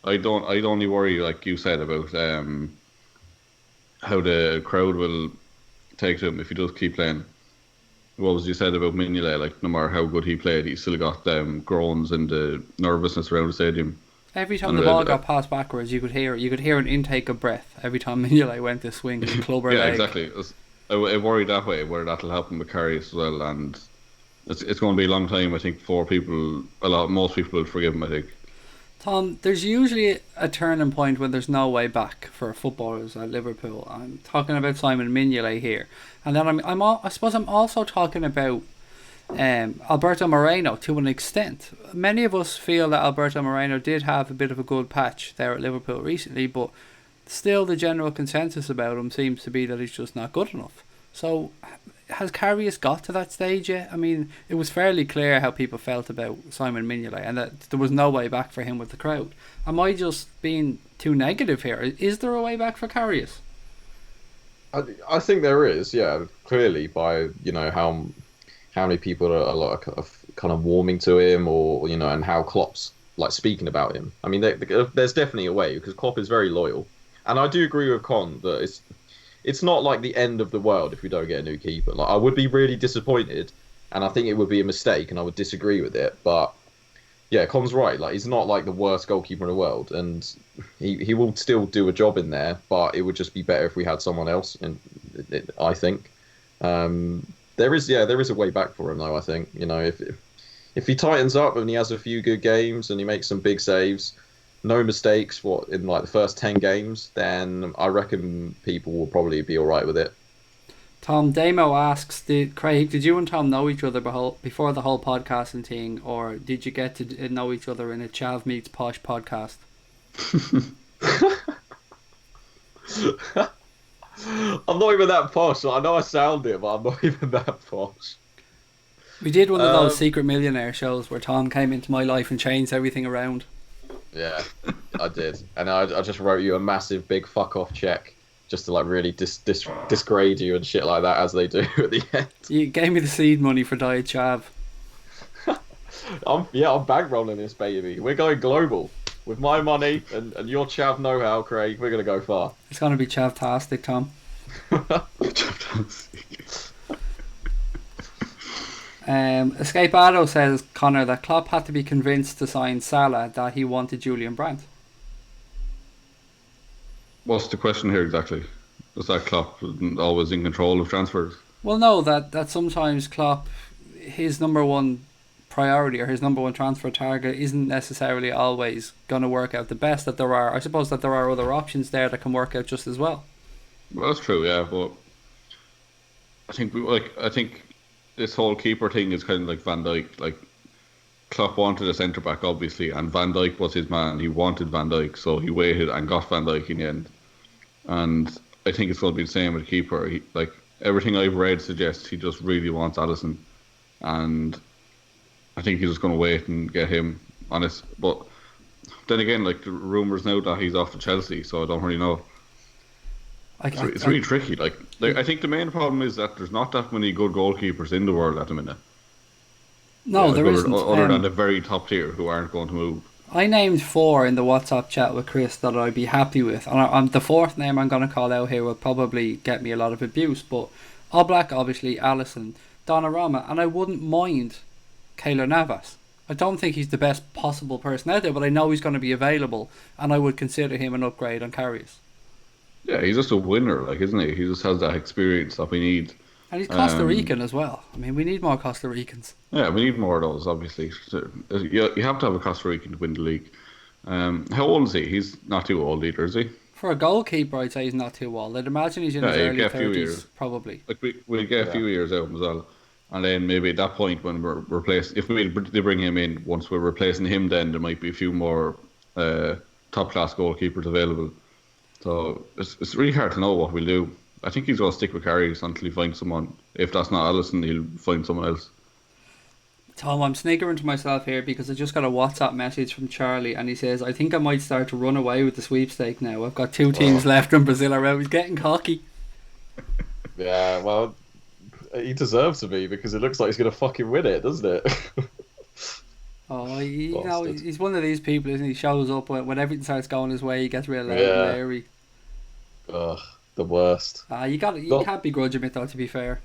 I'd only worry, like you said, about how the crowd will take to him if he does keep playing. What was you said about Mignolet? Like no matter how good he played, he still got groans and the nervousness around the stadium. Every time And the ball got passed backwards, you could hear an intake of breath every time Mignolet went to swing his club or yeah, leg. exactly. I worry that way, where that'll happen with Karius as well, and it's going to be a long time, I think, before most people will forgive him, I think. Tom, there's usually a turning point when there's no way back for footballers at Liverpool. I'm talking about Simon Mignolet here, and then I suppose I'm also talking about Alberto Moreno to an extent. Many of us feel that Alberto Moreno did have a bit of a good patch there at Liverpool recently, but still the general consensus about him seems to be that he's just not good enough. So has Karius got to that stage yet? I mean, it was fairly clear how people felt about Simon Mignolet and that there was no way back for him with the crowd. Am I just being too negative here? Is there a way back for Karius? I think there is, yeah, clearly, by how many people are kind of warming to him, or and how Klopp's like speaking about him. I mean, there's definitely a way, because Klopp is very loyal, and I do agree with Con that it's not like the end of the world if we don't get a new keeper. Like, I would be really disappointed, and I think it would be a mistake, and I would disagree with it. But yeah, Con's right. Like, he's not like the worst goalkeeper in the world, and he will still do a job in there. But it would just be better if we had someone else. And I think there is a way back for him, though. I think if he tightens up and he has a few good games and he makes some big saves, no mistakes, in like the first 10 games, then I reckon people will probably be all right with it. Tom Damo asks, Craig, did you and Tom know each other before the whole podcasting thing, or did you get to know each other in a Chav Meets Posh podcast? I'm not even that posh. I know I sound it, but I'm not even that posh. We did one of those Secret Millionaire shows where Tom came into my life and changed everything around. Yeah, I did. And I just wrote you a massive big fuck off check just to like really disgrade you and shit like that, as they do at the end. You gave me the seed money for Diet Chav. I'm bankrolling this, baby. We're going global. With my money and your Chav know-how, Craig, we're going to go far. It's going to be Chav-tastic, Tom. Escapado says, Connor, that Klopp had to be convinced to sign Salah that he wanted Julian Brandt. What's the question here exactly? Was that Klopp always in control of transfers? Well, no, that sometimes Klopp, his number one priority or his number one transfer target isn't necessarily always going to work out the best. That there are, I suppose, that there are other options there that can work out just as well. Well, that's true, yeah, but I think this whole keeper thing is kind of like Van Dijk. Like, Klopp wanted a centre back, obviously, and Van Dijk was his man. He wanted Van Dijk, so he waited and got Van Dijk in the end. And I think it's going to be the same with the keeper. Everything I've read suggests he just really wants Alisson, and I think he's just going to wait and get him on it. But then again, like, the rumours now that he's off to Chelsea, so I don't really know. It's really tricky. Like, I think the main problem is that there's not that many good goalkeepers in the world at the minute. No, there isn't. Other than the very top tier who aren't going to move. I named 4 in the WhatsApp chat with Chris that I'd be happy with. And the fourth name I'm going to call out here will probably get me a lot of abuse. But Oblak, obviously, Alisson, Donnarumma, and I wouldn't mind Keylor Navas. I don't think he's the best possible person out there, but I know he's going to be available, and I would consider him an upgrade on Karius. Yeah, he's just a winner, like, isn't he? He just has that experience that we need. And he's Costa Rican as well. I mean, we need more Costa Ricans. Yeah, we need more of those, obviously. You have to have a Costa Rican to win the league. How old is he? He's not too old either, is he? For a goalkeeper, I'd say he's not too old. I'd imagine he's in his early 30s, probably. Like, we'll get a few years out of him as well. And then maybe at that point when we're replaced, if they bring him in, once we're replacing him, then there might be a few more top-class goalkeepers available. So it's really hard to know what we'll do. I think he's going to stick with Karius until he finds someone. If that's not Alisson, he'll find someone else. Tom, I'm sniggering to myself here because I just got a WhatsApp message from Charlie, and he says, I think I might start to run away with the sweepstake now. I've got 2 teams left and Brazil are out. He's getting cocky. Yeah, well, he deserves to be, because it looks like he's going to fucking win it, doesn't it? He's one of these people, isn't he? Shows up when everything starts going his way, he gets real loud and airy. Ugh, the worst. You can't begrudge him it, though, to be fair.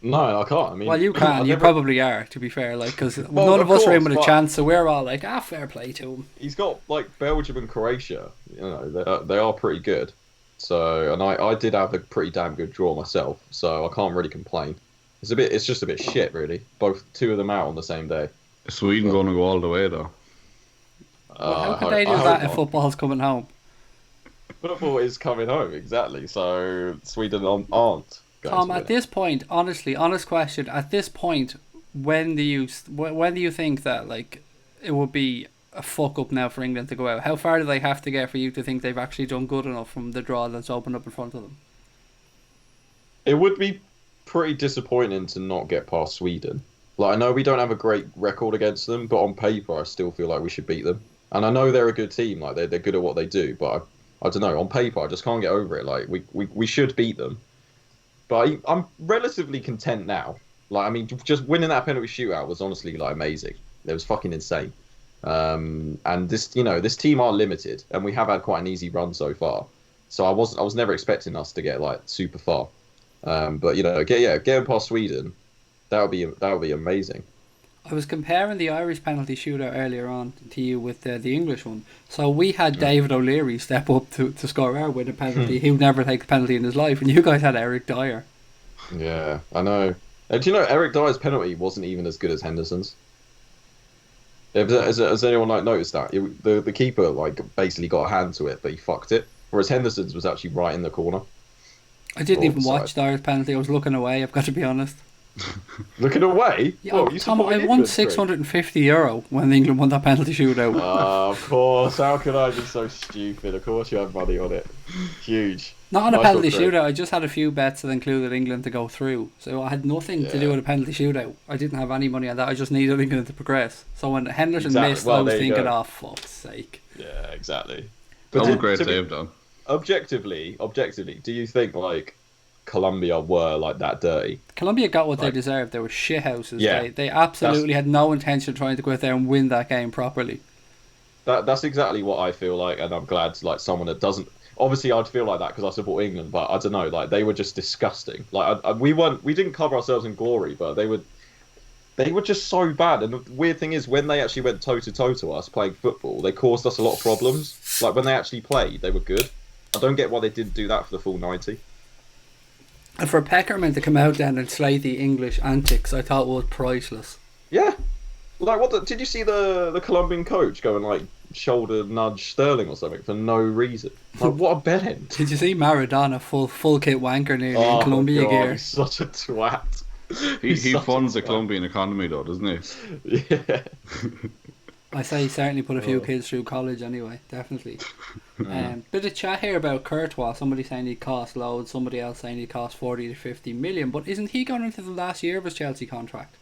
No, I can't. I mean, well, you can. You probably are, to be fair. Like, because none of us are in with a chance, so we're all like, fair play to him. He's got like Belgium and Croatia. You know, they are pretty good. So, and I did have a pretty damn good draw myself, so I can't really complain. It's just a bit shit, really. Both two of them out on the same day. Is Sweden But, going to go all the way though? Well, how could they I do hope that if not. football's coming home? Football is coming home, exactly. So Sweden aren't going Tom, to win at it. this point, honestly, honest question, at this point, when do you think that like it would be a fuck up now for England to go out? How far do they have to get for you to think they've actually done good enough from the draw that's opened up in front of them? It would be pretty disappointing to not get past Sweden. Like, I know we don't have a great record against them, but on paper, I still feel like we should beat them. And I know they're a good team, like they're good at what they do, but I don't know. On paper, I just can't get over it. Like we should beat them, but I'm relatively content now. Like, I mean, just winning that penalty shootout was honestly like amazing. It was fucking insane. And this team are limited, and we have had quite an easy run so far. So I was never expecting us to get like super far. But getting past Sweden, that would be amazing. I was comparing the Irish penalty shootout earlier on to you with the English one. So we had David O'Leary step up to score our winning penalty. He would never take a penalty in his life, and you guys had Eric Dyer. Yeah, I know. And do you know Eric Dyer's penalty wasn't even as good as Henderson's? Has anyone like noticed that the keeper like basically got a hand to it, but he fucked it, whereas Henderson's was actually right in the corner. I didn't even Offside. watch Dyer's penalty. I was looking away. I've got to be honest. Looking away. Yeah, What, you Tom, I supporting won England, Craig? €650 when England won that penalty shootout. Of course. How could I be so stupid? Of course you have money on it. Huge. Not on a Nice penalty one, Craig. shootout. I just had a few bets that included England to go through. So I had nothing to do Yeah. with a penalty shootout. I didn't have any money on that. I just needed England to progress. So when Henderson Exactly. missed, Well, I was there you thinking, go. oh, fuck's sake. Yeah, exactly. That was a did- great to be- save, Dan. Objectively, do you think like Colombia were like that dirty? Colombia got what they Like- deserved. They were shithouses. Yeah. They absolutely had no intention of trying to go out there and win that game properly. That's exactly what I feel like, and I'm glad like someone that doesn't. Obviously, I'd feel like that because I support England, but I don't know. Like they were just disgusting. Like we didn't cover ourselves in glory, but they were just so bad. And the weird thing is, when they actually went toe to toe to us playing football, they caused us a lot of problems. Like when they actually played, they were good. I don't get why they didn't do that for the full 90. And for Peckerman to come out then and slay the English antics, I thought was priceless. Yeah. Like did you see the Colombian coach go and like shoulder nudge Sterling or something for no reason? Like what a bedend. Did you see Maradona full kit wanker nearly in Oh, Colombia God, gear? he's such a twat. He He's such funds a the twat. Colombian economy though, doesn't he? Yeah. I say he certainly put a few Oh. kids through college anyway, definitely. Bit of chat here about Courtois. Somebody saying he cost loads, somebody else saying he cost 40 to 50 million. But isn't he going into the last year of his Chelsea contract?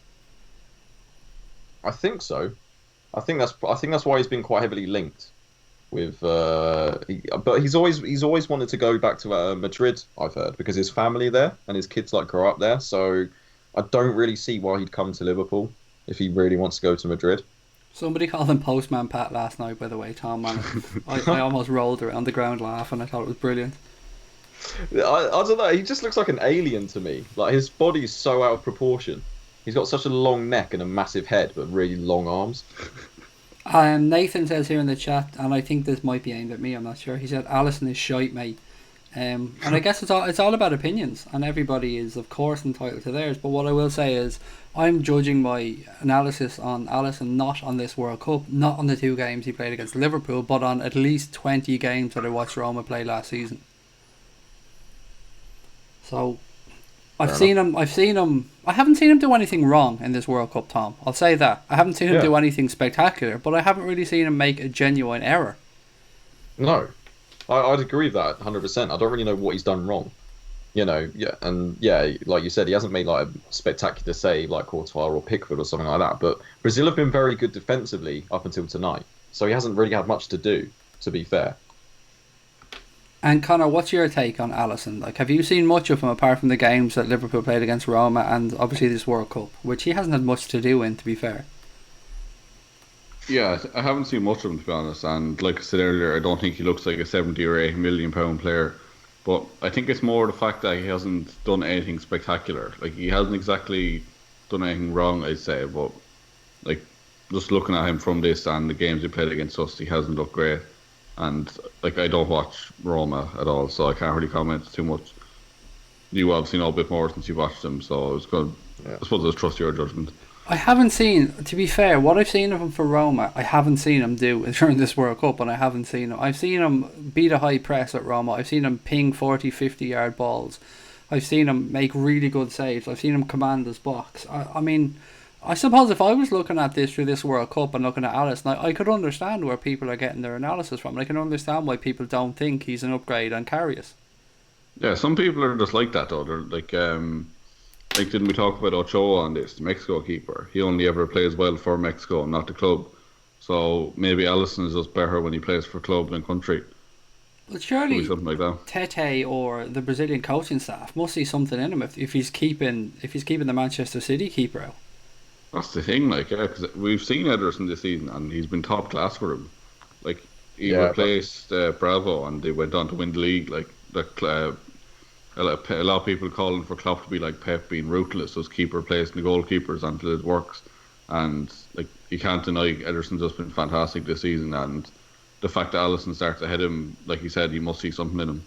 I think so. I think that's why he's been quite heavily linked with. But he's always wanted to go back to Madrid. I've heard because his family there and his kids like grow up there. So I don't really see why he'd come to Liverpool if he really wants to go to Madrid. Somebody called him Postman Pat last night, by the way, Tom. And I almost rolled around the ground laughing. I thought it was brilliant. I don't know. He just looks like an alien to me. Like his body's so out of proportion. He's got such a long neck and a massive head, but really long arms. Nathan says here in the chat, and I think this might be aimed at me, I'm not sure. He said Alisson is shite, mate. And I guess it's all about opinions, and everybody is of course entitled to theirs. But what I will say is, I'm judging my analysis on Alisson not on this World Cup, not on the 2 games he played against Liverpool, but on at least 20 games that I watched Roma play last season. So I've Fair seen him. I haven't seen him do anything wrong in this World Cup, Tom. I'll say that. I haven't seen him Yeah. do anything spectacular, but I haven't really seen him make a genuine error. No, I'd agree with that 100%. I don't really know what he's done wrong. Like you said, he hasn't made like a spectacular save like Courtois or Pickford or something like that. But Brazil have been very good defensively up until tonight, so he hasn't really had much to do. To be fair, And Connor, what's your take on Alisson? Like, have you seen much of him apart from the games that Liverpool played against Roma and obviously this World Cup, which he hasn't had much to do in, to be fair? Yeah, I haven't seen much of him to be honest, and like I said earlier, I don't think he looks like a 70 or 80 million pound player. But I think it's more the fact that he hasn't done anything spectacular. Like he hasn't exactly done anything wrong, I'd say. But like just looking at him from this and the games he played against us, he hasn't looked great. And like I don't watch Roma at all, so I can't really comment too much. You obviously know a bit more since you watched them, so I was good. Yeah. I suppose I just trust your judgment. I haven't seen, to be fair, what I've seen of him for Roma, I haven't seen him do during this World Cup, and I haven't seen him. I've seen him beat a high press at Roma. I've seen him ping 40, 50-yard balls. I've seen him make really good saves. I've seen him command his box. I mean, I suppose if I was looking at this through this World Cup and looking at Alisson, I could understand where people are getting their analysis from. I can understand why people don't think he's an upgrade on Karius. Yeah, some people are just like that though. They're like didn't we talk about Ochoa on this, the Mexico keeper? He only ever plays well for Mexico, not the club. So maybe Alisson is just better when he plays for club than country. But surely Something like that. Tete or the Brazilian coaching staff must see something in him if he's keeping the Manchester City keeper out. That's the thing, like, yeah, because we've seen Ederson this season and he's been top class for him. Like, he replaced Bravo and they went on to win the league. Like, a lot of people calling for Klopp to be like Pep, being ruthless, as keep replacing the goalkeepers until it works. And like, you can't deny Ederson's just been fantastic this season, and the fact that Alisson starts ahead of him, like you said, you must see something in him.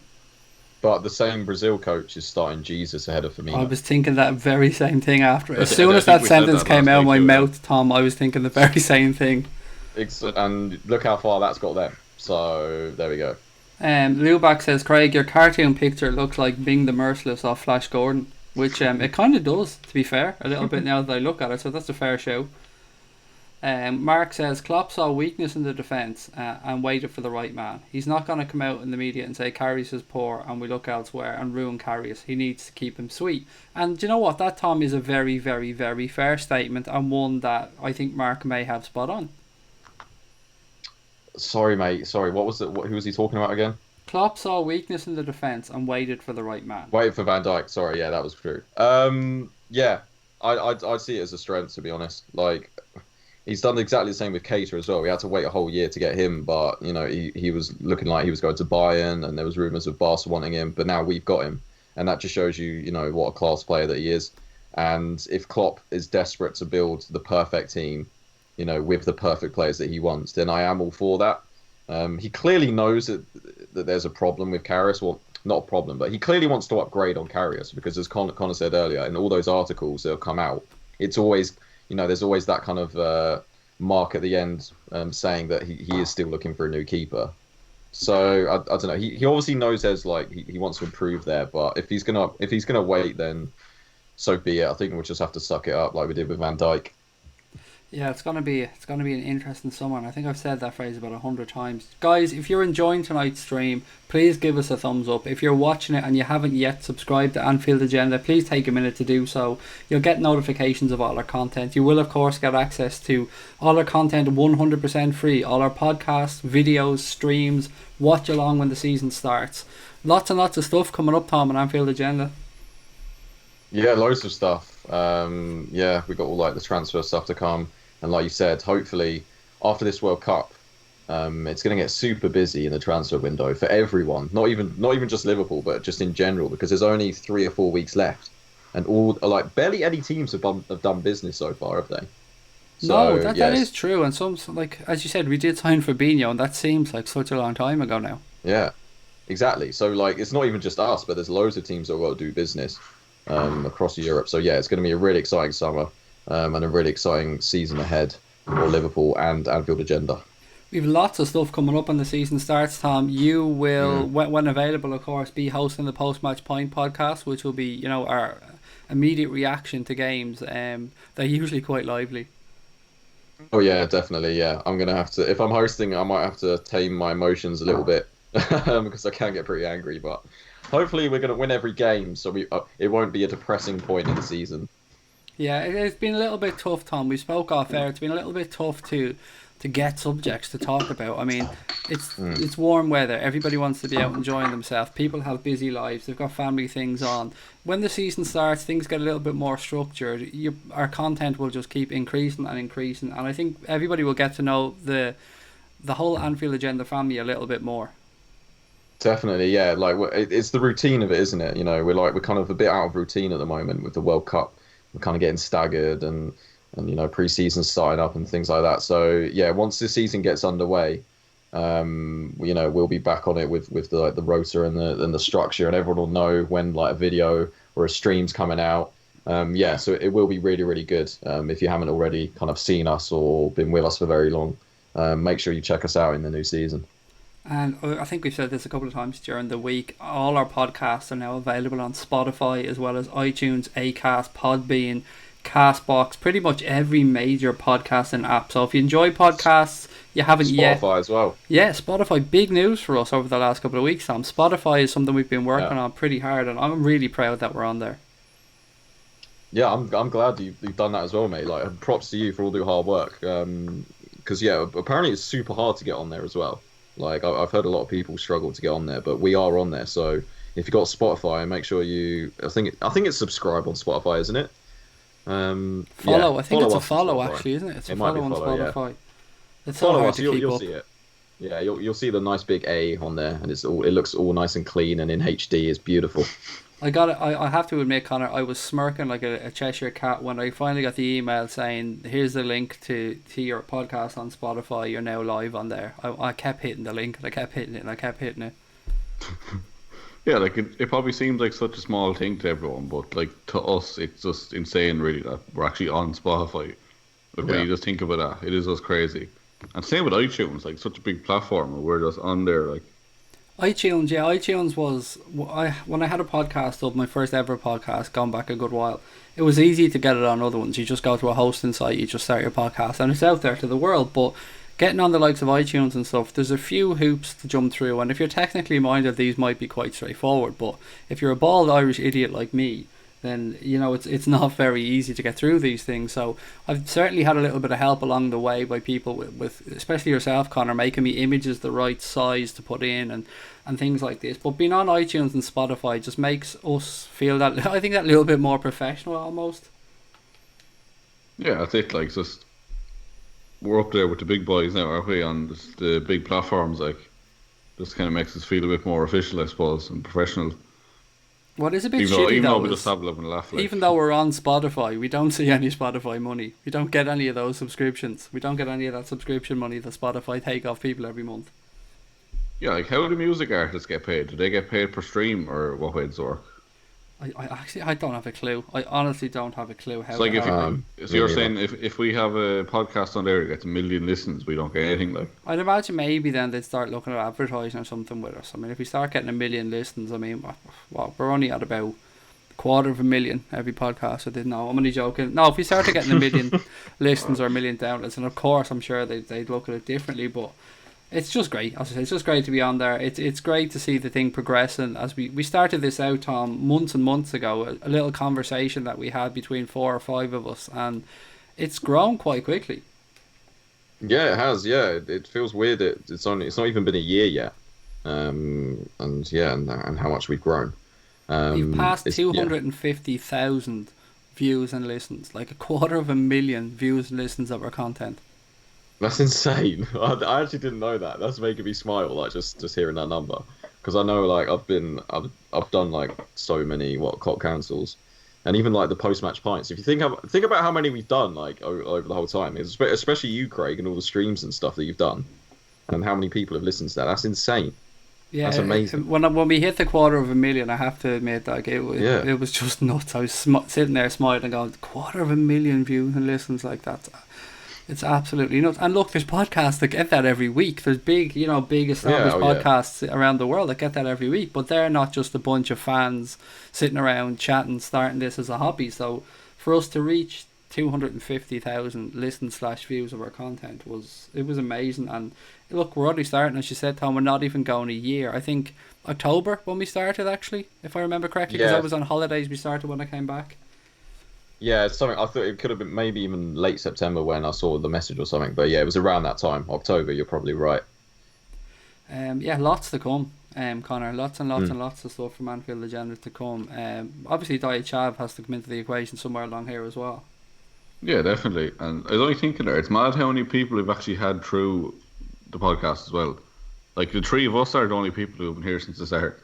But the same Brazil coach is starting Jesus ahead of Firmino. I was thinking that very same thing after. As soon I as think that we said sentence that came last out of week my too, mouth, Tom, I was thinking the very same thing. And look how far that's got them. So there we go. Lubac says, Craig, your cartoon picture looks like Bing the Merciless off Flash Gordon, which it kind of does, to be fair, a little bit now that I look at it, so that's a fair show. Mark says, Klopp saw weakness in the defence and waited for the right man. He's not going to come out in the media and say Karius is poor and we look elsewhere and ruin Karius. He needs to keep him sweet. And do you know what? That, Tom, is a very, very, very fair statement, and one that I think Mark may have spot on. Sorry, mate. Sorry, what was it? Who was he talking about again? Klopp saw weakness in the defence and waited for the right man. Waited for Van Dijk. Sorry, yeah, that was true. Yeah, I'd see it as a strength, to be honest. Like, he's done exactly the same with Keita as well. We had to wait a whole year to get him, but you know, he was looking like he was going to Bayern, and there was rumours of Barca wanting him, but now we've got him, and that just shows you, you know, what a class player that he is. And if Klopp is desperate to build the perfect team, you know, with the perfect players that he wants, then I am all for that. He clearly knows that there's a problem with Karius. Well, not a problem, but he clearly wants to upgrade on Karius, because as Connor said earlier, in all those articles that have come out, it's always, you know, there's always that kind of mark at the end saying that he is still looking for a new keeper. So I don't know. He obviously knows there's like he wants to improve there, but if he's gonna wait, then so be it. I think we'll just have to suck it up like we did with Van Dijk. Yeah, it's gonna be an interesting summer, and I think I've said that phrase about 100 times. Guys, if you're enjoying tonight's stream, please give us a thumbs up. If you're watching it and you haven't yet subscribed to Anfield Agenda, please take a minute to do so. You'll get notifications of all our content. You will, of course, get access to all our content 100% free. All our podcasts, videos, streams, watch along when the season starts. Lots and lots of stuff coming up, Tom, on Anfield Agenda. Yeah, loads of stuff. Yeah, we got all like the transfer stuff to come, and like you said, hopefully after this World Cup, it's going to get super busy in the transfer window for everyone. Not even just Liverpool, but just in general, because there's only 3 or 4 weeks left, and all like barely any teams have done business so far, have they? So, no, that is true. And some, like as you said, we did sign Fabinho, and that seems like such a long time ago now. Yeah, exactly. So like it's not even just us, but there's loads of teams that got to do business across Europe. So yeah, it's going to be a really exciting summer and a really exciting season ahead for Liverpool and Anfield Agenda. We have lots of stuff coming up when the season starts, Tom. You will, when available, of course, be hosting the Post Match Point podcast, which will be, you know, our immediate reaction to games. They're usually quite lively. Oh yeah, definitely. Yeah, I'm gonna have to. If I'm hosting, I might have to tame my emotions a little bit because I can get pretty angry. But hopefully, we're gonna win every game, so it won't be a depressing point in the season. Yeah, it's been a little bit tough, Tom. We spoke off air. It's been a little bit tough to get subjects to talk about. I mean, it's warm weather. Everybody wants to be out enjoying themselves. People have busy lives. They've got family things on. When the season starts, things get a little bit more structured. Our content will just keep increasing and increasing, and I think everybody will get to know the whole Anfield Agenda family a little bit more. Definitely, yeah. Like it's the routine of it, isn't it? You know, we're kind of a bit out of routine at the moment with the World Cup. We're kind of getting staggered and you know, pre-season starting up and things like that. So yeah, once the season gets underway, We'll be back on it with the like the rotor and the structure, and everyone will know when like a video or a stream's coming out. So it will be really, really good. If you haven't already kind of seen us or been with us for very long, make sure you check us out in the new season. And I think we've said this a couple of times during the week. All our podcasts are now available on Spotify as well as iTunes, Acast, Podbean, Castbox, pretty much every major podcasting app. So if you enjoy podcasts, you haven't yet. Spotify as well. Yeah, Spotify, big news for us over the last couple of weeks, Tom. Spotify is something we've been working on pretty hard, and I'm really proud that we're on there. Yeah, I'm glad you've done that as well, mate. Like, props to you for all the hard work. Because apparently it's super hard to get on there as well. Like, I've heard a lot of people struggle to get on there, but we are on there. So if you've got Spotify, make sure you. I think it's subscribe on Spotify, isn't it? Follow. I think it's a follow actually, isn't it? It's a follow on Spotify. Yeah. It's so hard to keep you'll up. See it. Yeah, you'll see the nice big A on there, and it looks all nice and clean and in HD. It's beautiful. I have to admit, Connor, I was smirking like a Cheshire cat when I finally got the email saying, "Here's the link to your podcast on Spotify. You're now live on there." I kept hitting the link, and I kept hitting it, and I kept hitting it. Yeah, like it probably seems like such a small thing to everyone, but like to us, it's just insane, really, that we're actually on Spotify. Like when you just think about that, it is just crazy. And same with iTunes, like such a big platform, and we're just on there, like. iTunes was when I had a podcast up, my first ever podcast, gone back a good while. It was easy to get it on other ones. You just go to a hosting site, you just start your podcast, and it's out there to the world. But getting on the likes of iTunes and stuff, there's a few hoops to jump through, and if you're technically minded, these might be quite straightforward. But if you're a bald Irish idiot like me, then it's not very easy to get through these things. So I've certainly had a little bit of help along the way by people with especially yourself, Connor, making me images the right size to put in and things like this. But being on iTunes and Spotify just makes us feel that, I think, that little bit more professional almost. Yeah, that's it. Like, just we're up there with the big boys now, aren't we? On the big platforms, like, just kind of makes us feel a bit more official, I suppose, and professional. What is a bit even shitty though we just have a little laugh. Like. Even though we're on Spotify, we don't see any Spotify money. We don't get any of those subscriptions. We don't get any of that subscription money that Spotify take off people every month. Yeah, like how do music artists get paid? Do they get paid per stream, or what way does it work? I don't have a clue. I honestly don't have a clue how. It's like so you're saying if we have a podcast on there that gets 1 million listens, we don't get anything, like. I'd imagine maybe then they'd start looking at advertising or something with us. I mean, if we start getting 1 million listens, I mean, well, we're only at about 250,000 every podcast. I didn't know. I'm only joking. No, if we started getting 1 million listens or 1 million downloads, and of course I'm sure they'd look at it differently, but. It's just great. As I say, it's just great to be on there. It's great to see the thing progressing. As we started this out, Tom, months and months ago, a little conversation that we had between 4 or 5 of us, and it's grown quite quickly. Yeah, it has. Yeah, it feels weird. It's not even been a year yet, and how much we've grown. We've passed 250,000 views and listens, like 250,000 views and listens of our content. That's insane. I actually didn't know that. That's making me smile, like just hearing that number, because I know like I've done like so many cop cancels, and even like the post match pints. If you think about how many we've done like over the whole time, especially you, Craig, and all the streams and stuff that you've done, and how many people have listened to that. That's insane. Yeah, that's amazing. When we hit the 250,000, I have to admit, like it was just nuts. I was sitting there smiling, going, 250,000 views and listens, like that. It's absolutely nuts. And look, there's podcasts that get that every week. There's big established podcasts around the world that get that every week. But they're not just a bunch of fans sitting around chatting, starting this as a hobby. So for us to reach 250,000 listens/views of our content was amazing. And look, we're already starting, as you said, Tom. We're not even going a year. I think October when we started, actually, if I remember correctly, because I was on holidays. We started when I came back. Yeah, it's something. I thought it could have been maybe even late September when I saw the message or something. But yeah, it was around that time, October. You're probably right. Lots to come, Connor. Lots and lots and lots of stuff from Anfield Agenda to come. Obviously, Diet Chav has to come into the equation somewhere along here as well. Yeah, definitely. And I was only thinking there, it's mad how many people we've actually had through the podcast as well. Like the 3 of us are the only people who have been here since the start.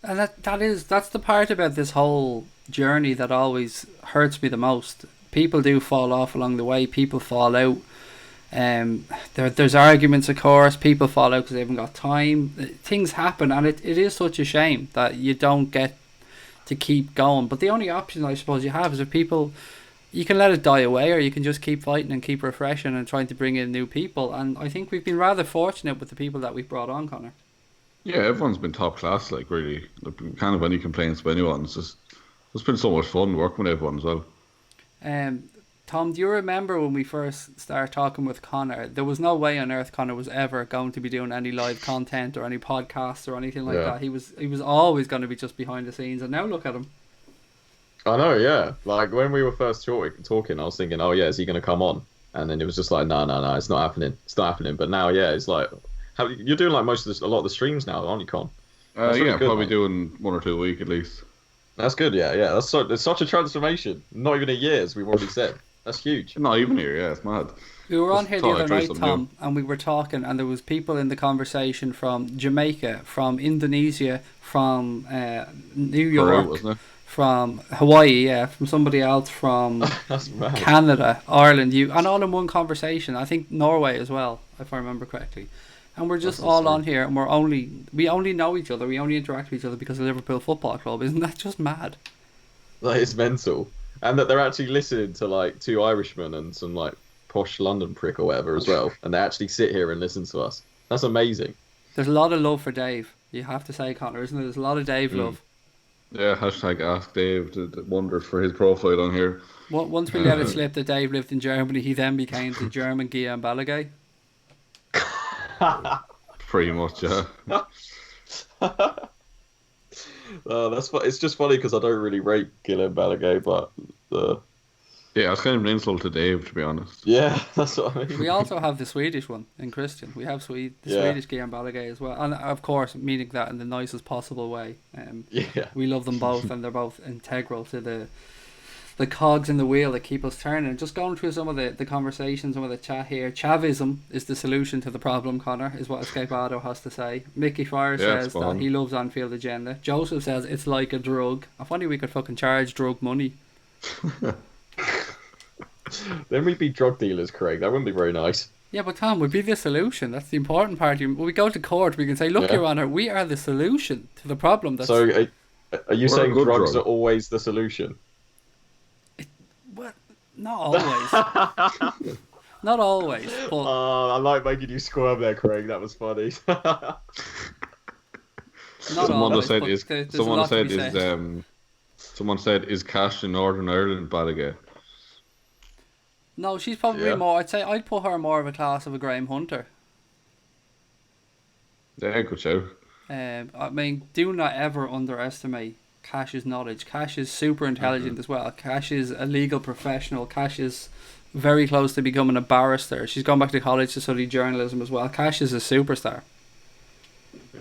And that's the part about this whole journey that always hurts me the most. People do fall off along the way. People fall out. There's arguments, of course. People fall out because they haven't got time. Things happen, and it is such a shame that you don't get to keep going. But the only option I suppose you have is if people, you can let it die away, or you can just keep fighting and keep refreshing and trying to bring in new people. And I think we've been rather fortunate with the people that we've brought on, Connor. Yeah, everyone's been top class. Like really, like, we can't have any complaints with anyone. It's been so much fun working with everyone as well. Tom, do you remember when we first started talking with Connor? There was no way on earth Connor was ever going to be doing any live content or any podcasts or anything like that. He was always going to be just behind the scenes, and now look at him. I know, yeah. Like when we were first talking, I was thinking, oh yeah, is he going to come on? And then it was just like, no, it's not happening. It's not happening. But now, yeah, it's like, you're doing like a lot of the streams now, aren't you, Con? Yeah, really good, probably doing 1 or 2 a week at least. That's good, yeah. It's such a transformation. Not even a year, as we've already said. That's huge. Not even here, yeah, it's mad. We were on here the other night, Tom, and we were talking, and there was people in the conversation from Jamaica, from Indonesia, from New York, Peru, wasn't it? From Hawaii, yeah, from somebody else from Canada, Ireland, and all in one conversation. I think Norway as well, if I remember correctly. And we're just all on here, and we only know each other, we only interact with each other because of Liverpool Football Club. Isn't that just mad? That is mental. And that they're actually listening to like 2 Irishmen and some like posh London prick or whatever as well. And they actually sit here and listen to us. That's amazing. There's a lot of love for Dave. You have to say, Connor, isn't there? There's a lot of Dave love. Yeah, hashtag Ask Dave did wonders for his profile on here. Once we let it slip that Dave lived in Germany, he then became the German Guillaume Balaguer. Pretty much, yeah. It's just funny because I don't really rate Guillaume Balaguer, but yeah, it's kind of an insult to Dave, to be honest. Yeah, that's what I mean. We also have the Swedish one in Christian. We have Swedish Guillaume Balaguer as well, and of course, meaning that in the nicest possible way. We love them both, and they're both integral to the cogs in the wheel that keep us turning. Just going through some of the conversations, some of the chat here. Chavism is the solution to the problem, Connor, is what Escapado has to say. Mickey Fire says that he loves Anfield Agenda. Joseph says it's like a drug. If only we could fucking charge drug money. Then we'd be drug dealers, Craig. That wouldn't be very nice. Yeah, but Tom, we'd be the solution. That's the important part. When we go to court, we can say, look, Your Honour, we are the solution to the problem. So are you saying drugs are always the solution? Well, not always. Not always. But I like making you squirm there, Craig. That was funny. Someone said, is Cash in Northern Ireland Balaguer? No, she's probably more. I'd put her more of a class of a Graham Hunter. Yeah, good show. I mean, do not ever underestimate Cash's knowledge. Cash is super intelligent as well. Cash is a legal professional. Cash is very close to becoming a barrister. She's gone back to college to study journalism as well. Cash is a superstar.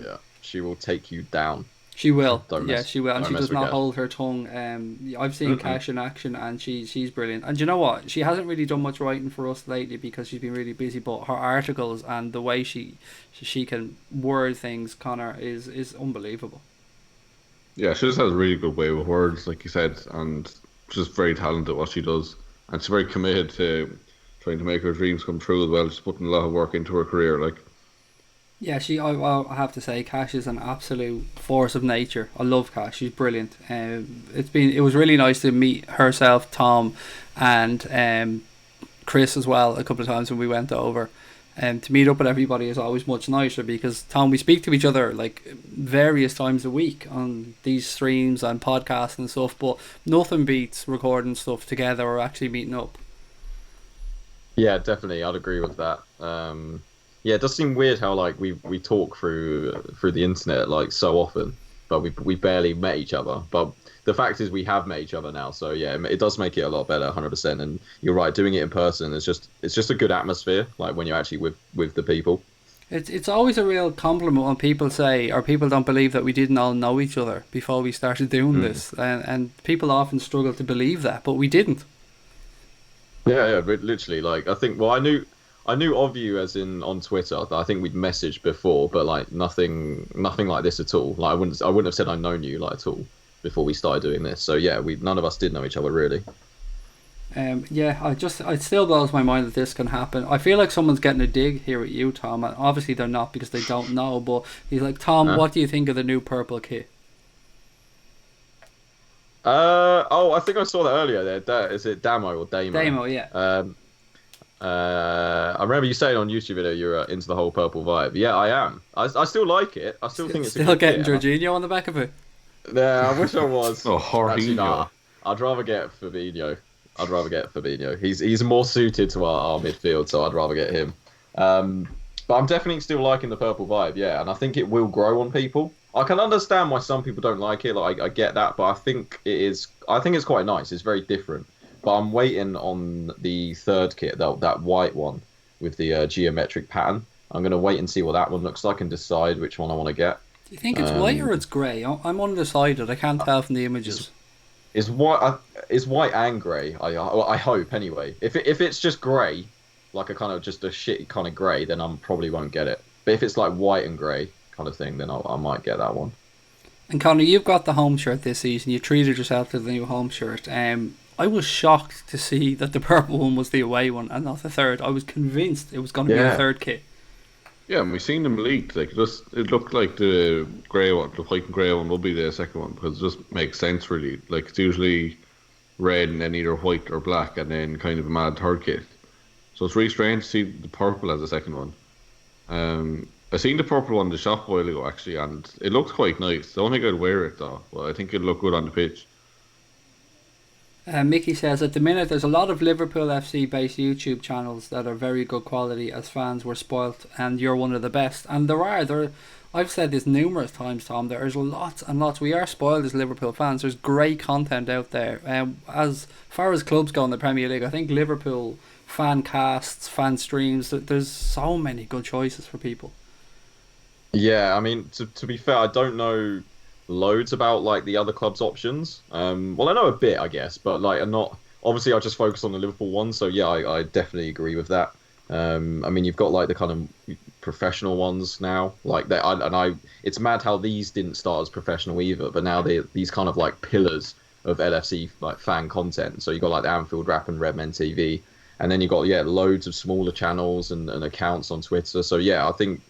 Yeah, she will take you down. She will. She will. And she does not Cash. hold her tongue. I've seen Cash in action, and she's brilliant. And you know what? She hasn't really done much writing for us lately because she's been really busy. But her articles and the way she can word things, Connor, is unbelievable. Yeah, she just has a really good way with words, like you said, and she's very talented at what she does. And she's very committed to trying to make her dreams come true as well. She's putting a lot of work into her career, like. Yeah, I have to say, Cash is an absolute force of nature. I love Cash. She's brilliant. It was really nice to meet herself, Tom, and Chris as well a couple of times when we went over. To meet up with everybody is always much nicer because, Tom, we speak to each other like various times a week on these streams and podcasts and stuff, but nothing beats recording stuff together or actually meeting up. Yeah, definitely. I'd agree with that. Yeah, it does seem weird how like we talk through the internet like so often, but we barely met each other. But the fact is we have met each other now, so yeah, it does make it a lot better, 100%. And you're right, doing it in person it's just a good atmosphere, like when you're actually with the people. It's always a real compliment when people say, or people don't believe that we didn't all know each other before we started doing this, and people often struggle to believe that, but we didn't. Yeah, but literally, like I think, well, I knew of you as in on Twitter. I think we'd messaged before, but like nothing like this at all. Like I wouldn't have said I'd known you like at all before we started doing this. So yeah, none of us did know each other really. Yeah, it still blows my mind that this can happen. I feel like someone's getting a dig here at you, Tom. And obviously they're not because they don't know. But he's like, Tom, Huh? what do you think of the new purple kit? Oh, I think I saw that earlier. There, is it Damo or Damo? Damo, yeah. I remember you saying on YouTube video you're into the whole purple vibe. Yeah, I am. I still like it. I still think it's a Still good getting kit. Jorginho on the back of it. Yeah, I wish I was. Oh, Actually, Jorginho. nah. I'd rather get Fabinho. He's more suited to our midfield, so I'd rather get him. But I'm definitely still liking the purple vibe, yeah, and I think it will grow on people. I can understand why some people don't like it. Like I get that, but I think it is. I think it's quite nice. It's very different. But I'm waiting on the third kit, that white one with the geometric pattern. I'm gonna wait and see what that one looks like and decide which one I want to get. Do you think it's white or it's grey? I'm undecided. I can't tell from the images. Is white and grey. I hope anyway. If it's just grey, like a kind of just a shitty kind of grey, then I probably won't get it. But if it's like white and grey kind of thing, then I might get that one. And Connor, you've got the home shirt this season. You treated yourself to the new home shirt. I was shocked to see that the purple one was the away one and not the third. I was convinced it was going to be the third kit. Yeah, and we've seen them leaked. Like it looked like the grey one, the white and grey one, will be the second one because it just makes sense really. Like it's usually red and then either white or black and then kind of a mad third kit. So it's really strange to see the purple as a second one. I seen the purple one in the shop a while ago actually, and it looks quite nice. I don't think I'd wear it though, but I think it'd look good on the pitch. Mickey says, at the minute there's a lot of Liverpool FC based YouTube channels that are very good quality. As fans we're spoilt and you're one of the best. And I've said this numerous times, Tom, there's lots and lots. We are spoiled as Liverpool fans. There's great content out there. As far as clubs go in the Premier League, I think Liverpool fan casts, fan streams, there's so many good choices for people. Yeah, I mean, to be fair, I don't know loads about like the other clubs' options. Well, I know a bit, I guess, but like I'm not. Obviously, I just focus on the Liverpool one, so yeah, I definitely agree with that. I mean, you've got like the kind of professional ones now, like that. It's mad how these didn't start as professional either, but now these kind of like pillars of LFC like fan content. So you got like the Anfield Rap and Redmen TV, and then you got loads of smaller channels and accounts on Twitter. So yeah, I think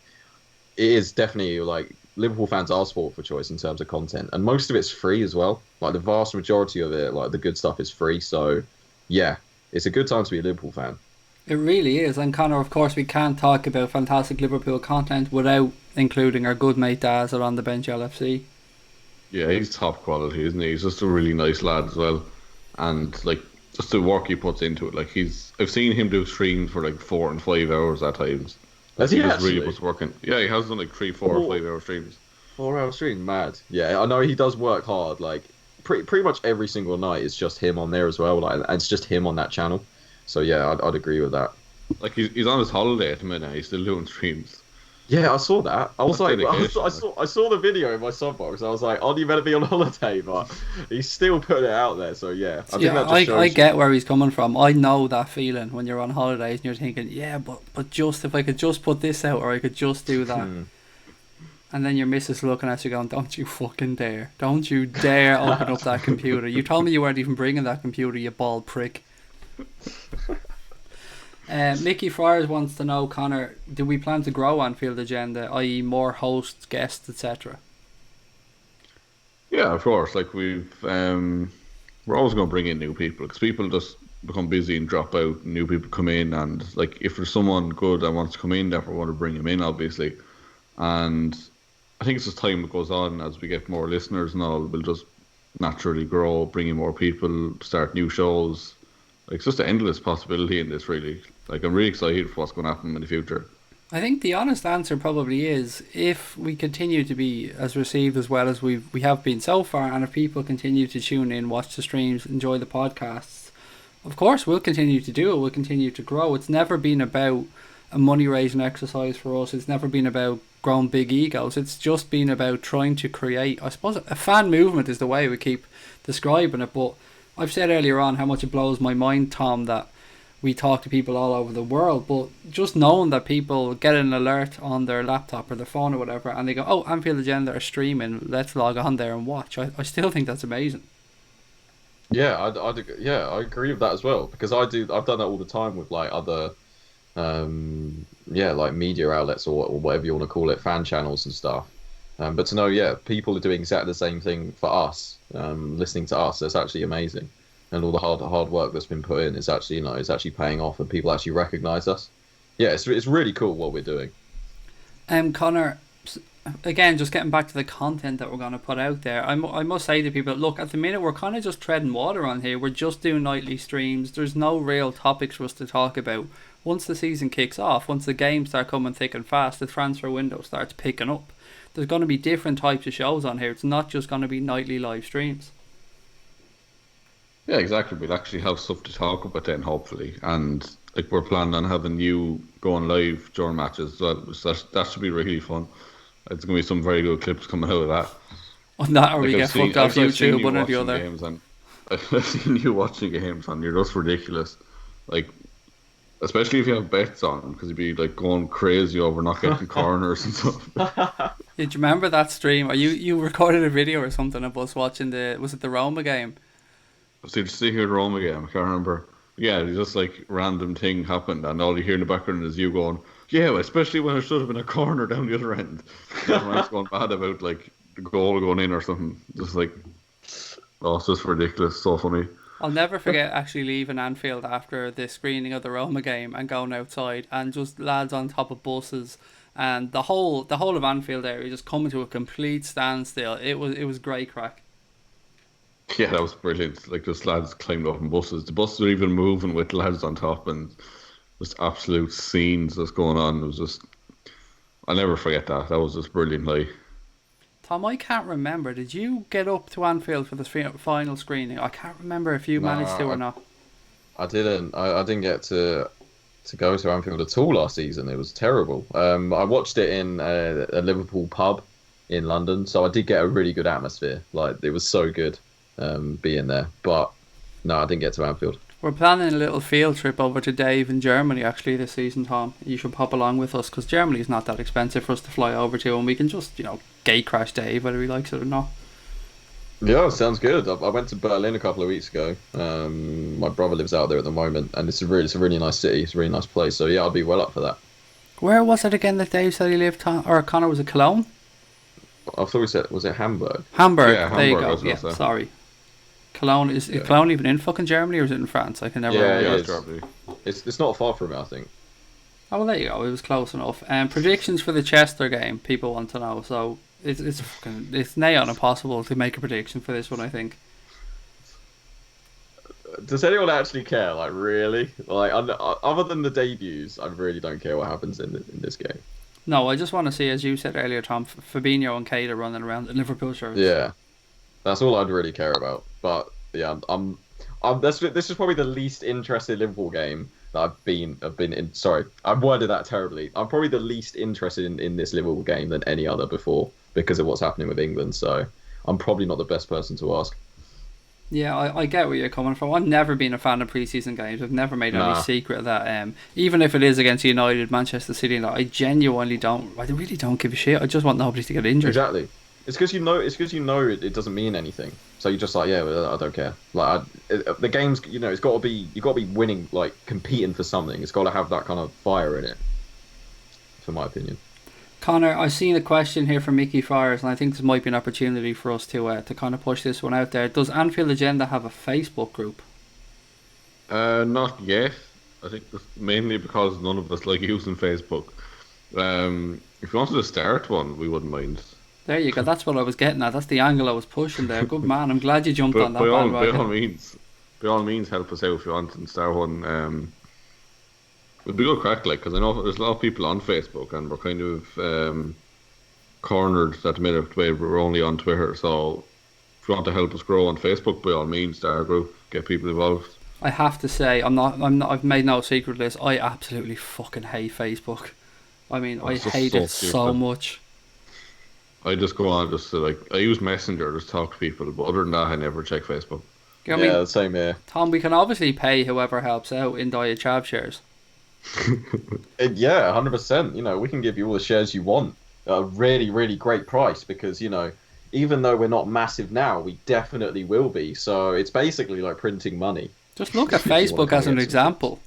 it is definitely like Liverpool fans are sport for choice in terms of content, and most of it's free as well. Like the vast majority of it, like the good stuff is free. So yeah, it's a good time to be a Liverpool fan. It really is. And Connor, of course, we can't talk about fantastic Liverpool content without including our good mate Daz at On The Bench LFC. Yeah, he's top quality, isn't he? He's just a really nice lad as well, and like just the work he puts into it. Like I've seen him do streams for like 4 and 5 hours at times. Has he just actually? really puts work in. Yeah, he has done like 3, 4, or 5 hour streams. 4 hour stream, mad. Yeah, I know he does work hard. Like pretty much every single night is just him on there as well. Like, and it's just him on that channel. So yeah, I'd agree with that. Like he's on his holiday at the minute. He's still doing streams. Yeah, I saw that. I was That's like, dedication, I saw the video in my subbox. I was like, oh, you better be on holiday, but he's still putting it out there. So yeah, I think that just shows. I get where he's coming from. I know that feeling when you're on holidays and you're thinking, yeah, but just if I could just put this out or I could just do that. And then your missus looking at you going, don't you fucking dare. Don't you dare open up that computer. You told me you weren't even bringing that computer, you bald prick. Mickey Friars wants to know, Connor, do we plan to grow Anfield Agenda, i.e. more hosts, guests, etc.? Yeah, of course. Like we're always going to bring in new people because people just become busy and drop out. New people come in, and like if there's someone good that wants to come in, therefore we want to bring him in, obviously. And I think it's just time it goes on as we get more listeners and all, we'll just naturally grow, bring in more people, start new shows. Like, it's just an endless possibility in this, really. Like, I'm really excited for what's going to happen in the future. I think the honest answer probably is if we continue to be as received as well as we have been so far, and if people continue to tune in, watch the streams, enjoy the podcasts, of course we'll continue to do it, we'll continue to grow. It's never been about a money raising exercise for us. It's never been about growing big egos. It's just been about trying to create, I suppose, a fan movement is the way we keep describing it. But I've said earlier on how much it blows my mind, Tom, that we talk to people all over the world, but just knowing that people get an alert on their laptop or their phone or whatever and they go, oh, Anfield Agenda are streaming, let's log on there and watch. I still think that's amazing. Yeah, yeah, I agree with that as well because I've done that all the time with like other yeah, like media outlets or whatever you want to call it, fan channels and stuff. But to know, yeah, people are doing exactly the same thing for us, listening to us. That's actually amazing, and all the hard work that's been put in is actually, it's actually paying off, and people actually recognise us. Yeah, it's really cool what we're doing. Connor, again, just getting back to the content that we're going to put out there, I must say to people, look, at the minute we're kind of just treading water on here. We're just doing nightly streams. There's no real topics for us to talk about. Once the season kicks off, once the games start coming thick and fast, the transfer window starts picking up. There's going to be different types of shows on here. It's not just going to be nightly live streams. Yeah, exactly. We'll actually have stuff to talk about then, hopefully. And like we're planning on having you going live during matches. So that should be really fun. There's going to be some very good clips coming out of that. On that, or Like we get fucked off YouTube, one or the other. I've seen you watching games, and you're just ridiculous. Like, especially if you have bets on, because you'd be like going crazy over not getting corners and stuff. Did you remember that stream? Or you recorded a video or something of us watching was it the Roma game? So just see here the Roma game, I can't remember. Yeah, it's just like random thing happened, and all you hear in the background is you going, yeah, well, especially when it should have been a corner down the other end. Everyone's going mad about like the goal going in or something. Just like, oh, it's just ridiculous, so funny. I'll never forget actually leaving Anfield after the screening of the Roma game and going outside and just lads on top of buses and the whole of Anfield area just coming to a complete standstill. It was great crack. Yeah, that was brilliant. Like, just lads climbed up in buses. The buses were even moving with lads on top, and just absolute scenes that's going on. It was just, I'll never forget that. That was just brilliant. Like, Tom, I can't remember. Did you get up to Anfield for the final screening? I can't remember if you managed to or not. I didn't. I didn't get to go to Anfield at all last season. It was terrible. I watched it in a Liverpool pub in London, so I did get a really good atmosphere. Like, it was so good being there. But no, I didn't get to Anfield. We're planning a little field trip over to Dave in Germany actually this season, Tom. You should pop along with us because Germany is not that expensive for us to fly over to, and we can just, gate crash Dave whether he likes it or not. Yeah, sounds good. I went to Berlin a couple of weeks ago. My brother lives out there at the moment, and it's a really nice city. It's a really nice place. So yeah, I'll be well up for that. Where was it again that Dave said he lived? Or Connor, was it Cologne? I thought we said, was it Hamburg? Hamburg. Yeah, there Hamburg, you go. Yeah, sorry. Cologne is Cologne even in fucking Germany or is it in France? I can never remember. It's not far from it, I think. Oh well, there you go. It was close enough. Predictions for the Chester game, people want to know. So it's nigh on impossible to make a prediction for this one, I think. Does anyone actually care? Like, really? Like, other than the debuts, I really don't care what happens in this game. No, I just want to see, as you said earlier, Tom, Fabinho and Keita running around in Liverpool shirts. Yeah, that's all I'd really care about. But yeah, this is probably the least interested Liverpool game that I've been in. Sorry, I've worded that terribly. I'm probably the least interested in this Liverpool game than any other before because of what's happening with England. So I'm probably not the best person to ask. Yeah, I get where you're coming from. I've never been a fan of pre-season games. I've never made any secret of that. Even if it is against United, Manchester City, and I genuinely don't. I really don't give a shit. I just want nobody to get injured. Exactly. It's because you know it doesn't mean anything. So you're just like, yeah, well, I don't care. Like the game's, it's got to be, you got to be winning, like competing for something. It's got to have that kind of fire in it. For my opinion. Connor, I've seen a question here from Mickey Fires, and I think this might be an opportunity for us to kind of push this one out there. Does Anfield Agenda have a Facebook group? Not yet. I think that's mainly because none of us like using Facebook. If you wanted to start one, we wouldn't mind. There you go. That's what I was getting at. That's the angle I was pushing there. Good man. I'm glad you jumped on that bandwagon. By all means, help us out if you want and start one. It'd be good crack, like, because I know there's a lot of people on Facebook, and we're kind of cornered at the minute. We're only on Twitter, so if you want to help us grow on Facebook, by all means, start a group, get people involved. I have to say, I've made no secret of this. I absolutely fucking hate Facebook. I mean, I hate it so much. I just go on just to, I use Messenger just to talk to people, but other than that, I never check Facebook. Yeah, same here. Tom, we can obviously pay whoever helps out in Dia Chav shares. Yeah, 100%. We can give you all the shares you want at a really, really great price because, even though we're not massive now, we definitely will be. So it's basically like printing money. Just look at If you wanna Facebook come as an against example.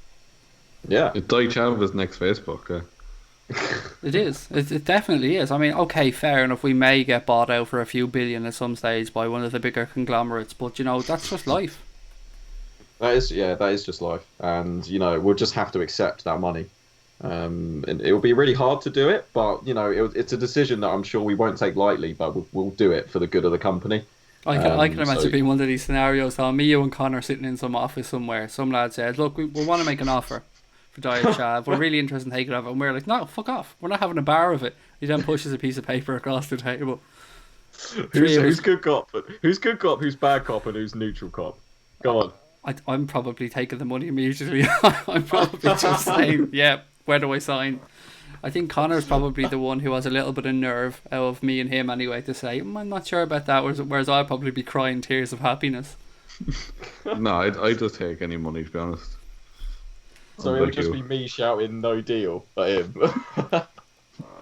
Yeah. Deutsche Alba's next Facebook. It is. It definitely is. I mean, okay, fair enough. We may get bought out for a few billion at some stage by one of the bigger conglomerates, but you know, that's just life. That is just life, and you know we'll just have to accept that money. And it will be really hard to do it, but you know it's a decision that I'm sure we won't take lightly, but we'll do it for the good of the company. I can imagine being one of these scenarios. Me, you, and Connor sitting in some office somewhere. Some lad said, "Look, we want to make an offer for Diet Chav. We're really interested in taking it off," and we're like, "No, fuck off. We're not having a bar of it." He then pushes a piece of paper across the table. Who's good cop? Who's good cop? Who's bad cop? And who's neutral cop? Go on. I'm probably taking the money immediately. I'm probably just saying, yeah, where do I sign? I think Connor's probably the one who has a little bit of nerve out of me and him anyway to say, I'm not sure about that, whereas I'll probably be crying tears of happiness. No, I'd just take any money, to be honest. So it'll just be me shouting no deal at him.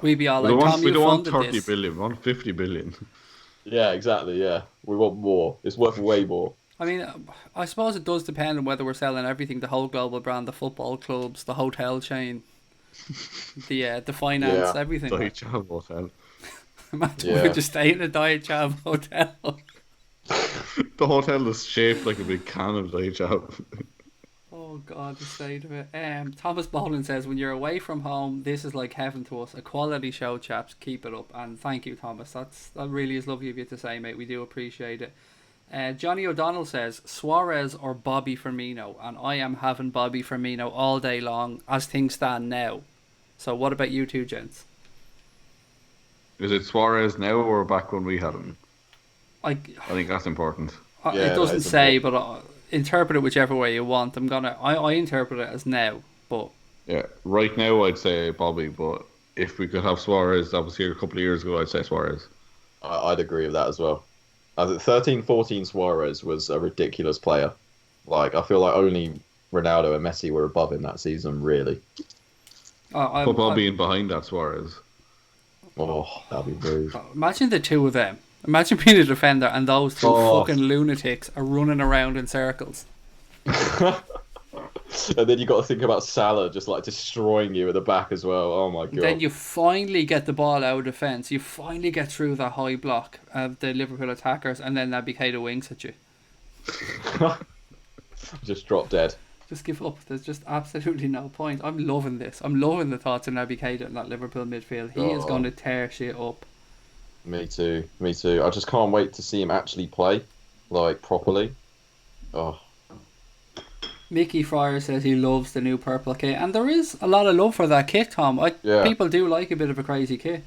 We'd be all We like, don't want, Tom, we you don't want funded 30 this. billion, we want 50 billion. Yeah, exactly, yeah. We want more. It's worth way more. I mean, I suppose it does depend on whether we're selling everything, the whole global brand, the football clubs, the hotel chain, the finance, Yeah. everything. Deutsche Alba Hotel. Imagine Yeah. we just stay in a Diet Chav hotel. The hotel is shaped like a big can of Deutsche Alba. Oh God, the state of it. Thomas Boland says, when you're away from home, this is like heaven to us. A quality show, chaps. Keep it up. And thank you, Thomas. That really is lovely of you to say, mate. We do appreciate it. Johnny O'Donnell says, Suarez or Bobby Firmino? And I am having Bobby Firmino all day long as things stand now. So what about you two, gents? Is it Suarez now or back when we had him? I think that's important. Yeah, it that doesn't is say, but interpret it whichever way you want. I interpret it as now, but Yeah, right now I'd say Bobby, but if we could have Suarez, that was here a couple of years ago, I'd say Suarez. I'd agree with that as well. I think 13-14 Suarez was a ridiculous player. Like, I feel like only Ronaldo and Messi were above him that season, really. Put Bobby in behind that Suarez. Oh, that'd be rude. imagine the two of them. Imagine being a defender and those two Oh. fucking lunatics are running around in circles. And then you got to think about Salah just like destroying you at the back as well. Oh my god. Then you finally get the ball out of defence. You finally get through that high block of the Liverpool attackers, and then Naby Keita winks at you. Just drop dead. Just give up. There's just absolutely no point. I'm loving this. I'm loving the thoughts of Naby Keita in that Liverpool midfield. He is Oh. going to tear shit up. Me too. Me too. I just can't wait to see him actually play, like properly. Oh. Mickey Fryer says he loves the new purple kit, and there is a lot of love for that kit, Tom. Yeah. People do like a bit of a crazy kit.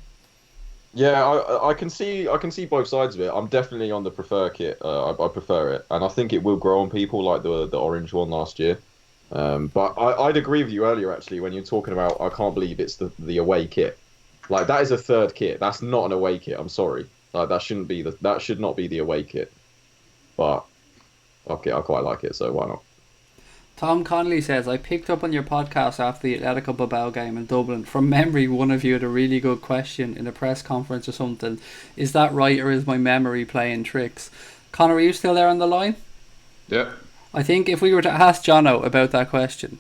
Yeah, I can see both sides of it. I'm definitely on the prefer kit. I prefer it, and I think it will grow on people like the orange one last year. But I'd agree with you earlier actually when you're talking about I can't believe it's the away kit. Like that is a third kit. That's not an away kit. I'm sorry. Like that should not be the away kit. But okay, I quite like it, so why not? Tom Connolly says, I picked up on your podcast after the Atletico Bilbao game in Dublin. From memory, one of you had a really good question in a press conference or something. Is that right, or is my memory playing tricks? Connor, are you still there on the line? Yeah. I think if we were to ask Jono about that question,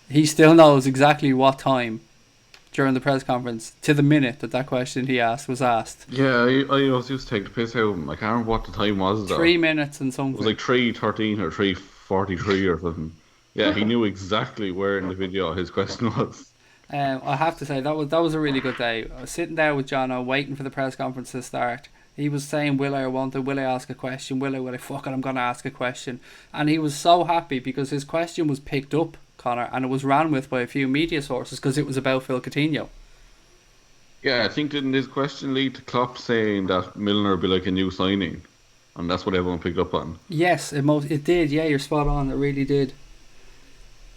he still knows exactly what time during the press conference, to the minute that question he asked was asked. Yeah, I was just taking the piss out of him. I can't remember what the time was though. 3 minutes and It something. was like 3:13 or 3:43 or something. Yeah, he knew exactly where in the video his question was. I have to say that was a really good day. I was sitting there with Jono waiting for the press conference to start. He was saying, will I ask a question? Will I fuck it, I'm going to ask a question. And he was so happy because his question was picked up, Connor, and it was ran with by a few media sources because it was about Phil Coutinho. Yeah, I think didn't his question lead to Klopp saying that Milner would be like a new signing? And that's what everyone picked up on. Yes, it did. Yeah, you're spot on. It really did.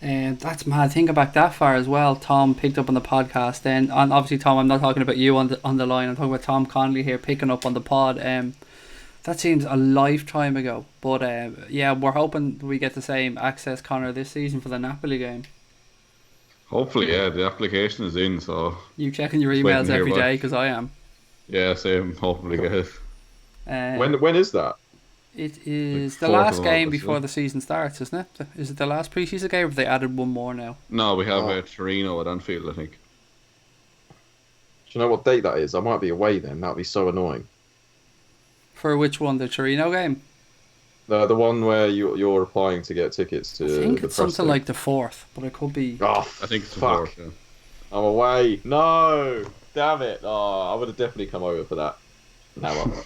And that's mad. Thinking back that far as well, Tom picked up on the podcast then. And obviously, Tom, I'm not talking about you on the line. I'm talking about Tom Connolly here picking up on the pod. That seems a lifetime ago. But yeah, we're hoping we get the same access, Connor, this season for the Napoli game. Hopefully, yeah, the application is in, so You checking your Just waiting emails to hear every back. day because I am. yeah, same. Hopefully, get it. When is that? It is Like the 4th last of game August, before yeah. the season starts, isn't it? Is it the last pre-season game, or have they added one more now? No, we have Oh. Torino at Anfield, I think. Do you know what date that is? I might be away then. That'd be so annoying. For which one? The Torino game? The one where you're applying to get tickets to I think the it's press something thing. like the 4th, but it could be. Oh, I think it's the fuck. 4th, yeah. I'm away. No, damn it. Oh, I would have definitely come over for that. Now, well,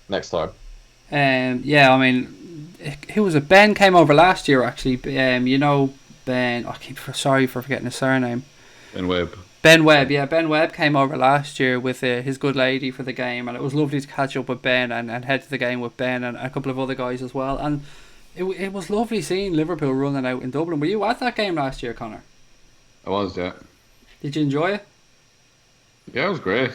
next time. Yeah, I mean, who was it? Ben came over last year, actually. You know, Ben. Sorry for forgetting his surname. Ben Webb. Ben Webb, yeah, Ben Webb came over last year with his good lady for the game, and it was lovely to catch up with Ben and head to the game with Ben and a couple of other guys as well. And it was lovely seeing Liverpool running out in Dublin. Were you at that game last year, Connor? I was, yeah. Did you enjoy it? Yeah, it was great.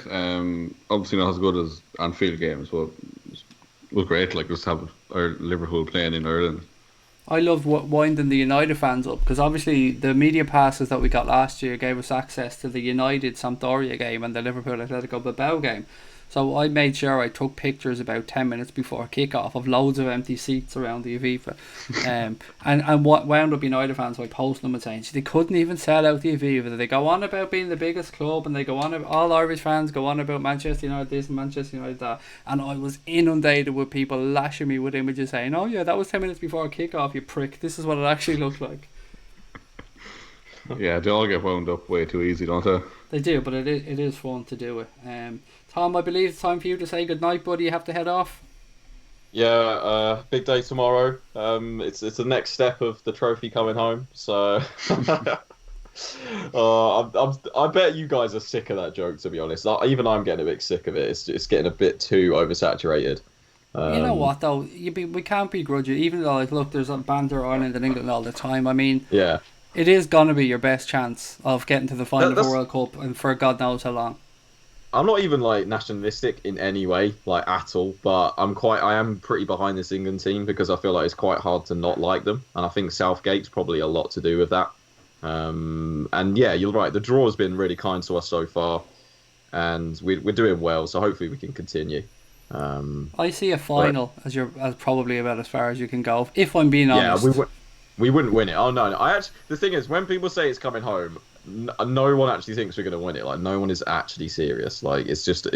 Obviously not as good as Anfield games, but it was great. Like, just have our Liverpool playing in Ireland. I loved winding the United fans up, because obviously the media passes that we got last year gave us access to the United Sampdoria game and the Liverpool Atletico Bilbao game. So I made sure I took pictures about 10 minutes before kick-off of loads of empty seats around the Aviva. And what wound up United fans by posting them and saying, "See, they couldn't even sell out the Aviva. They go on about being the biggest club, and they go on, all Irish fans go on about Manchester United this and Manchester United that." And I was inundated with people lashing me with images saying, "Oh yeah, that was 10 minutes before kick-off, you prick. This is what it actually looked like." Yeah, they all get wound up way too easy, don't they? They do, but it is fun to do it. Tom, I believe it's time for you to say goodnight, buddy. You have to head off. Yeah, big day tomorrow. It's the next step of the trophy coming home. So, I bet you guys are sick of that joke. To be honest, even I'm getting a bit sick of it. It's getting a bit too oversaturated. You know what though? We can't begrudge it. Even though, like, look, there's a banter Ireland and England all the time. I mean, Yeah, it is gonna be your best chance of getting to the final of the That's- World Cup, and for God knows how long. I'm not even like nationalistic in any way, like at all. But I am pretty behind this England team because I feel like it's quite hard to not like them, and I think Southgate's probably a lot to do with that. And yeah, you're right. The draw has been really kind to us so far, and we're doing well. So hopefully we can continue. I see a final as probably about as far as you can go. If I'm being honest. Yeah, we wouldn't win it. Oh no, no. The thing is, when people say it's coming home, no one actually thinks we're going to win it. Like, no one is actually serious. Like, it's just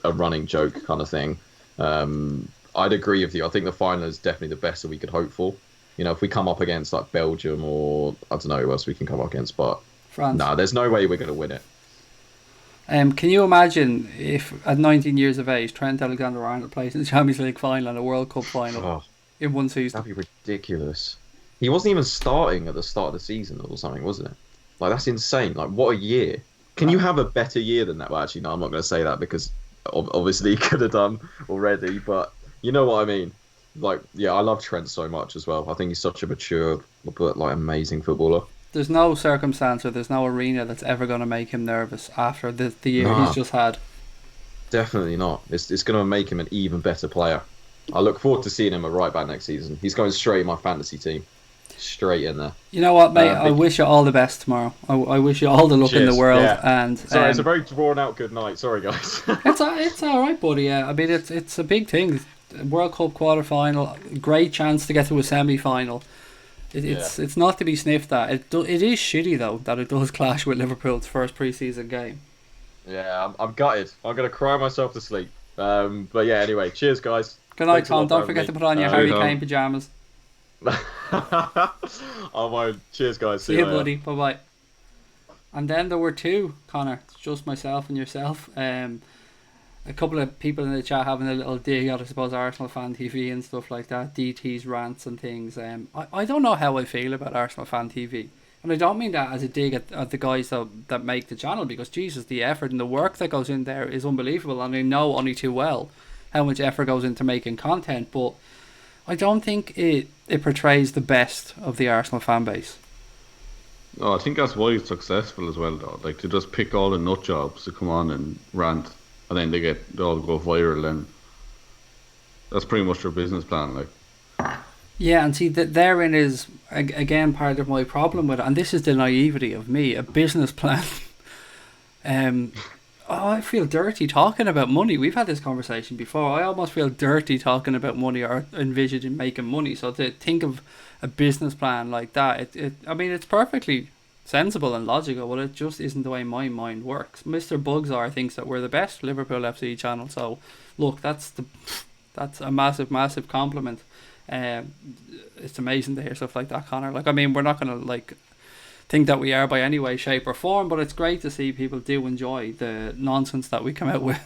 a running joke kind of thing. I'd agree with you. I think the final is definitely the best that we could hope for. You know, if we come up against like Belgium or I don't know who else we can come up against, but France. no, there's no way we're going to win it. Can you imagine if at 19 years of age Trent Alexander-Arnold plays in the Champions League final and a World Cup final Oh, in one season? that'd be ridiculous. He wasn't even starting at the start of the season or something, wasn't it? Like, that's insane. Like, what a year. Can you have a better year than that? Well, actually, no, I'm not going to say that because obviously he could have done already, but you know what I mean. Like, yeah, I love Trent so much as well. I think he's such a mature but like amazing footballer. There's no circumstance or there's no arena that's ever going to make him nervous after the year Nah. he's just had. Definitely not. It's going to make him an even better player. I look forward to seeing him at right back next season. He's going straight in my fantasy team. Straight in there. You know what, mate? I big- wish you all the best tomorrow. I wish you all the luck in the Cheers. world. Yeah. And Sorry, it's a very drawn out good night. Sorry, guys. it's all right, buddy. Yeah, I mean it's a big thing. World Cup quarter final, great chance to get to a semi final. It's not to be sniffed at. It is shitty though that it does clash with Liverpool's first pre-season game. Yeah, I'm gutted. I'm going to cry myself to sleep. But yeah, anyway, cheers, guys. Good night, Thanks a lot Tom. for Don't having forget me. to put on your Uh, Harry Tom. Kane pajamas. I won't. Cheers, guys. See you you, later. buddy. Bye bye. And then there were two, Connor. It's just myself and yourself. A couple of people in the chat having a little dig at, I suppose, Arsenal Fan TV and stuff like that. DT's rants and things. I don't know how I feel about Arsenal Fan TV. And I don't mean that as a dig at the guys that make the channel, because Jesus, the effort and the work that goes in there is unbelievable, and I know only too well how much effort goes into making content, but I don't think it portrays the best of the Arsenal fan base. No, I think that's why it's successful as well, though. Like, to just pick all the nut jobs to come on and rant, and then they all go viral, and that's pretty much their business plan. Like, Yeah, and see that therein is again part of my problem with it, and this is the naivety of me, a business plan. Oh, I feel dirty talking about money. We've had this conversation before. I almost feel dirty talking about money or envisioning making money. So to think of a business plan like that, I mean, it's perfectly sensible and logical, but it just isn't the way my mind works. Mr. Bugsar thinks that we're the best Liverpool FC channel. So, look, that's a massive, massive compliment. Um, it's amazing to hear stuff like that, Connor. Like, I mean, we're not gonna like think that we are by any way, shape, or form, but it's great to see people do enjoy the nonsense that we come out with.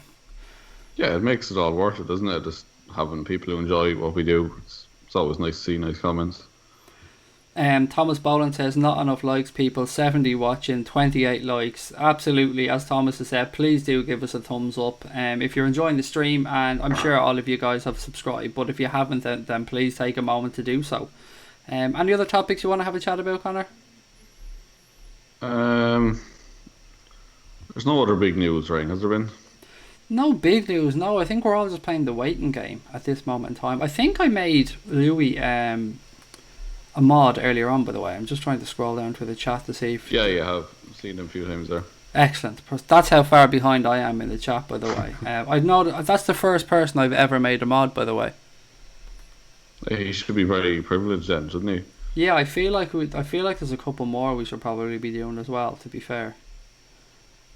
Yeah, it makes it all worth it, doesn't it? Just having people who enjoy what we do. It's always nice to see nice comments. Thomas Boland says not enough likes, people. 70 watching, 28 likes. Absolutely, as Thomas has said, please do give us a thumbs up. If you're enjoying the stream, and I'm sure all of you guys have subscribed, but if you haven't, then please take a moment to do so. Any other topics you want to have a chat about, Connor? There's no other big news, right? Has there been? No big news. No, I think we're all just playing the waiting game at this moment in time. I think I made Louis a mod earlier on, by the way. I'm just trying to scroll down through the chat to see if... Yeah, you have seen him a few times there. Excellent. That's how far behind I am in the chat, by the way. I know that's the first person I've ever made a mod, by the way. He should be very privileged then, shouldn't he? Yeah, I feel like there's a couple more we should probably be doing as well, to be fair.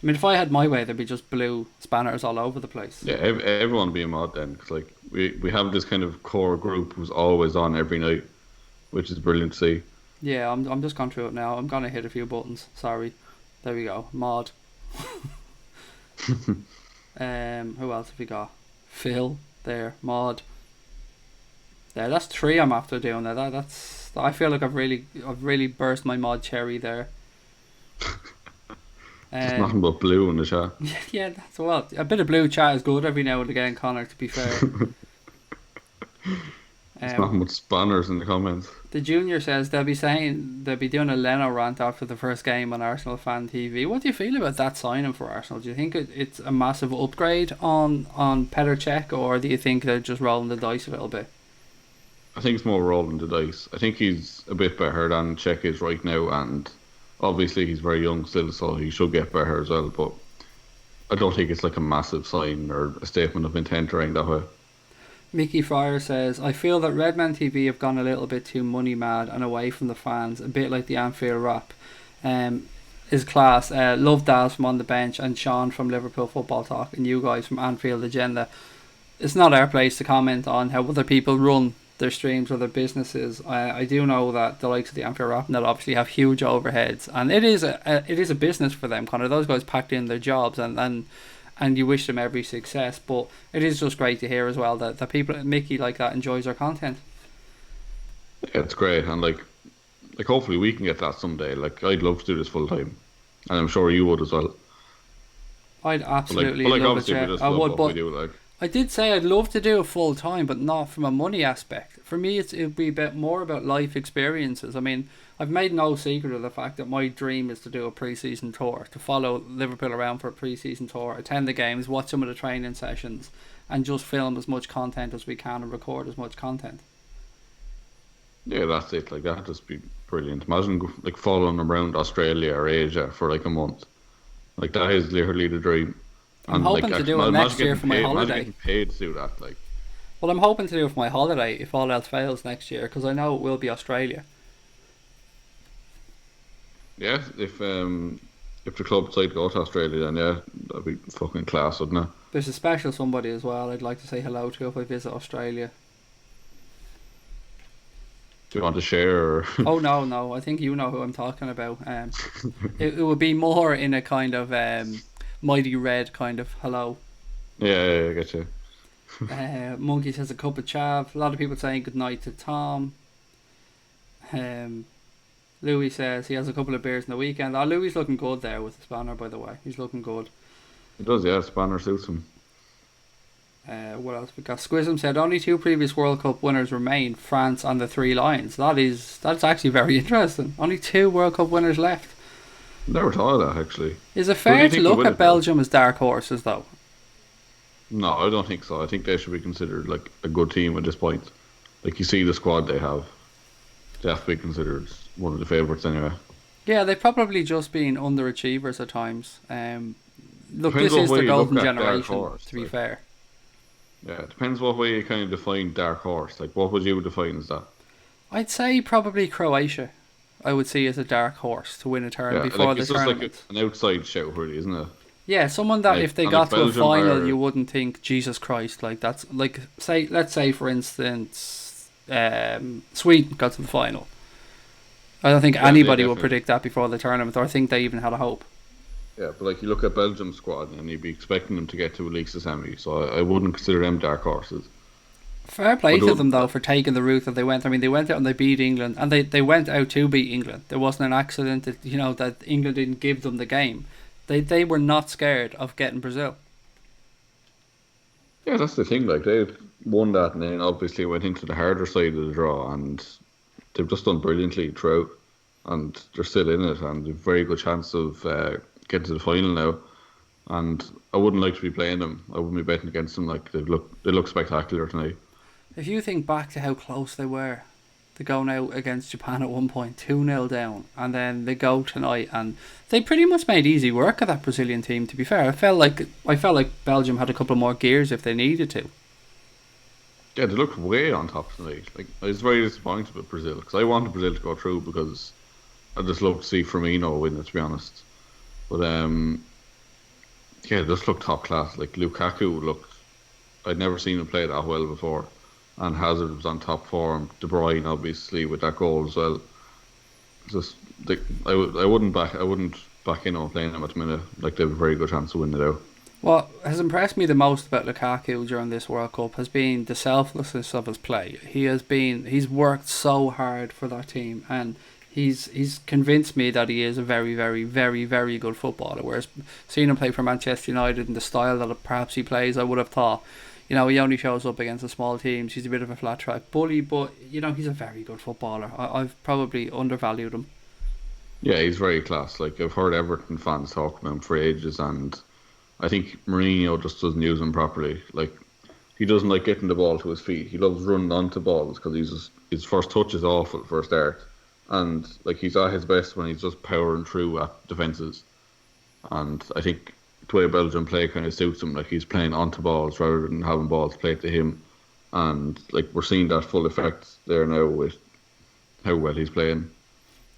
I mean, if I had my way, there'd be just blue spanners all over the place. Yeah, everyone would be a mod then, because like we have this kind of core group who's always on every night, which is brilliant to see. Yeah, I'm just going through it now. I'm gonna hit a few buttons. Sorry. There we go. Mod. Who else have we got? Phil there. Mod. There, that's 3 I'm after doing there. That's. I feel like I've really burst my mod cherry there. There's nothing but blue in the chat. Yeah, that's well. A bit of blue chat is good every now and again, Connor. To be fair. There's nothing but spanners in the comments. The Junior says they'll be doing a Leno rant after the first game on Arsenal Fan TV. What do you feel about that signing for Arsenal? Do you think it's a massive upgrade on Petr Cech, or do you think they're just rolling the dice a little bit? I think it's more rolling the dice. I think he's a bit better than Cech is right now, and obviously he's very young still, so he should get better as well. But I don't think it's like a massive sign or a statement of intent or anything that way. Mickey Fryer says, I feel that Redman TV have gone a little bit too money mad and away from the fans, a bit like the Anfield Wrap. Is class. Love Daz from On the Bench and Sean from Liverpool Football Talk and you guys from Anfield Agenda. It's not our place to comment on how other people run their streams or their businesses. I do know that the likes of the Anfield Wrap that obviously have huge overheads, and it is a business for them, Connor. Those guys packed in their jobs and you wish them every success, but it is just great to hear as well that people, Mickey like that, enjoys our content. Yeah, it's great, and like hopefully we can get that someday. Like, I'd love to do this full time, and I'm sure you would as well. I'd absolutely but love it. We just love would, what but we do, like. I did say I'd love to do it full time, but not from a money aspect. For me, it'd be a bit more about life experiences. I mean, I've made no secret of the fact that my dream is to do a pre-season tour, to follow Liverpool around for a pre-season tour, attend the games, watch some of the training sessions, and just film as much content as we can and record as much content. Yeah, that's it. Like, that'd just be brilliant. Imagine like following around Australia or Asia for like a month. Like, that is literally the dream. I'm hoping to do it next year for my holiday. Getting paid to do that, like. Well, I'm hoping to do it for my holiday if all else fails next year, because I know it will be Australia. Yeah, if the club decide to go to Australia, then yeah, that'd be fucking class, wouldn't it? There's a special somebody as well I'd like to say hello to if I visit Australia. Do you want to share? Or? Oh no, I think you know who I'm talking about. It would be more in a kind of Mighty Red kind of hello. Yeah, I get you. Monkey says a cup of chav. A lot of people saying good night to Tom. Louis says he has a couple of beers in the weekend. Oh, Louis looking good there with the spanner, by the way. He's looking good. He does, yeah. Spanner suits him. What else we got? Squism said only 2 previous World Cup winners remain, France and the 3 Lions. That's actually very interesting. Only 2 World Cup winners left. Never thought of that, actually. Is it fair to look at Belgium as dark horses, though? No, I don't think so. I think they should be considered like a good team at this point. Like, you see the squad they have. They have to be considered one of the favourites anyway. Yeah, they've probably just been underachievers at times. look, Depends this what is way the you look golden at dark generation, horse, to be like. fair. Yeah, it depends what way you kind of define dark horse. Like, what would you define as that? I'd say probably Croatia. I would see as a dark horse to win a turn Yeah, before like the it's just like tournament. an outside shout, really, isn't it? Yeah, someone that if they And got like to a Belgium final, are, you wouldn't think Jesus Christ. Like that's like let's say for instance, Sweden got to the final. I don't think yeah, they anybody would definitely. predict that before the tournament, or think they even had a hope. Yeah, but like you look at Belgium's squad and you'd be expecting them to get to at least the semi. So I wouldn't consider them dark horses. Fair play But to them though for taking the route that they went. I mean, they went out and they beat England, and they went out to beat England. There wasn't an accident that that England didn't give them the game. They were not scared of getting Brazil. Yeah, that's the thing. Like they've won that, and then obviously went into the harder side of the draw, and they've just done brilliantly throughout, and they're still in it, and they've a very good chance of getting to the final now. And I wouldn't like to be playing them. I wouldn't be betting against them. Like they look spectacular tonight. If you think back to how close they were to going out against Japan at one point, 2-0 down, and then they go tonight, and they pretty much made easy work of that Brazilian team. To be fair, I felt like Belgium had a couple more gears if they needed to. Yeah, they looked way on top tonight. Like I was very disappointed with Brazil because I wanted Brazil to go through because I just love to see Firmino win it, to be honest. But yeah, it just looked top class. Like Lukaku looked, I'd never seen him play that well before, and Hazard was on top form. De Bruyne obviously with that goal as well. Just like I wouldn't back in on playing them at the minute. Like they have a very good chance of winning it out. What has impressed me the most about Lukaku during this World Cup has been the selflessness of his play. He's worked so hard for that team, and he's convinced me that he is a very, very, very, very good footballer. Whereas seeing him play for Manchester United in the style that perhaps he plays, I would have thought, he only shows up against the small teams. He's a bit of a flat track bully, but he's a very good footballer. I've probably undervalued him. Yeah, he's very class. Like I've heard Everton fans talk about him for ages, and I think Mourinho just doesn't use him properly. Like he doesn't like getting the ball to his feet. He loves running onto balls because his first touch is awful for a start, and like he's at his best when he's just powering through at defences. And I think the way Belgium play kind of suits him. Like he's playing onto balls rather than having balls played to him, and like we're seeing that full effect there now with how well he's playing.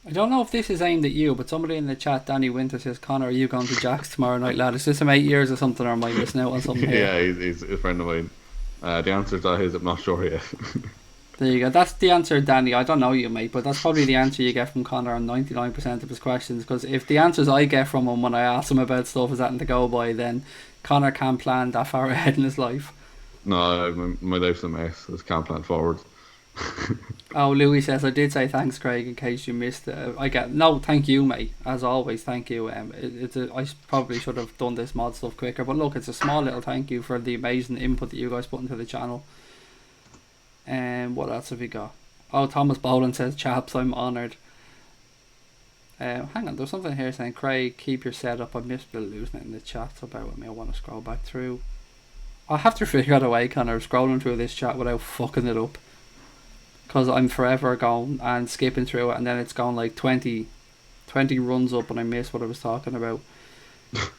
I don't know if this is aimed at you, but somebody in the chat, Danny Winter, says, Connor, are you going to Jack's tomorrow night, lad? Is this him 8 years or something, or am I missing out on something here? Yeah, he's a friend of mine. The answer to that is I'm not sure yet. There you go. That's the answer, Danny. I don't know you, mate, but that's probably the answer you get from Connor on 99% of his questions, because if the answers I get from him when I ask him about stuff is that to go by, then Connor can't plan that far ahead in his life. No, my life's a mess. I just can't plan forward. Oh, Louis says, I did say thanks, Craig, in case you missed it. No, thank you, mate. As always, thank you. I probably should have done this mod stuff quicker, but look, it's a small little thank you for the amazing input that you guys put into the channel. What else have we got? Oh, Thomas Boland says, chaps, I'm honoured. Hang on, there's something here saying, Craig, keep your setup. I missed losing it in the chat, so bear with me. I want to scroll back through. I'll have to figure out a way, Connor, of scrolling through this chat without fucking it up. Because I'm forever going and skipping through it, and then it's gone like 20 runs up and I miss what I was talking about.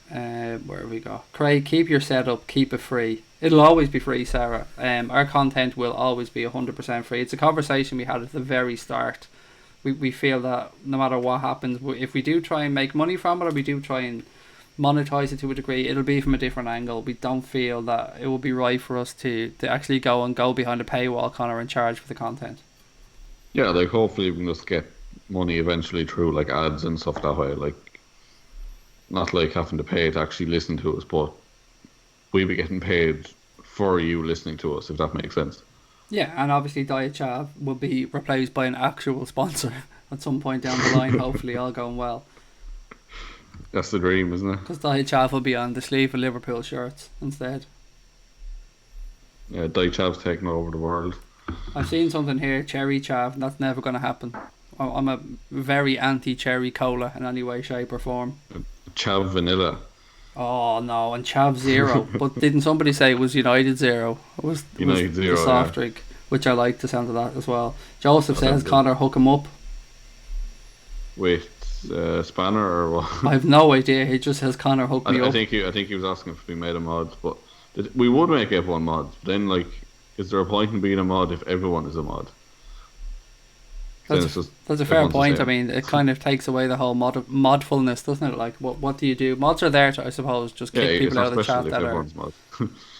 Where have we got? Craig, keep your setup, keep it free. It'll always be free, Sarah. Our content will always be 100% free. It's a conversation we had at the very start. We feel that no matter what happens, if we do try and make money from it, or we do try and monetize it to a degree, it'll be from a different angle. We don't feel that it would be right for us to actually go behind a paywall, Connor, and charge for the content. Yeah, like hopefully we can just get money eventually through like ads and stuff that way. Like not like having to pay to actually listen to us, but we be getting paid for you listening to us, if that makes sense. Yeah, and obviously Diet Chav will be replaced by an actual sponsor at some point down the line, hopefully all going well. That's the dream, isn't it? Because Diet Chav will be on the sleeve of Liverpool shirts instead. Yeah, Diet Chav's taking over the world. I've seen something here, Cherry Chav, and that's never going to happen. I'm a very anti-cherry cola in any way, shape or form. Chav Vanilla. Oh no, and Chav Zero. But didn't somebody say it was United Zero? It was Zero, the soft yeah. drink, which I like the sound of that as well. Joseph says, Connor, hook him up. With Spanner or what? I have no idea. He just says Connor hooked me I up. think he was asking if we made a mod, but we would make everyone mods. Then like, is there a point in being a mod if everyone is a mod? That's a fair point. I mean, it kind of takes away the whole modfulness, doesn't it? Like, what do you do? Mods are there to, I suppose, just kick people out of the chat that are.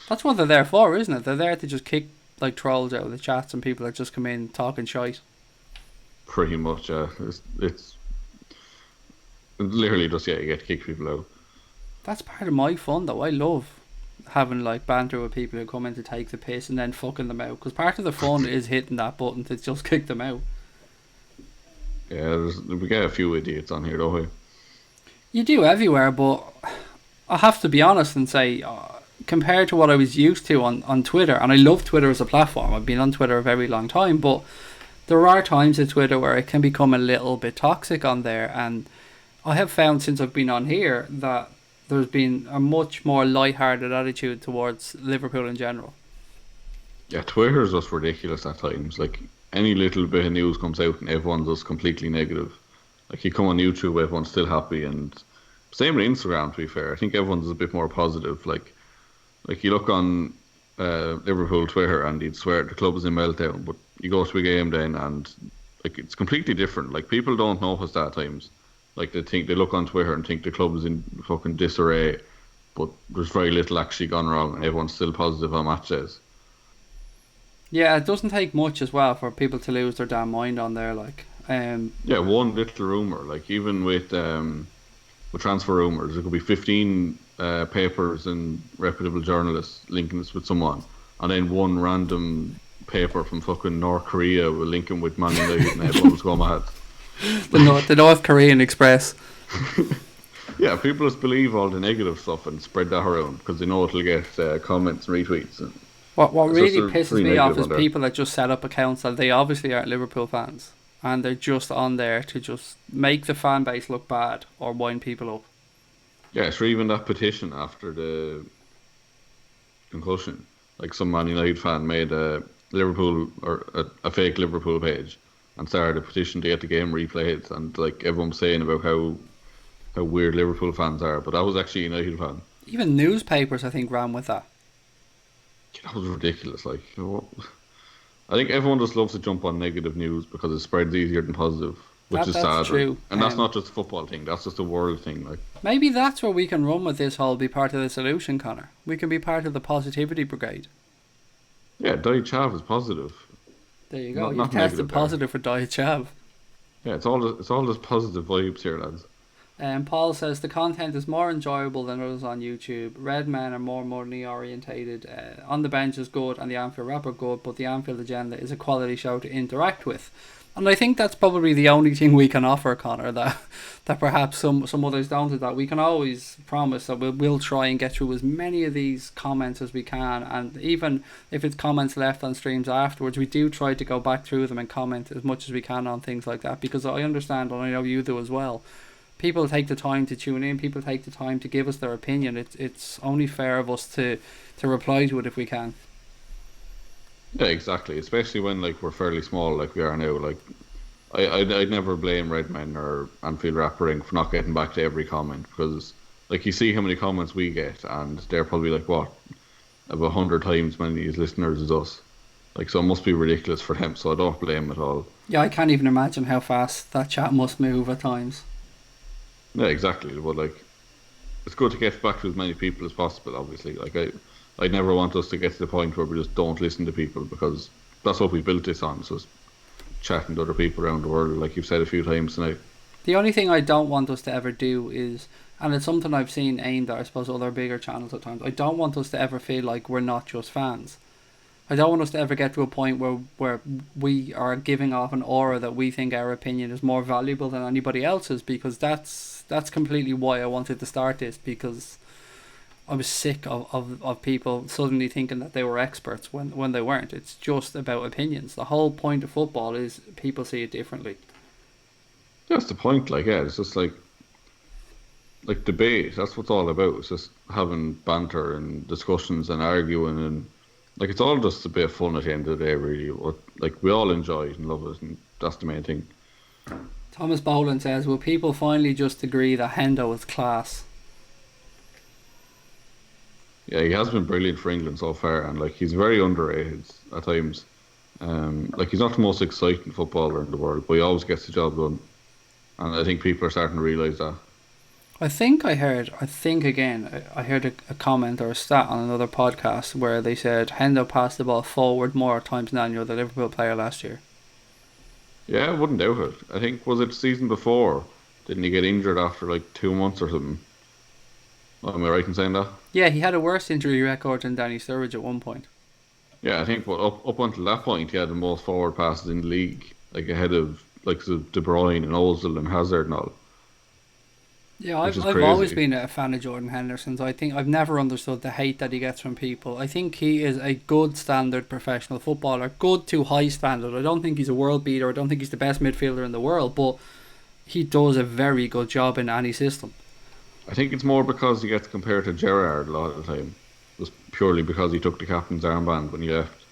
That's what they're there for, isn't it? They're there to just kick like trolls out of the chats and people that just come in talking shite. Pretty much, yeah. It's literally just, you get to kick people out. That's part of my fun, though. I love having like banter with people who come in to take the piss and then fucking them out. Because part of the fun is hitting that button to just kick them out. Yeah, we get a few idiots on here, don't we? You do everywhere, but I have to be honest and say, compared to what I was used to on Twitter, and I love Twitter as a platform. I've been on Twitter a very long time, but there are times at Twitter where it can become a little bit toxic on there, and I have found since I've been on here that there's been a much more light-hearted attitude towards Liverpool in general. Yeah, Twitter is just ridiculous at times. Like, any little bit of news comes out and everyone's just completely negative. Like, you come on YouTube, everyone's still happy, and same with Instagram, to be fair. I think everyone's a bit more positive. Like you look on Liverpool Twitter and you'd swear the club is in meltdown, but you go to a game then and like it's completely different. Like, people don't notice that at times. Like, they look on Twitter and think the club is in fucking disarray, but there's very little actually gone wrong and everyone's still positive on match days. Yeah, it doesn't take much as well for people to lose their damn mind on there. Like, yeah, one little rumour, like even with transfer rumours, there could be 15 papers and reputable journalists linking this with someone, and then one random paper from fucking North Korea will link him with Man United and everyone's going mad. The North Korean Express. Yeah, people just believe all the negative stuff and spread that around because they know it'll get comments and retweets. And what really pisses me off is people that just set up accounts that they obviously aren't Liverpool fans, and they're just on there to just make the fan base look bad or wind people up. Yeah, so even that petition after the concussion, like some Man United fan made a Liverpool or a fake Liverpool page and started a petition to get the game replayed, and like everyone was saying about how weird Liverpool fans are, but that was actually a United fan. Even newspapers, I think, ran with that. That was ridiculous. Like, I think everyone just loves to jump on negative news because it spreads easier than positive, which is sad. True. And that's not just a football thing; that's just a world thing. Like, maybe that's where we can run with this whole be part of the solution, Connor. We can be part of the positivity brigade. Yeah, Diet Chav is positive. There you go. You've tested positive for Diet Chav. Yeah, it's all just positive vibes here, lads. Paul says the content is more enjoyable than others on YouTube. Red Men are more money orientated. On the Bench is good and the Anfield Wrap are good, but the Anfield Agenda is a quality show to interact with. And I think that's probably the only thing we can offer, Connor, that perhaps some others don't do. That we can always promise that we'll try and get through as many of these comments as we can, and even if it's comments left on streams afterwards, we do try to go back through them and comment as much as we can on things like that, because I understand, and I know you do as well, people take the time to tune in, people take the time to give us their opinion. It's only fair of us to reply to it if we can. Yeah, exactly. Especially when like we're fairly small, like we are now. Like, I'd never blame Redmen or Anfield Rappering for not getting back to every comment, because like you see how many comments we get, and they're probably like what about 100 times many listeners as us. Like, so it must be ridiculous for them. So I don't blame at all. Yeah, I can't even imagine how fast that chat must move at times. Yeah, exactly. But like, it's good to get back to as many people as possible. Obviously, like I'd never want us to get to the point where we just don't listen to people, because that's what we built this on. So it's chatting to other people around the world, like you've said a few times tonight. The only thing I don't want us to ever do is, and it's something I've seen aimed at, I suppose, other bigger channels at times, I don't want us to ever feel like we're not just fans. I don't want us to ever get to a point where we are giving off an aura that we think our opinion is more valuable than anybody else's, because that's completely why I wanted to start this, because I was sick of people suddenly thinking that they were experts when they weren't. It's just about opinions. The whole point of football is people see it differently. That's the point. Like, yeah, it's just like debate. That's what it's all about. It's just having banter and discussions and arguing, and like it's all just a bit of fun at the end of the day, really. Like, we all enjoy it and love it, and that's the main thing. Thomas Boland says, will people finally just agree that Hendo is class? Yeah, he has been brilliant for England so far, and like he's very underrated at times. Like he's not the most exciting footballer in the world, but he always gets the job done, and I think people are starting to realise that. I think I heard a comment or a stat on another podcast where they said Hendo passed the ball forward more times than any other Liverpool player last year. Yeah, I wouldn't doubt it. I think, was it the season before? Didn't he get injured after like 2 months or something? Am I right in saying that? Yeah, he had a worse injury record than Danny Sturridge at one point. Yeah, I think up until that point, he had the most forward passes in the league, like ahead of like De Bruyne and Ozil and Hazard and all. Yeah, I've always been a fan of Jordan Henderson's. I think I've never understood the hate that he gets from people. I think he is a good standard professional footballer, good to high standard. I don't think he's a world beater. I don't think he's the best midfielder in the world, but he does a very good job in any system. I think it's more because he gets compared to Gerrard a lot of the time, just purely because he took the captain's armband when he left,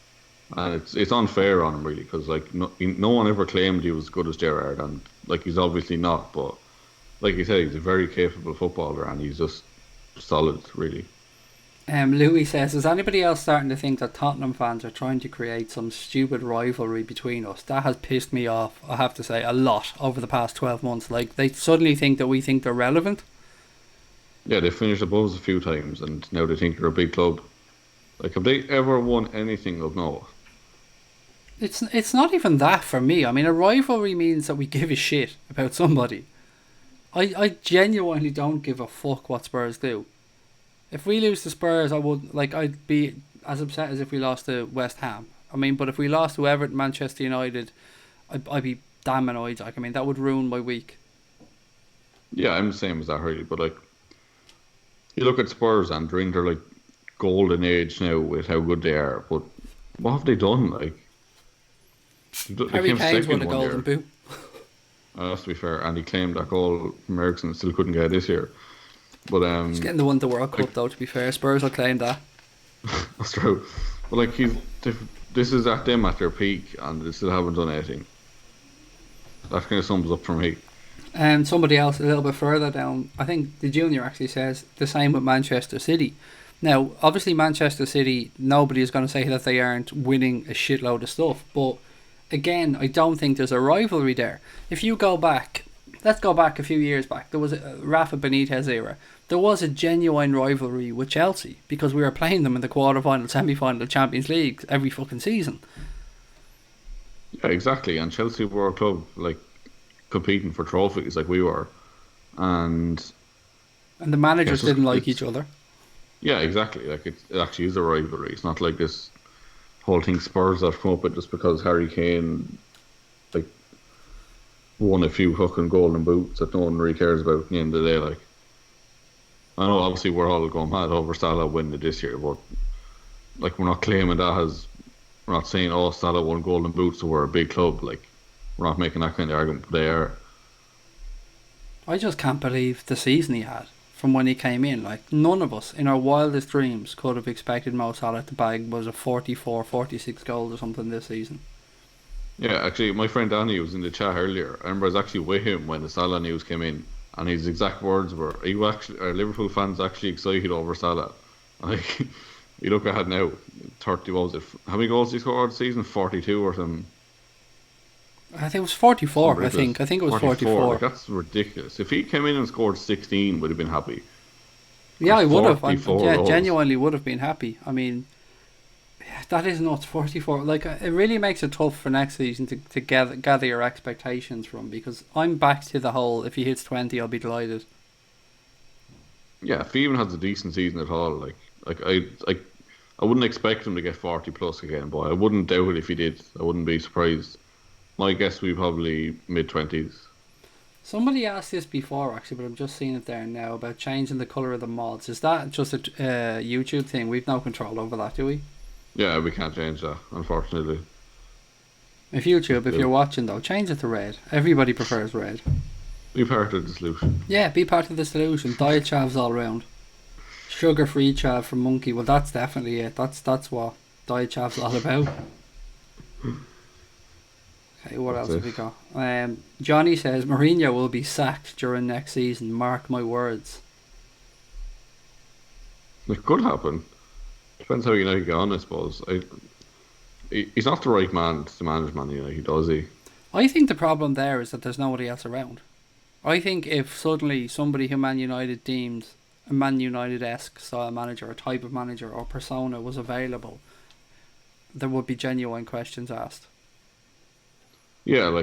and it's unfair on him really, because like no one ever claimed he was as good as Gerrard, and like he's obviously not, but. Like you said, he's a very capable footballer and he's just solid, really. Louis says, is anybody else starting to think that Tottenham fans are trying to create some stupid rivalry between us? That has pissed me off, I have to say, a lot over the past 12 months. Like, they suddenly think that we think they're relevant. Yeah, they finished above us a few times and now they think they're a big club. Like, have they ever won anything of note? It's not even that for me. I mean, a rivalry means that we give a shit about somebody. I genuinely don't give a fuck what Spurs do. If we lose to Spurs, I'd be as upset as if we lost to West Ham. I mean, but if we lost to Everton, Manchester United, I'd be damn annoyed. Like, I mean, that would ruin my week. Yeah, I'm the same as that, really. But like, you look at Spurs and they're in their like golden age now with how good they are. But what have they done? Like, Harry Kane's won a golden boot. To be fair, and he claimed that goal from Eriksen and still couldn't get it this year. But he's getting the one to World Cup though. To be fair, Spurs will claim that. That's true. But like this is at them at their peak, and they still haven't done anything. That kind of sums up for me. And somebody else a little bit further down, I think the Junior actually says the same with Manchester City. Now, obviously, Manchester City, nobody is going to say that they aren't winning a shitload of stuff, but. Again, I don't think there's a rivalry there. If you go back, let's go back a few years back. There was a Rafa Benitez era. There was a genuine rivalry with Chelsea because we were playing them in the quarter-final, semi-final of Champions League every fucking season. Yeah, exactly. And Chelsea were a club like competing for trophies like we were, and the managers didn't like each other. Yeah, exactly. Like it actually is a rivalry. It's not like this whole thing Spurs have come up with just because Harry Kane like won a few fucking golden boots that no one really cares about at the end of the day. Like, I know obviously we're all going mad over Salah winning it this year, but like we're not claiming that as, we're not saying Salah won golden boots so we're a big club. Like, we're not making that kind of argument, but they are. I just can't believe the season he had from when he came in. Like, none of us in our wildest dreams could have expected Mo Salah to bag was a 44, 46 goals or something this season. Yeah, actually, my friend Danny was in the chat earlier. I remember I was actually with him when the Salah news came in, and his exact words were, "Are Liverpool fans actually excited over Salah?" Like, you look ahead now, 30. What was it? How many goals did he score this season? 42 or something. I think it was 44. I think it was 44. Like, that's ridiculous. If he came in and scored 16, would have been happy. Yeah, I would have. Goals. Genuinely would have been happy. I mean, that is nuts. 44. Like, it really makes it tough for next season to gather your expectations from, because I'm back to the whole, if he hits 20, I'll be delighted. Yeah, if he even has a decent season at all, I wouldn't expect him to get 40 plus again, but I wouldn't doubt it if he did. I wouldn't be surprised. My guess would be probably mid-20s. Somebody asked this before, actually, but I'm just seeing it there now, about changing the colour of the mods. Is that just a YouTube thing? We've no control over that, do we? Yeah, we can't change that, unfortunately. If YouTube, if you're watching though, change it to red. Everybody prefers red. Be part of the solution. Yeah, be part of the solution. Diet chavs all round. Sugar-free chav from Monkey. Well, that's definitely it. That's what Diet chav's all about. Okay, what That's else have it. we got? Johnny says Mourinho will be sacked during next season. Mark my words. It could happen. Depends how United get on, I suppose. He's not the right man to manage Man United, does he? I think the problem there is that there's nobody else around. I think if suddenly somebody who Man United deemed a Man United-esque style manager, or type of manager, or persona was available, there would be genuine questions asked. Yeah,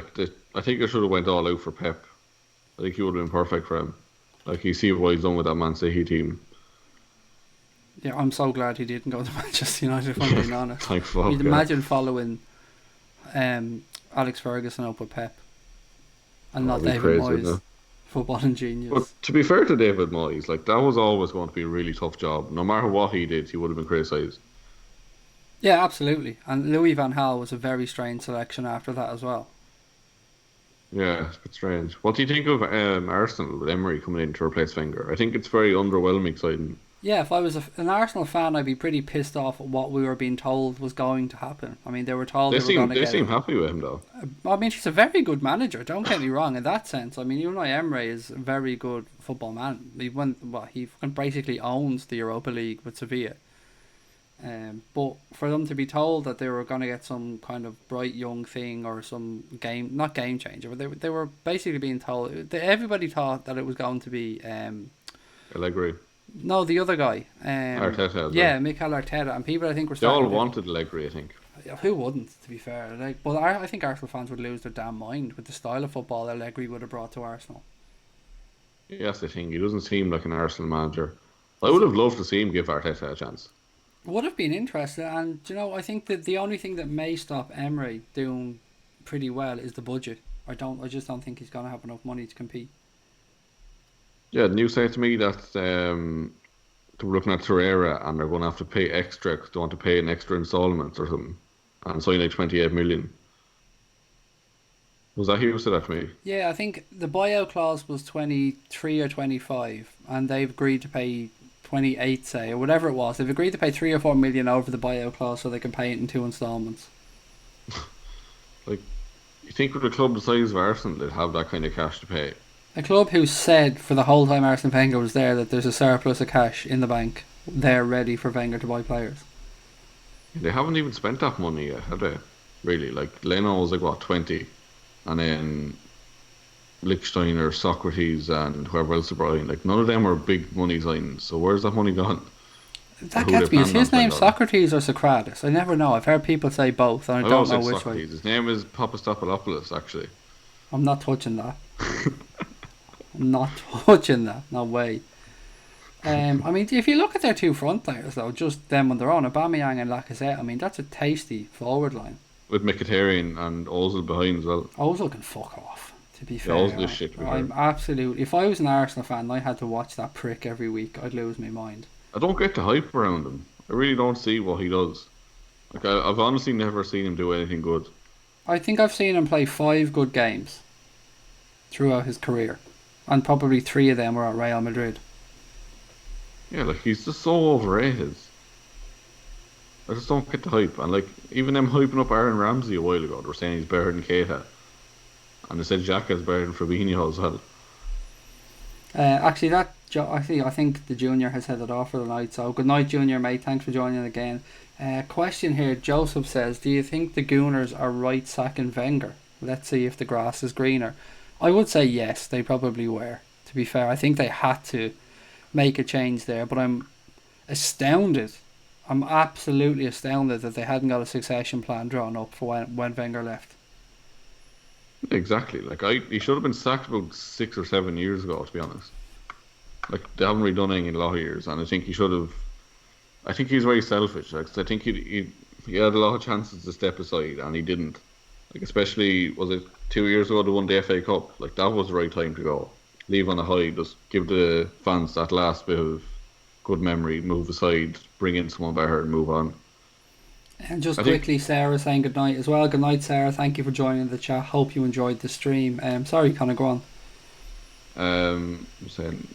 I think they should have went all out for Pep. I think he would have been perfect for him. Like, you see what he's done with that Man City team. Yeah, I'm so glad he didn't go to Manchester United, if I'm being honest. Thank fuck. You'd Yeah. imagine following Alex Ferguson up with Pep and not That'd be David crazy, wouldn't Moyes, it? footballing genius. But to be fair to David Moyes, like, that was always going to be a really tough job. No matter what he did, he would have been criticised. Yeah, absolutely. And Louis van Gaal was a very strange selection after that as well. Yeah, it's a bit strange. What do you think of Arsenal with Emery coming in to replace Wenger? I think it's very underwhelming signing. Yeah, if I was an Arsenal fan, I'd be pretty pissed off at what we were being told was going to happen. I mean, they were told They they were going seem to they get seem happy with him though. I mean, he's a very good manager. Don't get me wrong in that sense. I mean, Unai Emery is a very good football man. He fucking basically owns the Europa League with Sevilla. But for them to be told that they were going to get some kind of bright young thing or some not game changer, but they were basically being told. Everybody thought that it was going to be. Allegri, No, the other guy. Arteta. Yeah, Mikel Arteta, and people I think were They all starting. wanted Allegri, I think. Who wouldn't, to be fair? Like, but I think Arsenal fans would lose their damn mind with the style of football Allegri would have brought to Arsenal. Yeah, that's the thing. He doesn't seem like an Arsenal manager. I would have loved to see him give Arteta a chance. Would have been interesting, and I think that the only thing that may stop Emery doing pretty well is the budget. I just don't think he's going to have enough money to compete. Yeah, the news said to me that they were looking at Torreira and they're going to have to pay extra because they want to pay an extra instalment or something and sign like 28 million. Was that who said that to me? Yeah, I think the buyout clause was 23 or 25, and they've agreed to pay 28, say, or whatever it was. They've agreed to pay 3 or 4 million over the buyout clause so they can pay it in 2 installments. Like, you think with a club the size of Arsenal, they'd have that kind of cash to pay? A club who said for the whole time Arsene Wenger was there that there's a surplus of cash in the bank, they're ready for Wenger to buy players. They haven't even spent that money yet, have they? Really? Like, Leno was like, what, 20? And then Lichtsteiner, Socrates, and whoever else they brought in. Like, none of them were big money signings. So where's that money gone? That Who gets they me. Is planned on his name spending on? Socrates or Socrates? I never know. I've heard people say both, and I I don't always know like which Socrates. way. His name is Papastopoulos, actually. I'm not touching that. I'm not touching that. No way. I mean, if you look at their two front players, though, just them on their own, Aubameyang and Lacazette, I mean, that's a tasty forward line. With Mkhitaryan and Ozil behind as well. Ozil can fuck off, to be fair. Ozil is shit, to be I'm fair. absolutely... If I was an Arsenal fan and I had to watch that prick every week, I'd lose my mind. I don't get the hype around him. I really don't see what he does. Like, I've honestly never seen him do anything good. I think I've seen him play 5 good games throughout his career, and probably 3 of them were at Real Madrid. Yeah, like, he's just so overrated. I just don't get the hype. And, like, even them hyping up Aaron Ramsey a while ago, they were saying he's better than Keita. And they said Xhaka's better than Fabinho as well. Actually, I think the Junior has headed off for the night. So good night, Junior, mate. Thanks for joining again. Question here. Joseph says, do you think the Gooners are right sacking Wenger? Let's see if the grass is greener. I would say yes. They probably were. To be fair, I think they had to make a change there. But I'm astounded. I'm absolutely astounded that they hadn't got a succession plan drawn up for when Wenger left. Exactly. Like, he should have been sacked about 6 or 7 years ago, to be honest. Like, they haven't really done anything in a lot of years. And I think he should have... I think he's very selfish. Like, 'cause I think he had a lot of chances to step aside, and he didn't. Like, especially, was it 2 years ago they won the FA Cup? Like, that was the right time to go. Leave on a high, just give the fans that last bit of good memory, move aside, bring in someone better and move on. And just I think- quickly, Sarah saying good night as well. Good night, Sarah. Thank you for joining the chat. Hope you enjoyed the stream. Sorry, Conor, go on. I'm saying...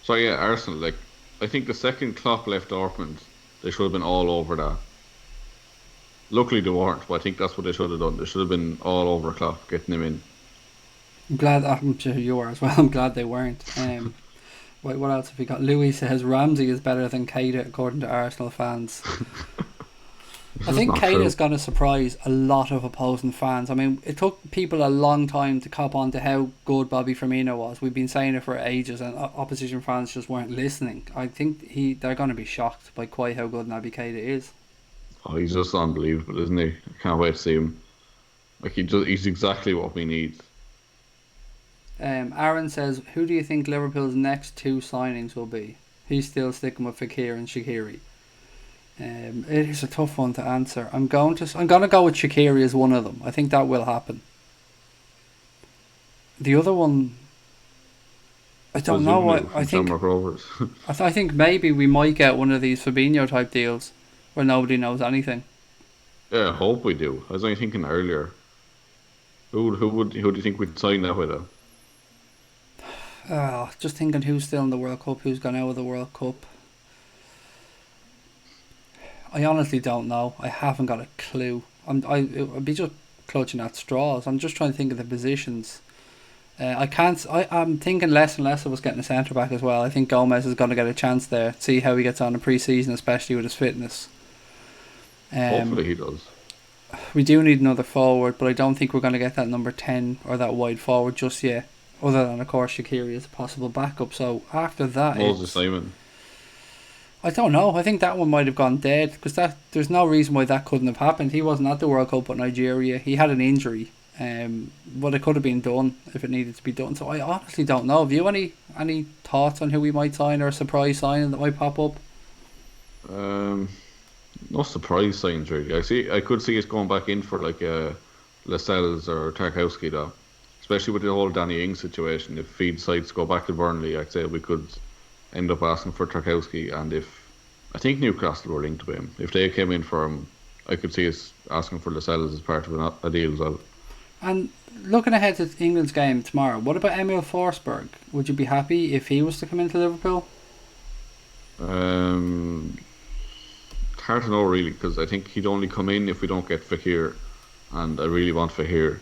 So, yeah, Arsenal, like, I think the second Klopp left Dortmund, they should have been all over that. Luckily they weren't, but I think that's what they should have done. They should have been all over Klopp, getting him in. I'm glad. I'm sure you are as well. I'm glad they weren't. Wait, what else have we got? Louis says Ramsey is better than Keita according to Arsenal fans. I think not Keita true. is going to surprise a lot of opposing fans. I mean, it took people a long time to cop on to how good Bobby Firmino was. We've been saying it for ages, and opposition fans just weren't listening. I think they're going to be shocked by quite how good Naby Keita is. Oh, he's just unbelievable, isn't he? I can't wait to see him. Like he's exactly what we need. Aaron says, "Who do you think Liverpool's next two signings will be?" He's still sticking with Fekir and Shaqiri. It is a tough one to answer. I'm going to go with Shaqiri as one of them. I think that will happen. The other one, I don't know. I think Shamrock Rovers. I think maybe we might get one of these Fabinho type deals where nobody knows anything. Yeah, I hope we do. I was only thinking earlier. Who do you think we'd sign that with? Just thinking who's still in the World Cup, who's gone out of the World Cup. I honestly don't know. I haven't got a clue. I'd be just clutching at straws. I'm just trying to think of the positions. I'm thinking less and less of us getting a centre back as well. I think Gomez is going to get a chance there. See how he gets on in pre-season, especially with his fitness. Hopefully he does. We do need another forward, but I don't think we're going to get that number 10 or that wide forward just yet. Other than, of course, Shaqiri is a possible backup. So after that, Moses Simon. I don't know. I think that one might have gone dead because there's no reason why that couldn't have happened. He wasn't at the World Cup with Nigeria. He had an injury, but it could have been done if it needed to be done. So I honestly don't know. Have you any thoughts on who we might sign or a surprise signing that might pop up? No surprise signs really. I could see us going back in for like Lascelles or Tarkowski though. Especially with the whole Danny Ings situation. If feed sites go back to Burnley, I'd say we could end up asking for Tarkowski, and I think Newcastle were linked to him. If they came in for him, I could see us asking for Lascelles as part of a deal as well. And looking ahead to England's game tomorrow, what about Emil Forsberg? Would you be happy if he was to come into Liverpool? It's hard to know really, because I think he'd only come in if we don't get Fekir, and I really want Fekir.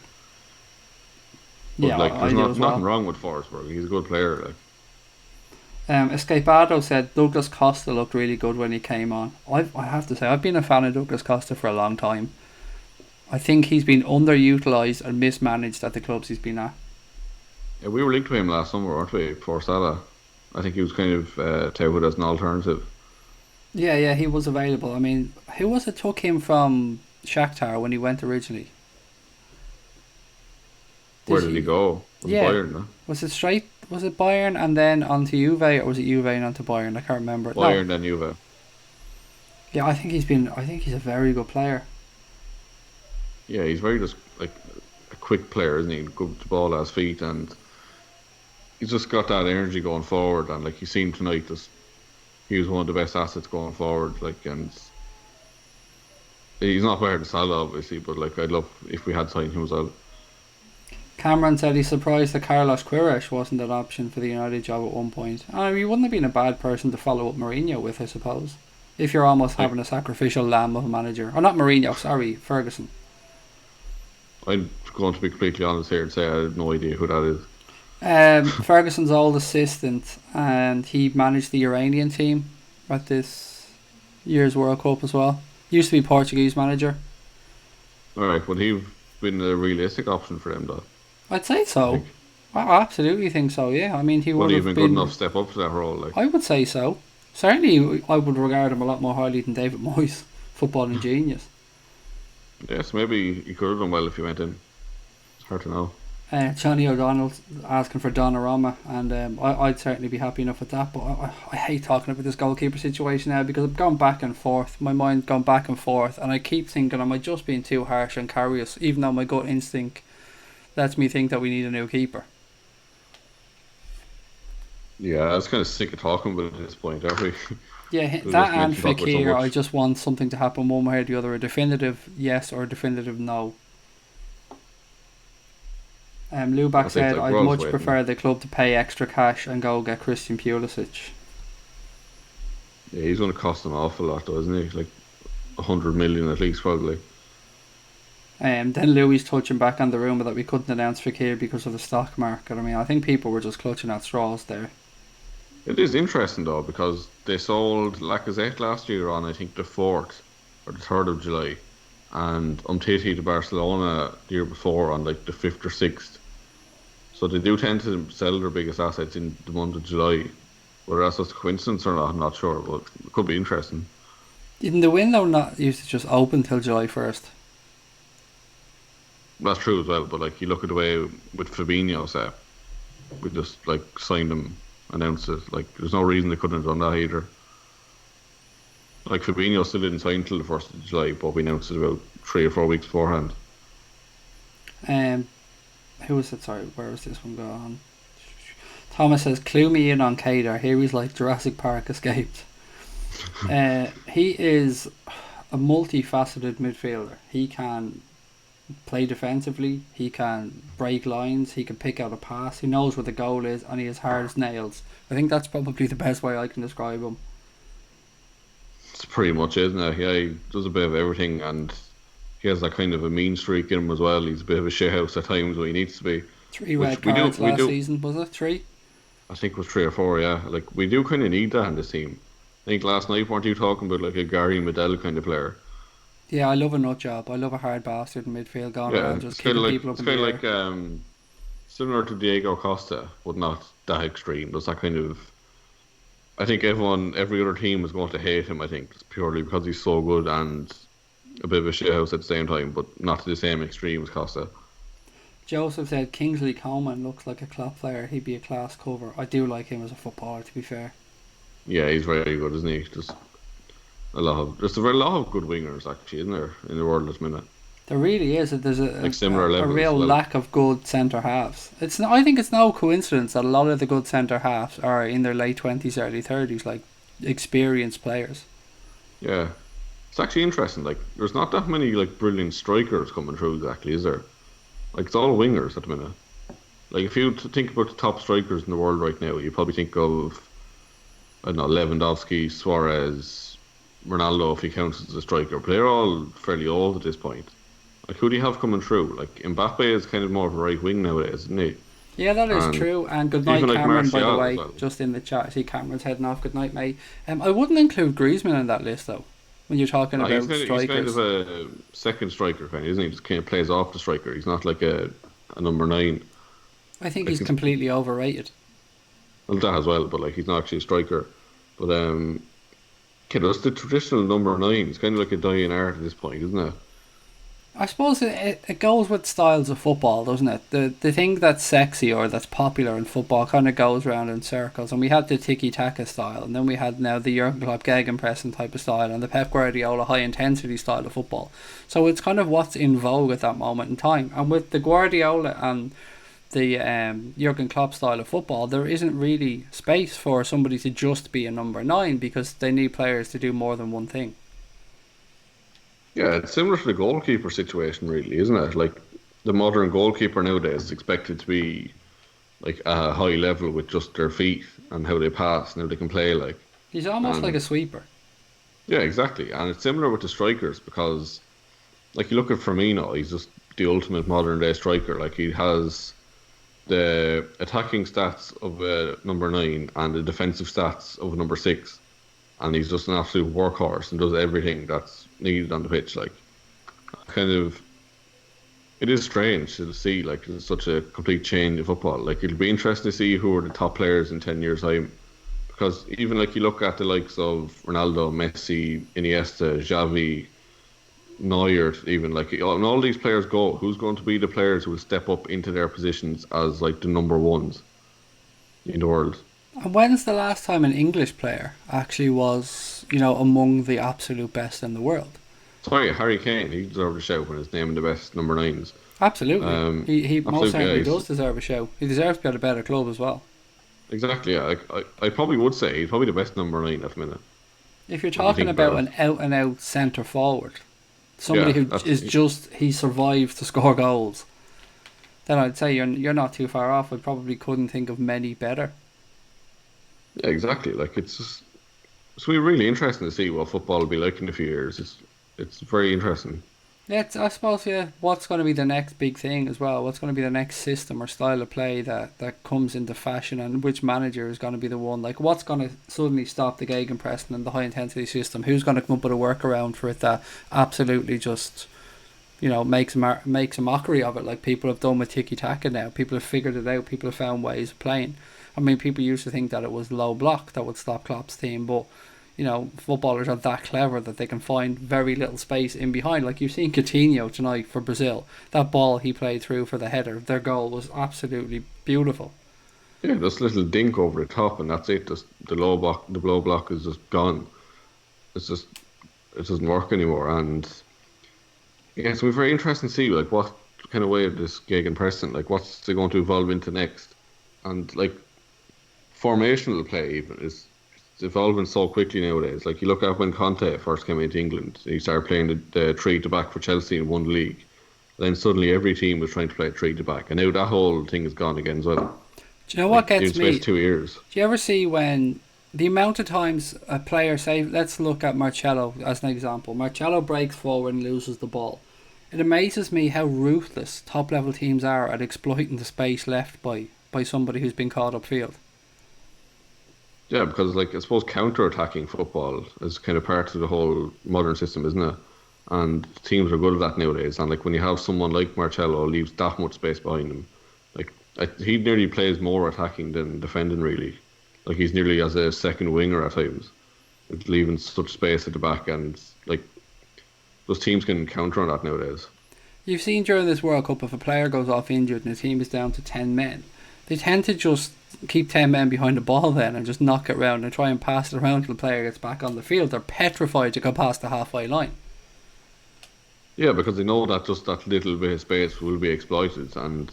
But Yeah, there's I do as well. nothing wrong with Forsberg. He's a good player. Escapado said Douglas Costa looked really good when he came on. I have to say, I've been a fan of Douglas Costa for a long time. I think he's been underutilised and mismanaged at the clubs he's been at. Yeah, we were linked to him last summer, weren't we? For Salah. I think he was kind of touted as an alternative. Yeah, he was available. I mean, who was it took him from Shakhtar when he went originally? Where did he go? From Yeah. Bayern, no? Was it Bayern and then onto Juve, or was it Juve and onto Bayern? I can't remember. Bayern, No. then Juve. Yeah, I think he's a very good player. Yeah, he's very just like a quick player, isn't he? Good ball at his feet, and he's just got that energy going forward. And like you seen tonight, he was one of the best assets going forward. Like, and he's not better than Salah, obviously, but like I'd love if we had signed him as well. Cameron said he's surprised that Carlos Queiroz wasn't an option for the United job at one point. He wouldn't have been a bad person to follow up Mourinho with, I suppose. If you're almost having a sacrificial lamb of a manager. Or not Mourinho, sorry, Ferguson. I'm going to be completely honest here and say I have no idea who that is. Ferguson's old assistant, and he managed the Iranian team at this year's World Cup as well. Used to be Portuguese manager. Alright, would he have been a realistic option for them though? I'd say so. I absolutely think so, yeah. I mean, he Would would he have have been been good enough to step up to that role? Like, I would say so. Certainly, I would regard him a lot more highly than David Moyes, footballing genius. yes, maybe he could have done well if he went in. It's hard to know. Johnny O'Donnell asking for Donnarumma, and I'd certainly be happy enough with that. But I hate talking about this goalkeeper situation now because I'm going back and forth. My mind's gone back and forth, and I keep thinking, am I just being too harsh on Karius, even though my gut instinct lets me think that we need a new keeper. Yeah, I was kind of sick of talking about it at this point, aren't we? Yeah, We'll that just and mention that so Fekir, much. I just want something to happen one way or the other. A definitive yes or a definitive no. I Lubac think said, that I'd Gross much waiting. prefer the club to pay extra cash and go get Christian Pulisic. Yeah, he's going to cost an awful lot, though, isn't he? Like 100 million at least, probably. Then Louis touching back on the rumour that we couldn't announce Fekir because of the stock market. I mean, I think people were just clutching at straws there. It is interesting though because they sold Lacazette last year on I think the 4th or the 3rd of July, and Umtiti to Barcelona the year before on like the 5th or 6th. So they do tend to sell their biggest assets in the month of July. Whether that's just a coincidence or not, I'm not sure, but it could be interesting. Didn't the window not used to just open till July 1st? That's true as well, but like you look at the way with Fabinho, say, we just like signed him, announced it. Like there's no reason they couldn't have done that either. Like Fabinho still didn't sign till the 1st of July, but we announced it about 3 or 4 weeks beforehand. Who was it? Sorry, where was this one going? Thomas says, "Clue me in on Kader. Here he's like Jurassic Park escaped." He is a multifaceted midfielder. He can play defensively. He can break lines. He can pick out a pass. He knows where the goal is, and he is hard as nails. I think that's probably the best way I can describe him. It's pretty much it, isn't it? Yeah, he does a bit of everything, and he has that kind of a mean streak in him as well. He's a bit of a shithouse at times when he needs to be. 3 red cards last season, was it? 3? I think it was 3 or 4, yeah. Like, we do kind of need that in this team. I think last night, weren't you talking about like a Gary Medel kind of player? Yeah, I love a nut job. I love a hard bastard in midfield going around just kicking people up in the air. It's kind of like similar to Diego Costa, but not that extreme. There's that kind of... I think every other team is going to hate him, I think, purely because he's so good and a bit of a shithouse at the same time, but not to the same extreme as Costa. Joseph said Kingsley Coman looks like a Klopp player. He'd be a class cover. I do like him as a footballer, to be fair. Yeah, he's very good, isn't he? There's a lot of good wingers, actually, isn't there, in the world at the minute? There really is. There's a real well. lack of good centre halves. I think it's no coincidence that a lot of the good centre halves are in their late 20s, early 30s, like experienced players. Yeah, it's actually interesting. Like, there's not that many like brilliant strikers coming through, exactly, is there? Like, it's all wingers at the minute. Like, if you think about the top strikers in the world right now, you probably think of, I don't know, Lewandowski, Suarez, Ronaldo, if he counts as a striker. But they're all fairly old at this point. Like, who do you have coming through? Like, Mbappe is kind of more of a right wing nowadays, isn't he? Yeah, that is true. And good night, like Cameron, by the Martial way. as well. Just in the chat, I see Cameron's heading off. Good night, mate. I wouldn't include Griezmann in that list, though, when you're talking about strikers. He's kind of a second striker, kind of, isn't he? He just kind of plays off the striker. He's not like a number 9. I think he's completely overrated. Well, that as well, but like he's not actually a striker. But that's the traditional number 9. It's kind of like a dying art at this point, isn't it? I suppose it goes with styles of football, doesn't it? The thing that's sexy or that's popular in football kind of goes around in circles. And we had the tiki-taka style, and then we had now the Jurgen Klopp gegenpressing type of style, and the Pep Guardiola high-intensity style of football. So it's kind of what's in vogue at that moment in time. And with the Guardiola and the Jurgen Klopp style of football, there isn't really space for somebody to just be a number 9 because they need players to do more than one thing. Yeah, it's similar to the goalkeeper situation, really, isn't it? Like, the modern goalkeeper nowadays is expected to be like a high level with just their feet and how they pass and how they can play. Like, he's almost like a sweeper. Yeah, exactly. And it's similar with the strikers because, like, you look at Firmino, he's just the ultimate modern day striker. Like, he has the attacking stats of a number 9 and the defensive stats of a number 6. And he's just an absolute workhorse and does everything that's needed on the pitch. Like, it is strange to see, like, it's such a complete change in football. Like, it'll be interesting to see who are the top players in 10 years' time. Because even, like, you look at the likes of Ronaldo, Messi, Iniesta, Xavi, Neuer, even, like, and all these players go, who's going to be the players who will step up into their positions as, like, the number 1s in the world? And when's the last time an English player actually was, among the absolute best in the world? Sorry, Harry Kane, he deserved a shout when he's naming the best number 9s. Absolutely. He most certainly does deserve a shout. He deserves to be at a better club as well. Exactly, yeah. I probably would say he's probably the best number 9 at the minute. If you're talking about an out-and-out centre forward, somebody who is he survived to score goals, then I'd say you're not too far off. I probably couldn't think of many better. Yeah, exactly. Like, it's really interesting to see what football will be like in a few years. It's very interesting. I suppose, yeah, what's going to be the next big thing as well? What's going to be the next system or style of play that comes into fashion, and which manager is going to be the one? Like, what's going to suddenly stop the gegenpressing and the high intensity system? Who's going to come up with a workaround for it that absolutely just, makes a mockery of it, like people have done with tiki taka now? People have figured it out. People have found ways of playing. I mean, people used to think that it was low block that would stop Klopp's team, but footballers are that clever that they can find very little space in behind. Like you've seen Coutinho tonight for Brazil. That ball he played through for the header, their goal was absolutely beautiful. Yeah, this little dink over the top, and that's it. Just the low block is just gone. It doesn't work anymore. And yeah, it's going to be very interesting to see like what kind of way of this gegenpressing, like what's it going to evolve into next, and like formational play even is evolving so quickly nowadays. Like you look at when Conte first came into England, he started playing the three to back for Chelsea and won the league. Then suddenly every team was trying to play three to back, and now that whole thing is gone again as well. Do you know what gets me? 2 years. Do you ever see when the amount of times a player, say, let's look at Marcelo as an example. Marcelo breaks forward and loses the ball. It amazes me how ruthless top level teams are at exploiting the space left by somebody who's been caught upfield. Yeah, because like I suppose counter-attacking football is kind of part of the whole modern system, isn't it? And teams are good at that nowadays. And like when you have someone like Marcelo leaves that much space behind him, like he nearly plays more attacking than defending, really. Like he's nearly as a second winger at times, leaving such space at the back, and like those teams can counter on that nowadays. You've seen during this World Cup, if a player goes off injured and the team is down to 10 men, they tend to just keep 10 men behind the ball then and just knock it around and try and pass it around till the player gets back on the field. They're petrified to go past the halfway line. Yeah, because they know that just that little bit of space will be exploited, and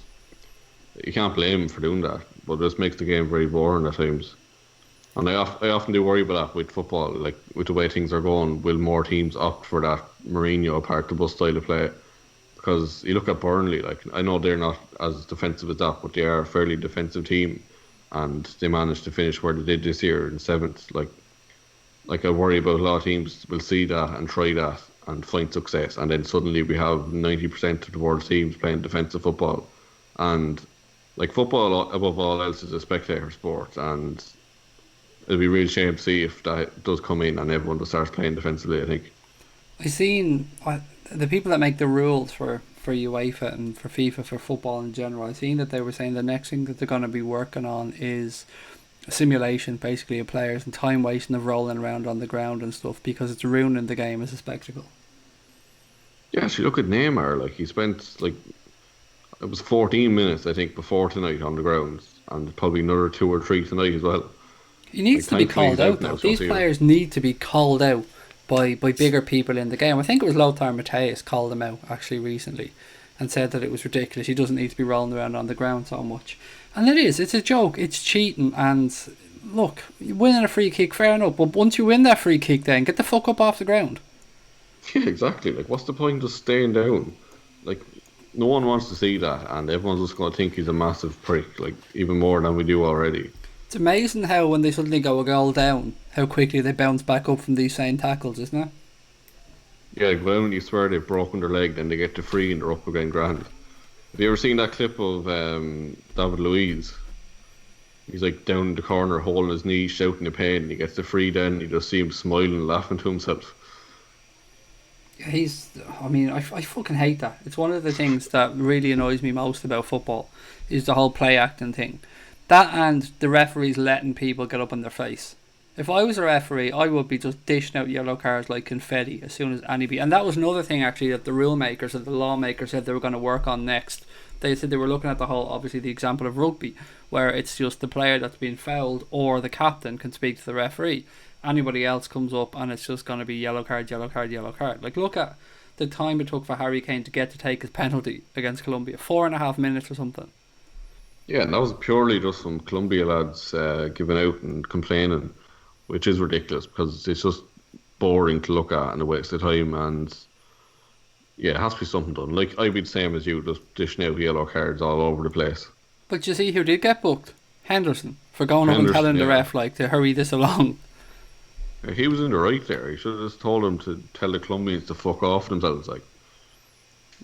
you can't blame them for doing that. But it just makes the game very boring at times. And I often do worry about that with football, like with the way things are going. Will more teams opt for that Mourinho apart the bus style of play? Because you look at Burnley, like I know they're not as defensive as that, but they are a fairly defensive team, and they managed to finish where they did this year in 7th. Like I worry about a lot of teams will see that and try that and find success, and then suddenly we have 90% of the world's teams playing defensive football. And like football above all else is a spectator sport, and it'll be a real shame to see if that does come in and everyone just starts playing defensively, I think. I've seen the people that make the rules for UEFA and for FIFA, for football in general, I've seen that they were saying the next thing that they're going to be working on is a simulation, basically, of players and time wasting of rolling around on the ground and stuff, because it's ruining the game as a spectacle. Yeah, so you look at Neymar, like he spent like it was 14 minutes I think before tonight on the ground, and probably another 2 or 3 tonight as well. He needs to be called out though. These players need to be called out by bigger people in the game. I think it was Lothar Matthäus called him out actually recently and said that it was ridiculous. He doesn't need to be rolling around on the ground so much. And it's a joke, it's cheating, and look, winning a free kick, fair enough, but once you win that free kick then, get the fuck up off the ground. Yeah, exactly. Like, what's the point of staying down? Like, no one wants to see that, and everyone's just going to think he's a massive prick, like, even more than we do already. It's amazing how when they suddenly go a goal down, how quickly they bounce back up from these same tackles, isn't it? Yeah, like, when you swear they've broken their leg, then they get to free and they're up again grand. Have you ever seen that clip of David Luiz? He's like down in the corner holding his knee, shouting in pain, and he gets the free then, and you just see him smiling and laughing to himself. I fucking hate that. It's one of the things that really annoys me most about football, is the whole play acting thing. That and the referees letting people get up on their face. If I was a referee, I would be just dishing out yellow cards like confetti as soon as anybody. And that was another thing actually that the rule makers and the lawmakers said they were going to work on next. They said they were looking at obviously the example of rugby, where it's just the player that's been fouled or the captain can speak to the referee. Anybody else comes up and it's just going to be yellow card, yellow card, yellow card. Like, look at the time it took for Harry Kane to get to take his penalty against Colombia. 4.5 minutes or something. Yeah, and that was purely just some Colombia lads giving out and complaining, which is ridiculous because it's just boring to look at and a waste of time. And yeah, it has to be something done. Like, I'd be the same as you, just dishing out yellow cards all over the place. But you see who did get booked? Henderson, for going up and telling the ref to hurry this along. He was in the right there. He should have just told him to tell the Colombians to fuck off themselves. Like,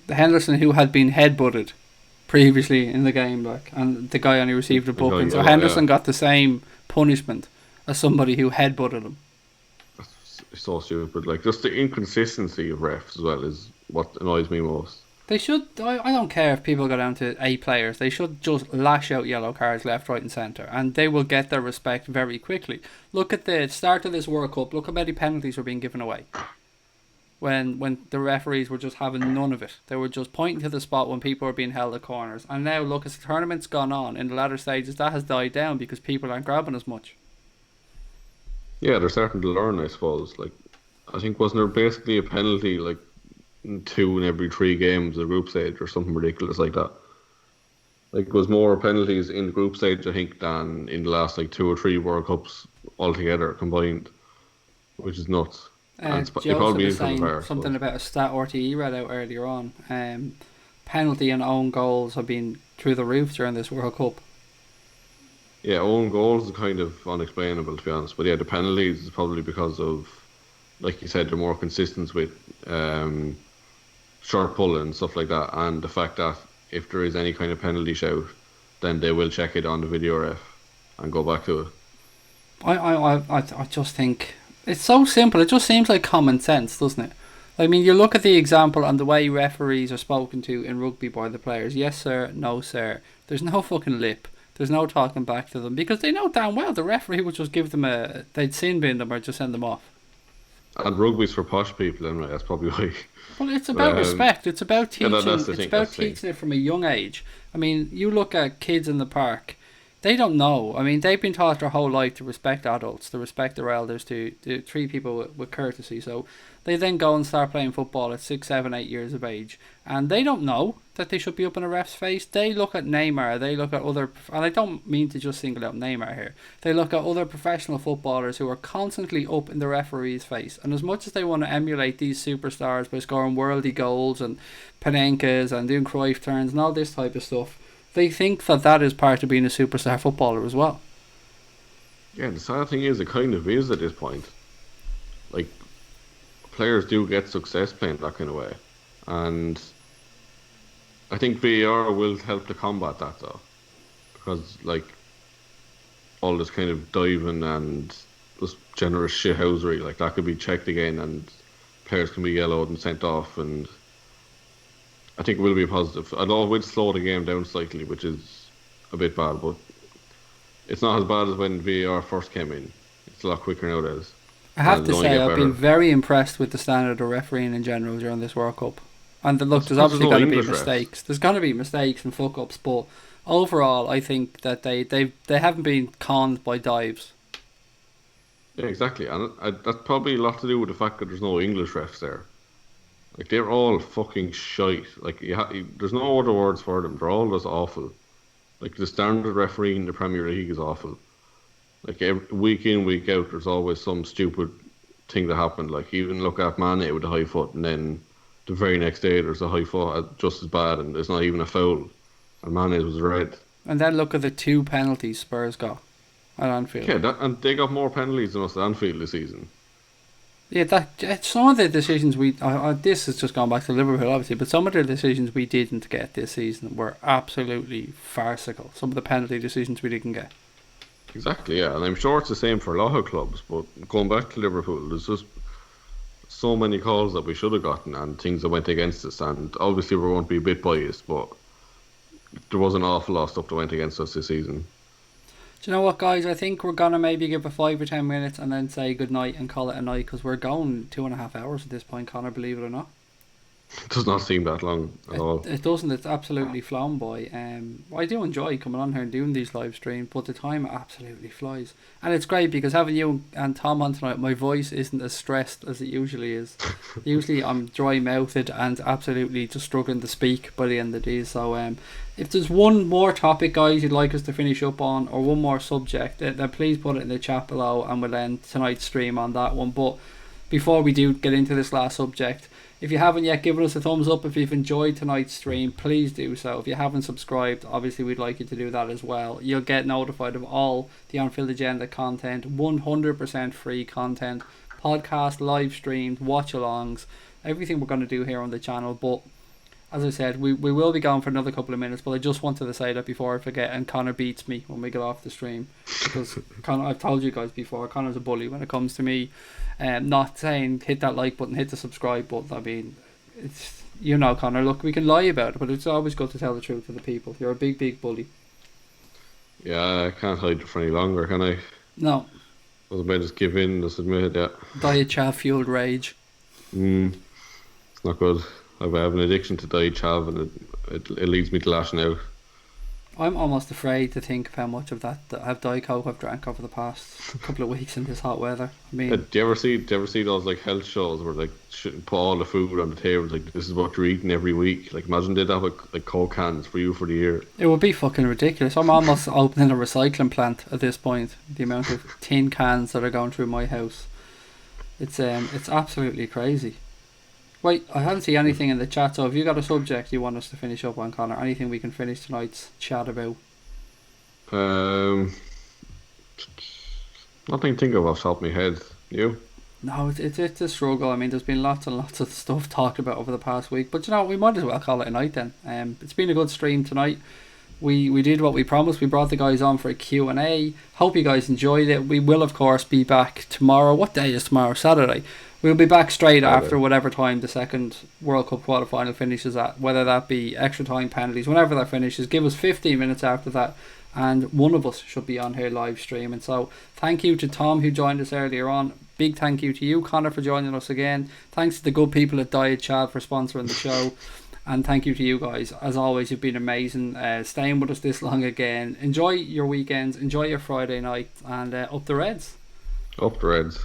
The Henderson who had been headbutted previously in the game, like, and the guy only received a booking. So Henderson got the same punishment as somebody who headbutted him. It's so stupid. Like, just the inconsistency of refs as well is what annoys me most. They should. I don't care if people go down to 8 players. They should just lash out yellow cards left, right, and centre, and they will get their respect very quickly. Look at the start of this World Cup. Look how many penalties were being given away. When the referees were just having none of it. They were just pointing to the spot when people were being held at corners. And now look, as the tournament's gone on in the latter stages, that has died down because people aren't grabbing as much. Yeah, they're starting to learn, I suppose. Like, I think wasn't there basically a penalty like 2 in every 3 games of the group stage or something ridiculous like that. Like, it was more penalties in the group stage, I think, than in the last like 2 or 3 World Cups altogether combined, which is nuts. Joseph was saying something about a stat RTE read out earlier on. Penalty and own goals have been through the roof during this World Cup. Yeah, own goals is kind of unexplainable, to be honest. But yeah, the penalties is probably because of, like you said, they're more consistent with short pulling and stuff like that, and the fact that if there is any kind of penalty shout, then they will check it on the video ref and go back to it. I just think it's so simple. It just seems like common sense, doesn't it? I mean, you look at the example and the way referees are spoken to in rugby by the players. Yes, sir. No, sir. There's no fucking lip. There's no talking back to them because they know damn well the referee would just give them they'd sin bin them or just send them off. And rugby's for posh people, anyway. That's probably why. Well, it's about respect. It's about teaching. Yeah, it's about teaching it from a young age. I mean, you look at kids in the park. They don't know. I mean, they've been taught their whole life to respect adults, to respect their elders, to treat people with courtesy. So they then go and start playing football at 6, 7, 8 years of age, and they don't know that they should be up in a ref's face. They look at Neymar. They look at other, and I don't mean to just single out Neymar here. They look at other professional footballers who are constantly up in the referee's face. And as much as they want to emulate these superstars by scoring worldy goals and Panenkas and doing Cruyff turns and all this type of stuff, they think that that is part of being a superstar footballer as well. Yeah, the sad thing is, it kind of is at this point. Like, players do get success playing that kind of way. And I think VAR will help to combat that, though. Because, like, all this kind of diving and just generous shithousery, like, that could be checked again and players can be yellowed and sent off, and I think it will be positive. Although it will slow the game down slightly, which is a bit bad, but it's not as bad as when VAR first came in. It's a lot quicker nowadays. I have to say, I've been very impressed with the standard of refereeing in general during this World Cup. And look, there's obviously going to be mistakes. There's going to be mistakes and fuck-ups, but overall, I think that they haven't been conned by dives. Yeah, exactly. And that's probably a lot to do with the fact that there's no English refs there. Like, they're all fucking shite. Like, there's no other words for them. They're all just awful. Like, the standard referee in the Premier League is awful. Like, week in, week out, there's always some stupid thing that happened. Like, even look at Mane with the high foot, and then the very next day there's a high foot just as bad, and it's not even a foul. And Mane's was red. And then look at the 2 penalties Spurs got at Anfield. Yeah, and they got more penalties than us at Anfield this season. Yeah, some of the decisions this has just gone back to Liverpool, obviously, but some of the decisions we didn't get this season were absolutely farcical. Some of the penalty decisions we didn't get. Exactly, yeah, and I'm sure it's the same for a lot of clubs, but going back to Liverpool, there's just so many calls that we should have gotten and things that went against us, and obviously we're going to be a bit biased, but there was an awful lot of stuff that went against us this season. Do you know what, guys? I think we're going to maybe give it 5 or 10 minutes and then say goodnight and call it a night, because we're going 2.5 hours at this point, Connor, believe it or not. It does not seem that long at all. It doesn't. It's absolutely flown by. I do enjoy coming on here and doing these live streams, but the time absolutely flies. And it's great because having you and Tom on tonight, my voice isn't as stressed as it usually is. Usually I'm dry-mouthed and absolutely just struggling to speak by the end of the day. So if there's one more topic, guys, you'd like us to finish up on, or one more subject, then please put it in the chat below and we'll end tonight's stream on that one. But before we do get into this last subject, if you haven't yet given us a thumbs up, if you've enjoyed tonight's stream, please do so. If you haven't subscribed, obviously we'd like you to do that as well. You'll get notified of all the Anfield Agenda content, 100% free content, podcast, live streams, watch-alongs, everything we're going to do here on the channel. But as I said, we will be gone for another couple of minutes, but I just wanted to say that before I forget, and Connor beats me when we get off the stream, because Connor, I've told you guys before, Connor's a bully when it comes to me. Not saying hit that like button, hit the subscribe button. I mean, it's, you know, Connor, look, we can lie about it, but it's always good to tell the truth to the people. You're a big bully. Yeah, I can't hide it for any longer, can I? No. I might just give in, just admit it, yeah. Diet chav fueled rage. It's not good. I have an addiction to diet chav, and it leads me to lashing out. I'm almost afraid to think of how much of that I've Diet Coke I've drank over the past couple of weeks in this hot weather. I mean, do you ever see those like health shows where like put all the food on the table, like this is what you're eating every week? Like imagine they'd have like Coke cans for you for the year. it would be fucking ridiculous. I'm almost opening a recycling plant at this point. The amount of tin cans that are going through my house, it's absolutely crazy. Wait, I haven't seen anything in the chat, so have you got a subject you want us to finish up on, Connor? Anything we can finish tonight's chat about? Nothing to think of off the top of my head. You? No, it's a struggle. I mean, there's been lots and lots of stuff talked about over the past week, but you know, we might as well call it a night then. It's been a good stream tonight. We did what we promised. We brought the guys on for a Q&A. Hope you guys enjoyed it. We will, of course, be back tomorrow. What day is tomorrow? Saturday. We'll be back straight after whatever time the second World Cup quarter-final finishes at, whether that be extra time, penalties, whenever that finishes. Give us 15 minutes after that, and one of us should be on here live streaming. So thank you to Tom, who joined us earlier on. Big thank you to you, Connor, for joining us again. Thanks to the good people at Diet Chav for sponsoring the show. And thank you to you guys. As always, you've been amazing, staying with us this long again. Enjoy your weekends, enjoy your Friday night, and up the Reds. Up the Reds.